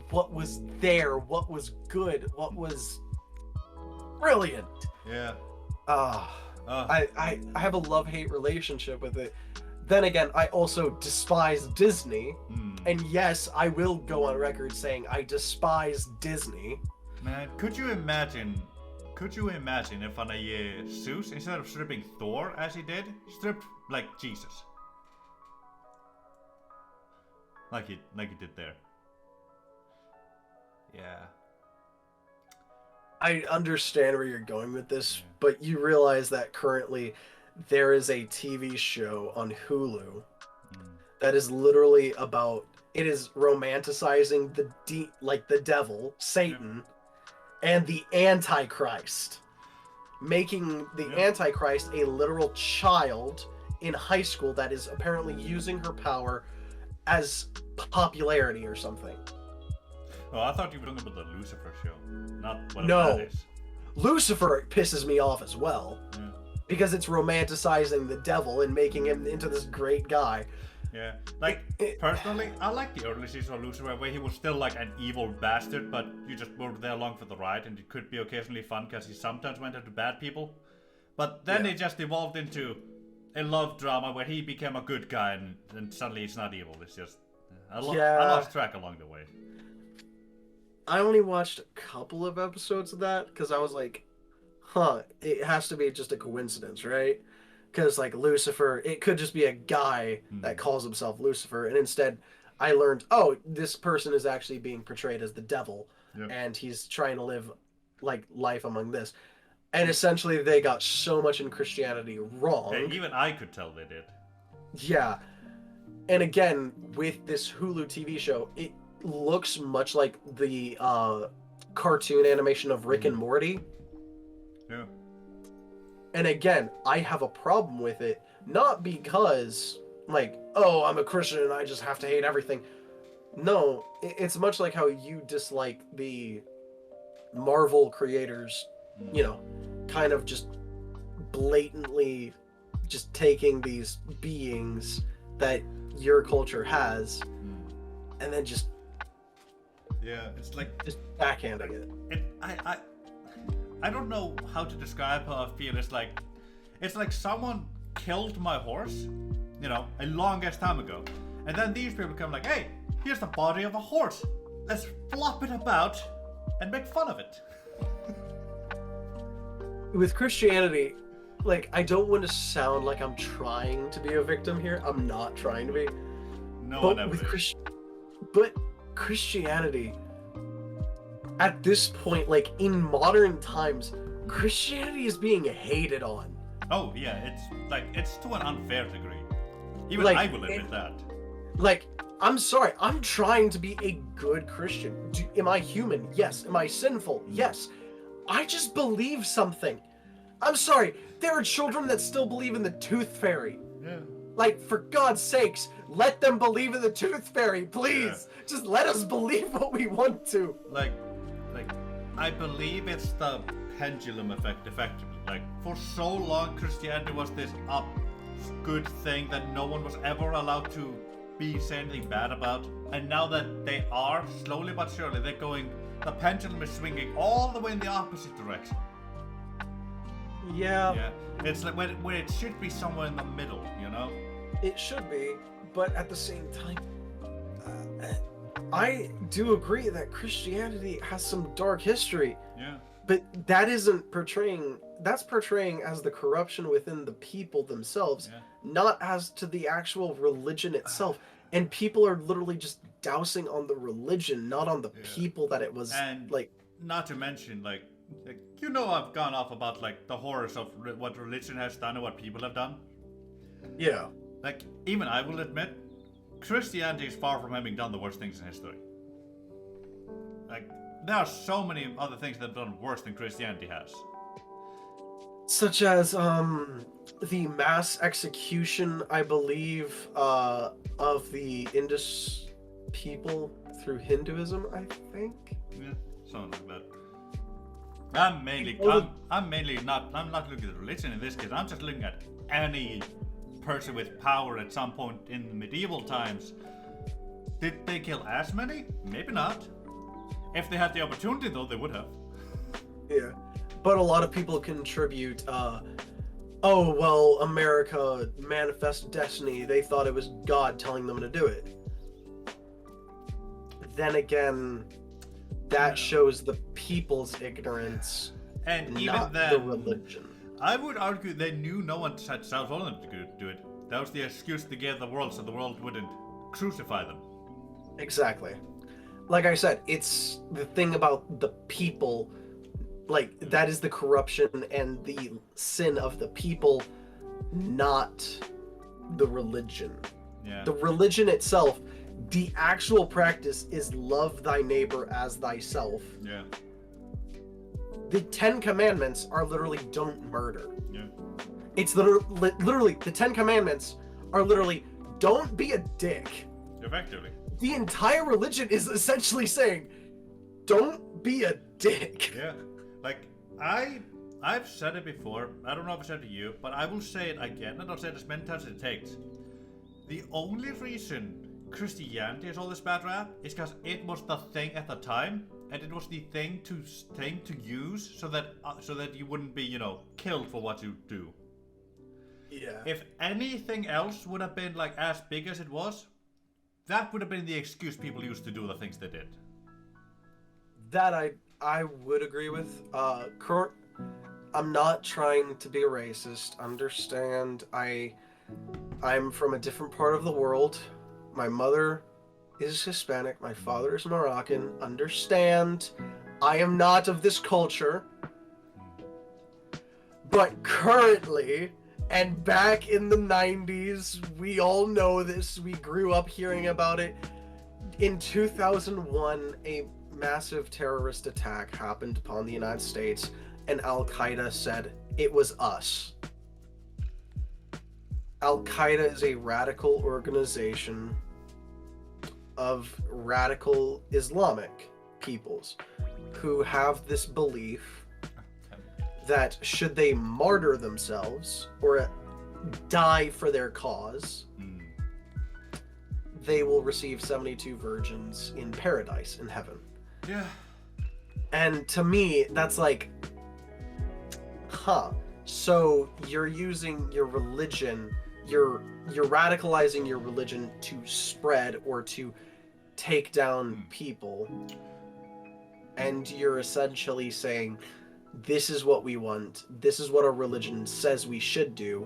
what was there, what was good, what was brilliant. Yeah. I have a love-hate relationship with it. Then again, I also despise Disney. And yes, I will go on record saying I despise Disney. Man, could you imagine if on a Zeus, instead of stripping Thor as he did, stripped like Jesus? Like he did there. Yeah. I understand where you're going with this, but you realize that currently there is a TV show on Hulu that is literally about, it is romanticizing the devil, Satan, and the Antichrist, making the Antichrist a literal child in high school that is apparently using her power as popularity or something. Oh, I thought you were talking about the Lucifer show, not what that is. Lucifer pisses me off as well, because it's romanticizing the devil and making him into this great guy. Yeah, like, personally, I like the early season of Lucifer where he was still like an evil bastard, but you just were there along for the ride, and it could be occasionally fun because he sometimes went after bad people. But then it just evolved into a love drama where he became a good guy, and suddenly he's not evil. It's just, I lost track along the way. I only watched a couple of episodes of that because I was like, it has to be just a coincidence, right? Because like Lucifer, it could just be a guy that calls himself Lucifer, and instead I learned, this person is actually being portrayed as the devil, and he's trying to live like life among this. And essentially they got so much in Christianity wrong. Hey, even I could tell they did. Yeah. And again, with this Hulu TV show, it looks much like the cartoon animation of Rick and Morty. Yeah. And again, I have a problem with it, not because, like, I'm a Christian and I just have to hate everything. No, it's much like how you dislike the Marvel creators, kind of just blatantly just taking these beings that your culture has and then just it's like just backhanding it. I don't know how to describe how I feel. It's like someone killed my horse, a long ass time ago, and then these people come like, hey, here's the body of a horse, let's flop it about and make fun of it. With Christianity, like, I don't want to sound like I'm trying to be a victim here. I'm not trying to be. No one ever is. But Christianity, at this point, like, in modern times, Christianity is being hated on. Oh, yeah, it's to an unfair degree. Even I will admit that. Like, I'm sorry, I'm trying to be a good Christian. Am I human? Yes. Am I sinful? Yes. I just believe something. I'm sorry, there are children that still believe in the tooth fairy. Yeah. Like, for God's sakes, let them believe in the tooth fairy, please. Yeah. Just let us believe what we want to. Like, I believe it's the pendulum effect, effectively. Like, for so long, Christianity was this good thing that no one was ever allowed to say anything bad about. And now that they are, slowly but surely, the pendulum is swinging all the way in the opposite direction. Yeah. It's like when it should be somewhere in the middle, It should be, but at the same time, I do agree that Christianity has some dark history. Yeah. But that's portraying as the corruption within the people themselves, not as to the actual religion itself. And people are literally just dousing on the religion, not on the people that it was. And like, not to mention, I've gone off about the horrors of what religion has done and what people have done. Yeah. Even I will admit, Christianity is far from having done the worst things in history. There are so many other things that have done worse than Christianity has. Such as the mass execution, I believe, of the Indus people through Hinduism, I think. Yeah, something like that. I'm not looking at religion in this case. I'm just looking at any person with power at some point in the medieval times. Did they kill as many? Maybe not. If they had the opportunity, though, they would have. Yeah. But a lot of people contribute oh, well, America manifest destiny. They thought it was God telling them to do it. Then again, that shows the people's ignorance, And even not then, the religion. I would argue they knew no one had told them to do it. That was the excuse they gave the world so the world wouldn't crucify them. Exactly. Like I said, it's the thing about the people, like, that is the corruption and the sin of the people, not the religion. Yeah. The religion itself, the actual practice is love thy neighbor as thyself. Yeah. The 10 Commandments are literally don't murder. Yeah. It's literally the 10 Commandments are literally don't be a dick. Effectively. The entire religion is essentially saying don't be a dick. Yeah. Like, I've said it before, I don't know if I said it to you, but I will say it again, and I'll say it as many times as it takes. The only reason Christianity has all this bad rap is because it was the thing at the time, and it was the thing to use so that you wouldn't be, killed for what you do. Yeah. If anything else would have been like as big as it was, that would have been the excuse people used to do the things they did. That I would agree with. I'm not trying to be a racist. Understand, I'm from a different part of the world. My mother is Hispanic. My father is Moroccan. Understand, I am not of this culture. But currently, and back in the 90s, we all know this. We grew up hearing about it. In 2001, a massive terrorist attack happened upon the United States, and Al-Qaeda said it was us. Al-Qaeda is a radical organization of radical Islamic peoples who have this belief that should they martyr themselves or die for their cause, they will receive 72 virgins in paradise, in heaven. Yeah. And to me, that's like, so you're using your religion, you're radicalizing your religion to spread or to take down people, and you're essentially saying, this is what we want, this is what our religion says we should do,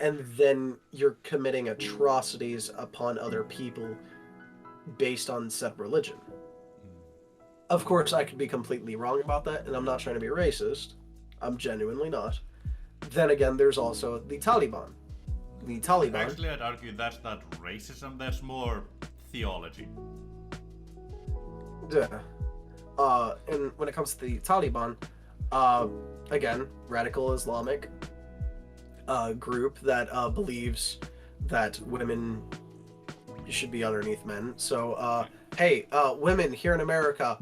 and then you're committing atrocities upon other people based on said religion. Of course, I could be completely wrong about that, and I'm not trying to be racist. I'm genuinely not. Then again, there's also the Taliban. The Taliban... Actually, I'd argue that's not racism, that's more theology. Yeah. And when it comes to the Taliban, again, radical Islamic group that believes that women should be underneath men. So, hey, women here in America,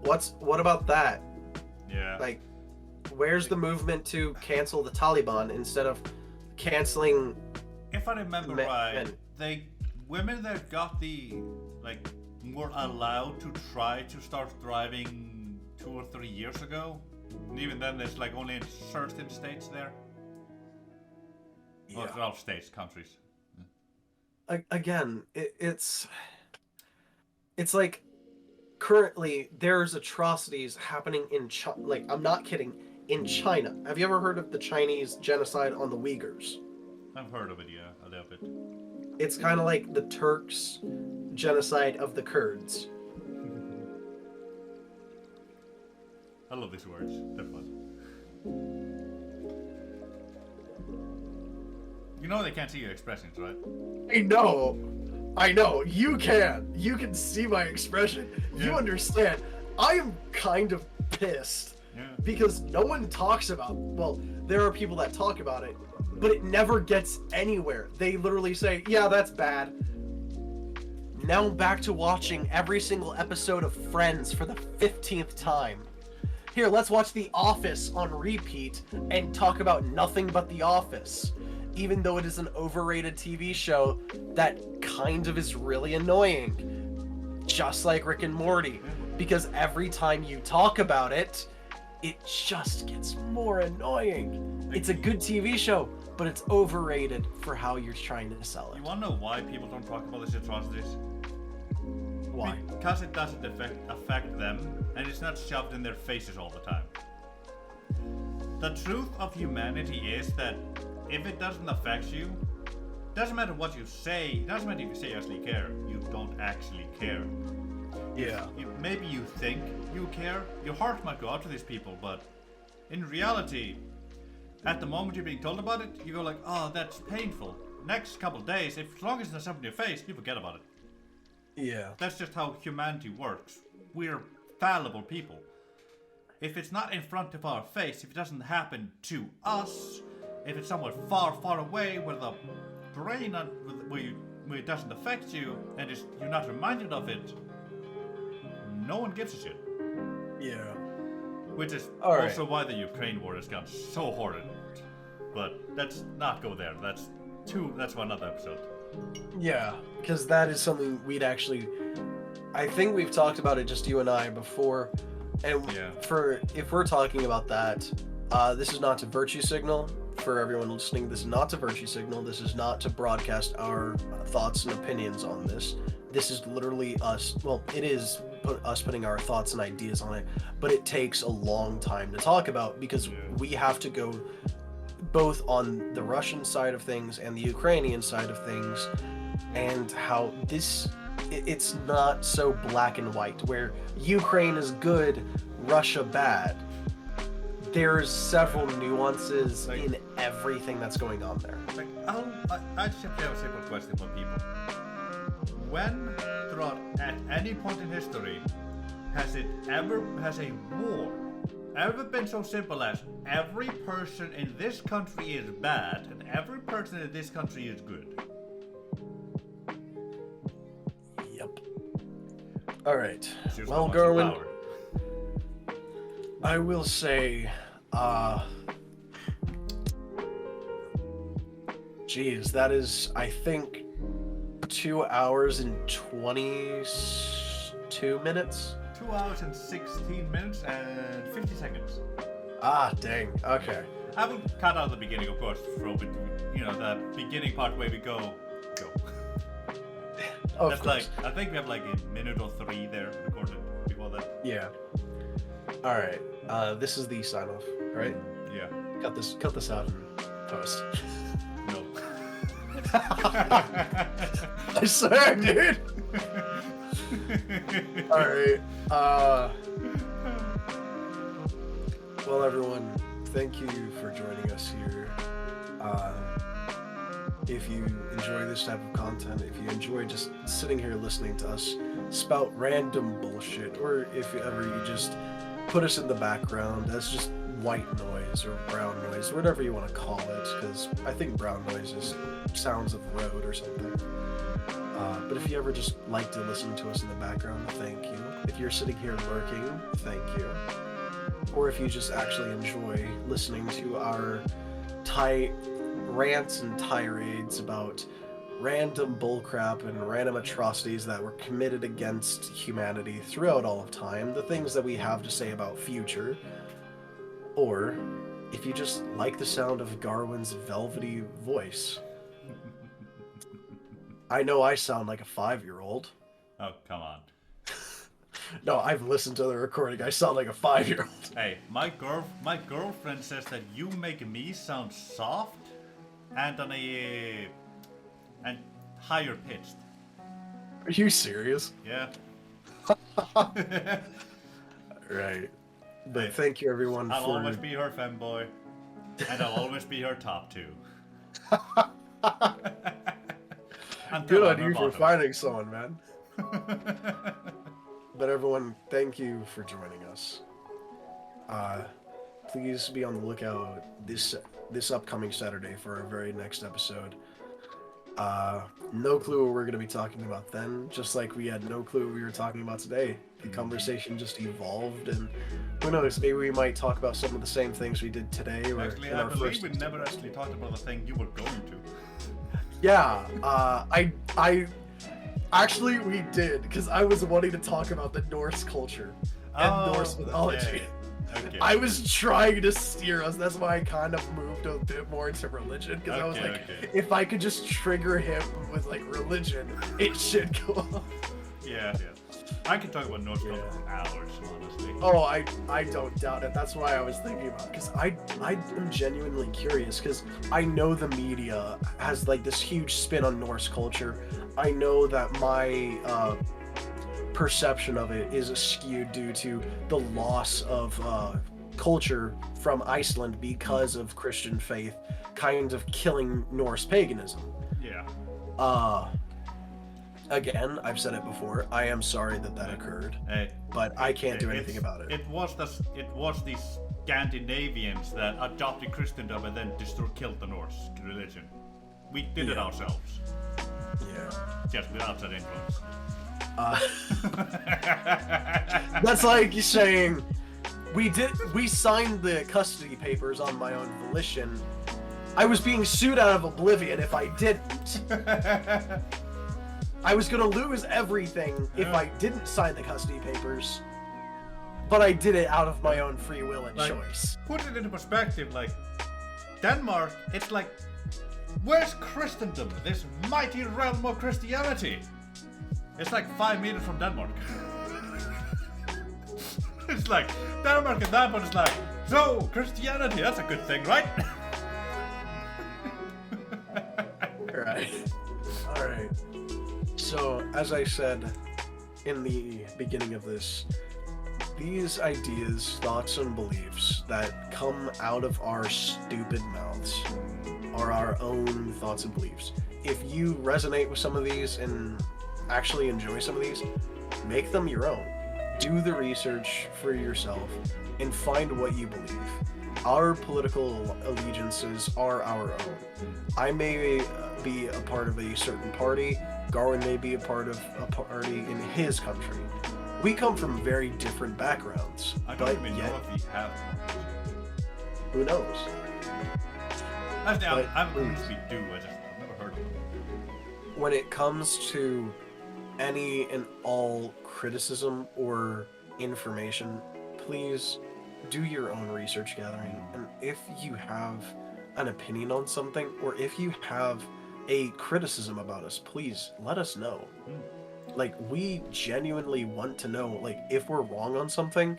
what about that? Yeah. Like, where's the movement to cancel the Taliban instead of canceling? If I remember right, women that got were allowed to try to start driving 2 or 3 years ago, and even then there's only in certain states there. Yeah. Or states, countries. Again, it's like currently there's atrocities happening in China. Like, I'm not kidding, in China. Have you ever heard of the Chinese genocide on the Uyghurs? I've heard of it, yeah, a little bit. It's kind of like the Turks' genocide of the Kurds. I love these words, they're fun. You know they can't see your expressions, right? I know, you can see my expression. Yeah. You understand, I am kind of pissed. Yeah. Because no one talks about, well, there are people that talk about it, but it never gets anywhere. They literally say, yeah, that's bad. Now I'm back to watching every single episode of Friends for the 15th time. Here, let's watch The Office on repeat and talk about nothing but The Office. Even though it is an overrated TV show that kind of is really annoying. Just like Rick and Morty. Because every time you talk about it, it just gets more annoying. It's a good TV show, but it's overrated for how you're trying to sell it. You wanna know why people don't talk about these atrocities? Why? Because it doesn't affect them, and it's not shoved in their faces all the time. The truth of humanity is that if it doesn't affect you, doesn't matter what you say, doesn't matter if you say you actually care, you don't actually care. Yeah. Maybe you think you care, your heart might go out to these people, but in reality, at the moment you're being told about it, you go like, oh, that's painful. Next couple of days, as long as it's not something in your face, you forget about it. Yeah. That's just how humanity works. We're fallible people. If it's not in front of our face, if it doesn't happen to us, if it's somewhere far, far away where the brain, where it doesn't affect you, and you're not reminded of it, no one gives a shit. Yeah. Which is All also why the Ukraine war has gone so horrid. But let's not go there. That's for another episode. Yeah, because that is something we'd actually... I think we've talked about it, just you and I, before. And if we're talking about that, this is not to virtue signal. For everyone listening, this is not to virtue signal. This is not to broadcast our thoughts and opinions on this. This is literally us. Well, it is us putting our thoughts and ideas on it, but it takes a long time to talk about because we have to go both on the Russian side of things and the Ukrainian side of things, and how it's not so black and white where Ukraine is good, Russia bad. There's several nuances in everything that's going on there. Like, I just have a simple question for people. When, at any point in history, has a war ever been so simple as every person in this country is bad and every person in this country is good? Yep. Alright. Seriously, Well, much Garwin, power. I will say, geez, that is, I think, 2 hours and 22 minutes? 2 hours and 16 minutes and 50 seconds. Ah, dang. Okay. I will cut out the beginning, of course, throw it, the beginning part where we go. Of That's course. I think we have like a minute or 3 there recorded before that. Yeah. Alright. This is the sign off, alright? Yeah. Cut this out and post. No. I swear, dude! Alright. Well, everyone, thank you for joining us here. If you enjoy this type of content, if you enjoy just sitting here listening to us spout random bullshit, or if ever you just put us in the background as just white noise or brown noise, whatever you want to call it, because I think brown noise is sounds of road or something. But if you ever just like to listen to us in the background, thank you. If you're sitting here working, thank you. Or if you just actually enjoy listening to our rants and tirades about random bullcrap and random atrocities that were committed against humanity throughout all of time, the things that we have to say about future, or if you just like the sound of Garwin's velvety voice. I know I sound like a 5-year-old. Oh, come on. No, I've listened to the recording. I sound like a 5-year-old. Hey, my girlfriend says that you make me sound soft and and higher pitched. Are you serious? Yeah. Right. But thank you, everyone. I'll always be her femboy, and I'll always be her top 2. Good on you for finding someone, man. But everyone, thank you for joining us. Please be on the lookout this upcoming Saturday for our very next episode. No clue what we're going to be talking about then, just like we had no clue what we were talking about today. The conversation just evolved, and who knows, maybe we might talk about some of the same things we did today. Or actually, I believe we never actually talked about the thing you were going to. Yeah, actually we did, because I was wanting to talk about the Norse culture and Norse mythology. Okay. I was trying to steer us. That's why I kind of moved a bit more into religion, because I was like, if I could just trigger him with like religion, it should go off. Yeah. I can talk about Norse culture for hours, honestly. Oh, I don't doubt it. That's why I was thinking about it, because I am genuinely curious, because I know the media has like this huge spin on Norse culture. I know that my perception of it is skewed due to the loss of culture from Iceland because of Christian faith kind of killing Norse paganism. Yeah. Again, I've said it before, I am sorry that occurred, but I can't do anything about it. It was these Scandinavians that adopted Christendom and then killed the Norse religion. We did it ourselves. Yeah. Just with outside influence. That's like you saying, we signed the custody papers on my own volition. I was being sued out of oblivion if I didn't. I was gonna lose everything if I didn't sign the custody papers, but I did it out of my own free will and choice. Put it into perspective, like, Denmark, it's like, where's Christendom, this mighty realm of Christianity? It's like 5 meters from Denmark. It's like, Denmark and that one is like, so, Christianity, that's a good thing, right? Alright. So, as I said in the beginning of this, these ideas, thoughts, and beliefs that come out of our stupid mouths are our own thoughts and beliefs. If you resonate with some of these and actually enjoy some of these, make them your own. Do the research for yourself and find what you believe. Our political allegiances are our own. I may be a part of a certain party. Garwin may be a part of a party in his country. We come from very different backgrounds. I don't even know if we have. Who knows? Actually, I'm convinced we do. I've never heard of them. When it comes to any and all criticism or information, please do your own research gathering. And if you have an opinion on something, or if you have a criticism about us, please let us know. Like, we genuinely want to know, like, if we're wrong on something.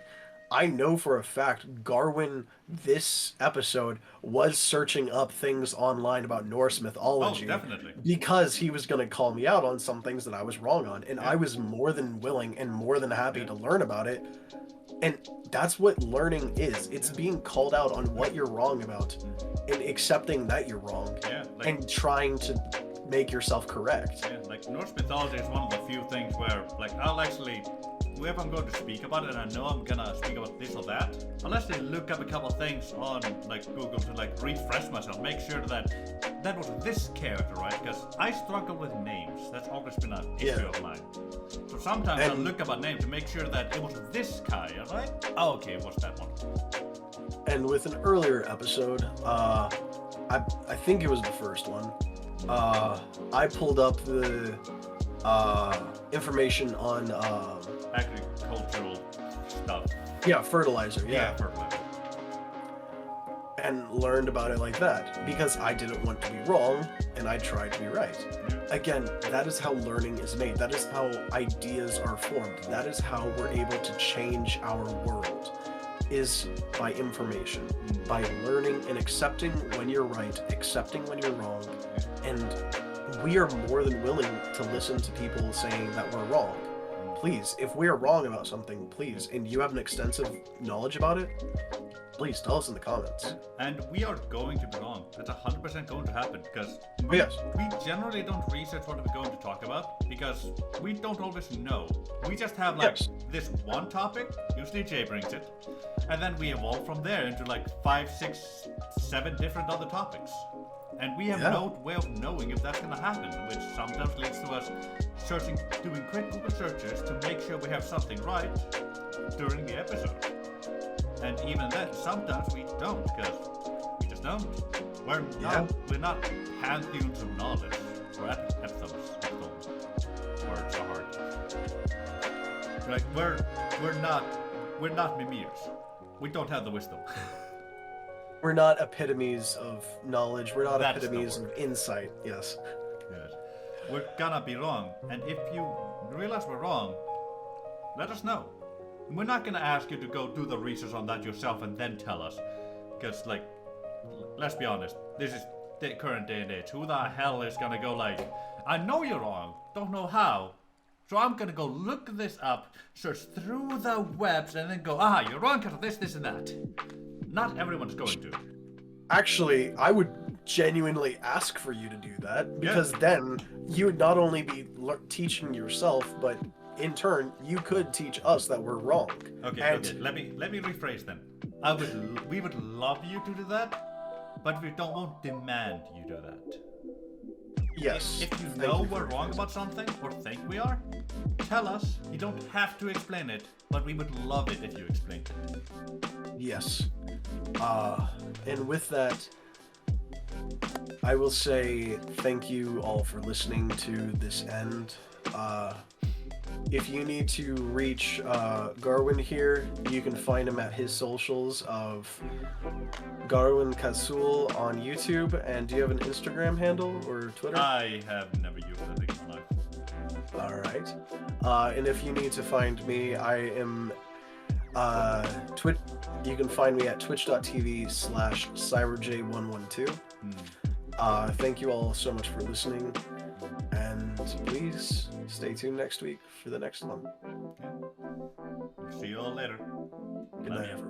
I know for a fact Garwin this episode was searching up things online about Norse mythology. Oh, definitely. Because he was going to call me out on some things that I was wrong on, and I was more than willing and more than happy to learn about it. And that's what learning is. It's being called out on what you're wrong about and accepting that you're wrong and trying to make yourself correct. Yeah, like Norse mythology is one of the few things where, like, I'll actually, if I'm going to speak about it and I know I'm gonna speak about this or that, I'll actually look up a couple of things on, like, Google to, like, refresh myself, make sure that that was this character, right? Because I struggle with names. That's always been an issue of mine. So sometimes I'll look up a name to make sure that it was this guy, right? Oh, okay, it was that one. And with an earlier episode, I think it was the first one, I pulled up the information on agricultural stuff. Yeah, fertilizer. Yeah, fertilizer. And learned about it like that because I didn't want to be wrong and I tried to be right. Again, that is how learning is made. That is how ideas are formed. That is how we're able to change our world, is by information, by learning and accepting when you're right, accepting when you're wrong. And we are more than willing to listen to people saying that we're wrong. Please, if we're wrong about something, please, and you have an extensive knowledge about it, please tell us in the comments. And we are going to be wrong. That's 100% going to happen because we generally don't research what we're going to talk about because we don't always know. We just have like this one topic, usually Jay brings it, and then we evolve from there into like 5, 6, 7 different other topics. And we have no way of knowing if that's going to happen, which sometimes leads to us doing quick Google searches to make sure we have something right during the episode. And even then, sometimes we don't, because we just don't. We're not hand-tuned to knowledge. We're epithels. Words are hard. Like we're not mimirs. We don't have the wisdom. We're not epitomes of knowledge. We're not That's the epitomes of word. insight. Yes. Yes. We're gonna be wrong, and if you realize we're wrong, let us know. We're not gonna ask you to go do the research on that yourself and then tell us. Because, like, let's be honest, this is the current day and age. Who the hell is gonna go like, I know you're wrong, don't know how, so I'm gonna go look this up, search through the webs, and then go, you're wrong because of this, this, and that. Not everyone's going to. Actually, I would genuinely ask for you to do that, because then you would not only be teaching yourself, but in turn, you could teach us that we're wrong. Okay. Let me rephrase then. We would love you to do that, but we won't demand you do that. Yes. If you know we're wrong about something, or think we are, tell us. You don't have to explain it, but we would love it if you explained it. Yes. And with that, I will say thank you all for listening to this end. If you need to reach Garwin here, you can find him at his socials of Garwin Kasul on YouTube. And do you have an Instagram handle or Twitter? I have never used that thing in my life. Alright. And if you need to find me, I am you can find me at twitch.tv/CyberJ112. Thank you all so much for listening, and please stay tuned next week for the next one. See you all later. Good night.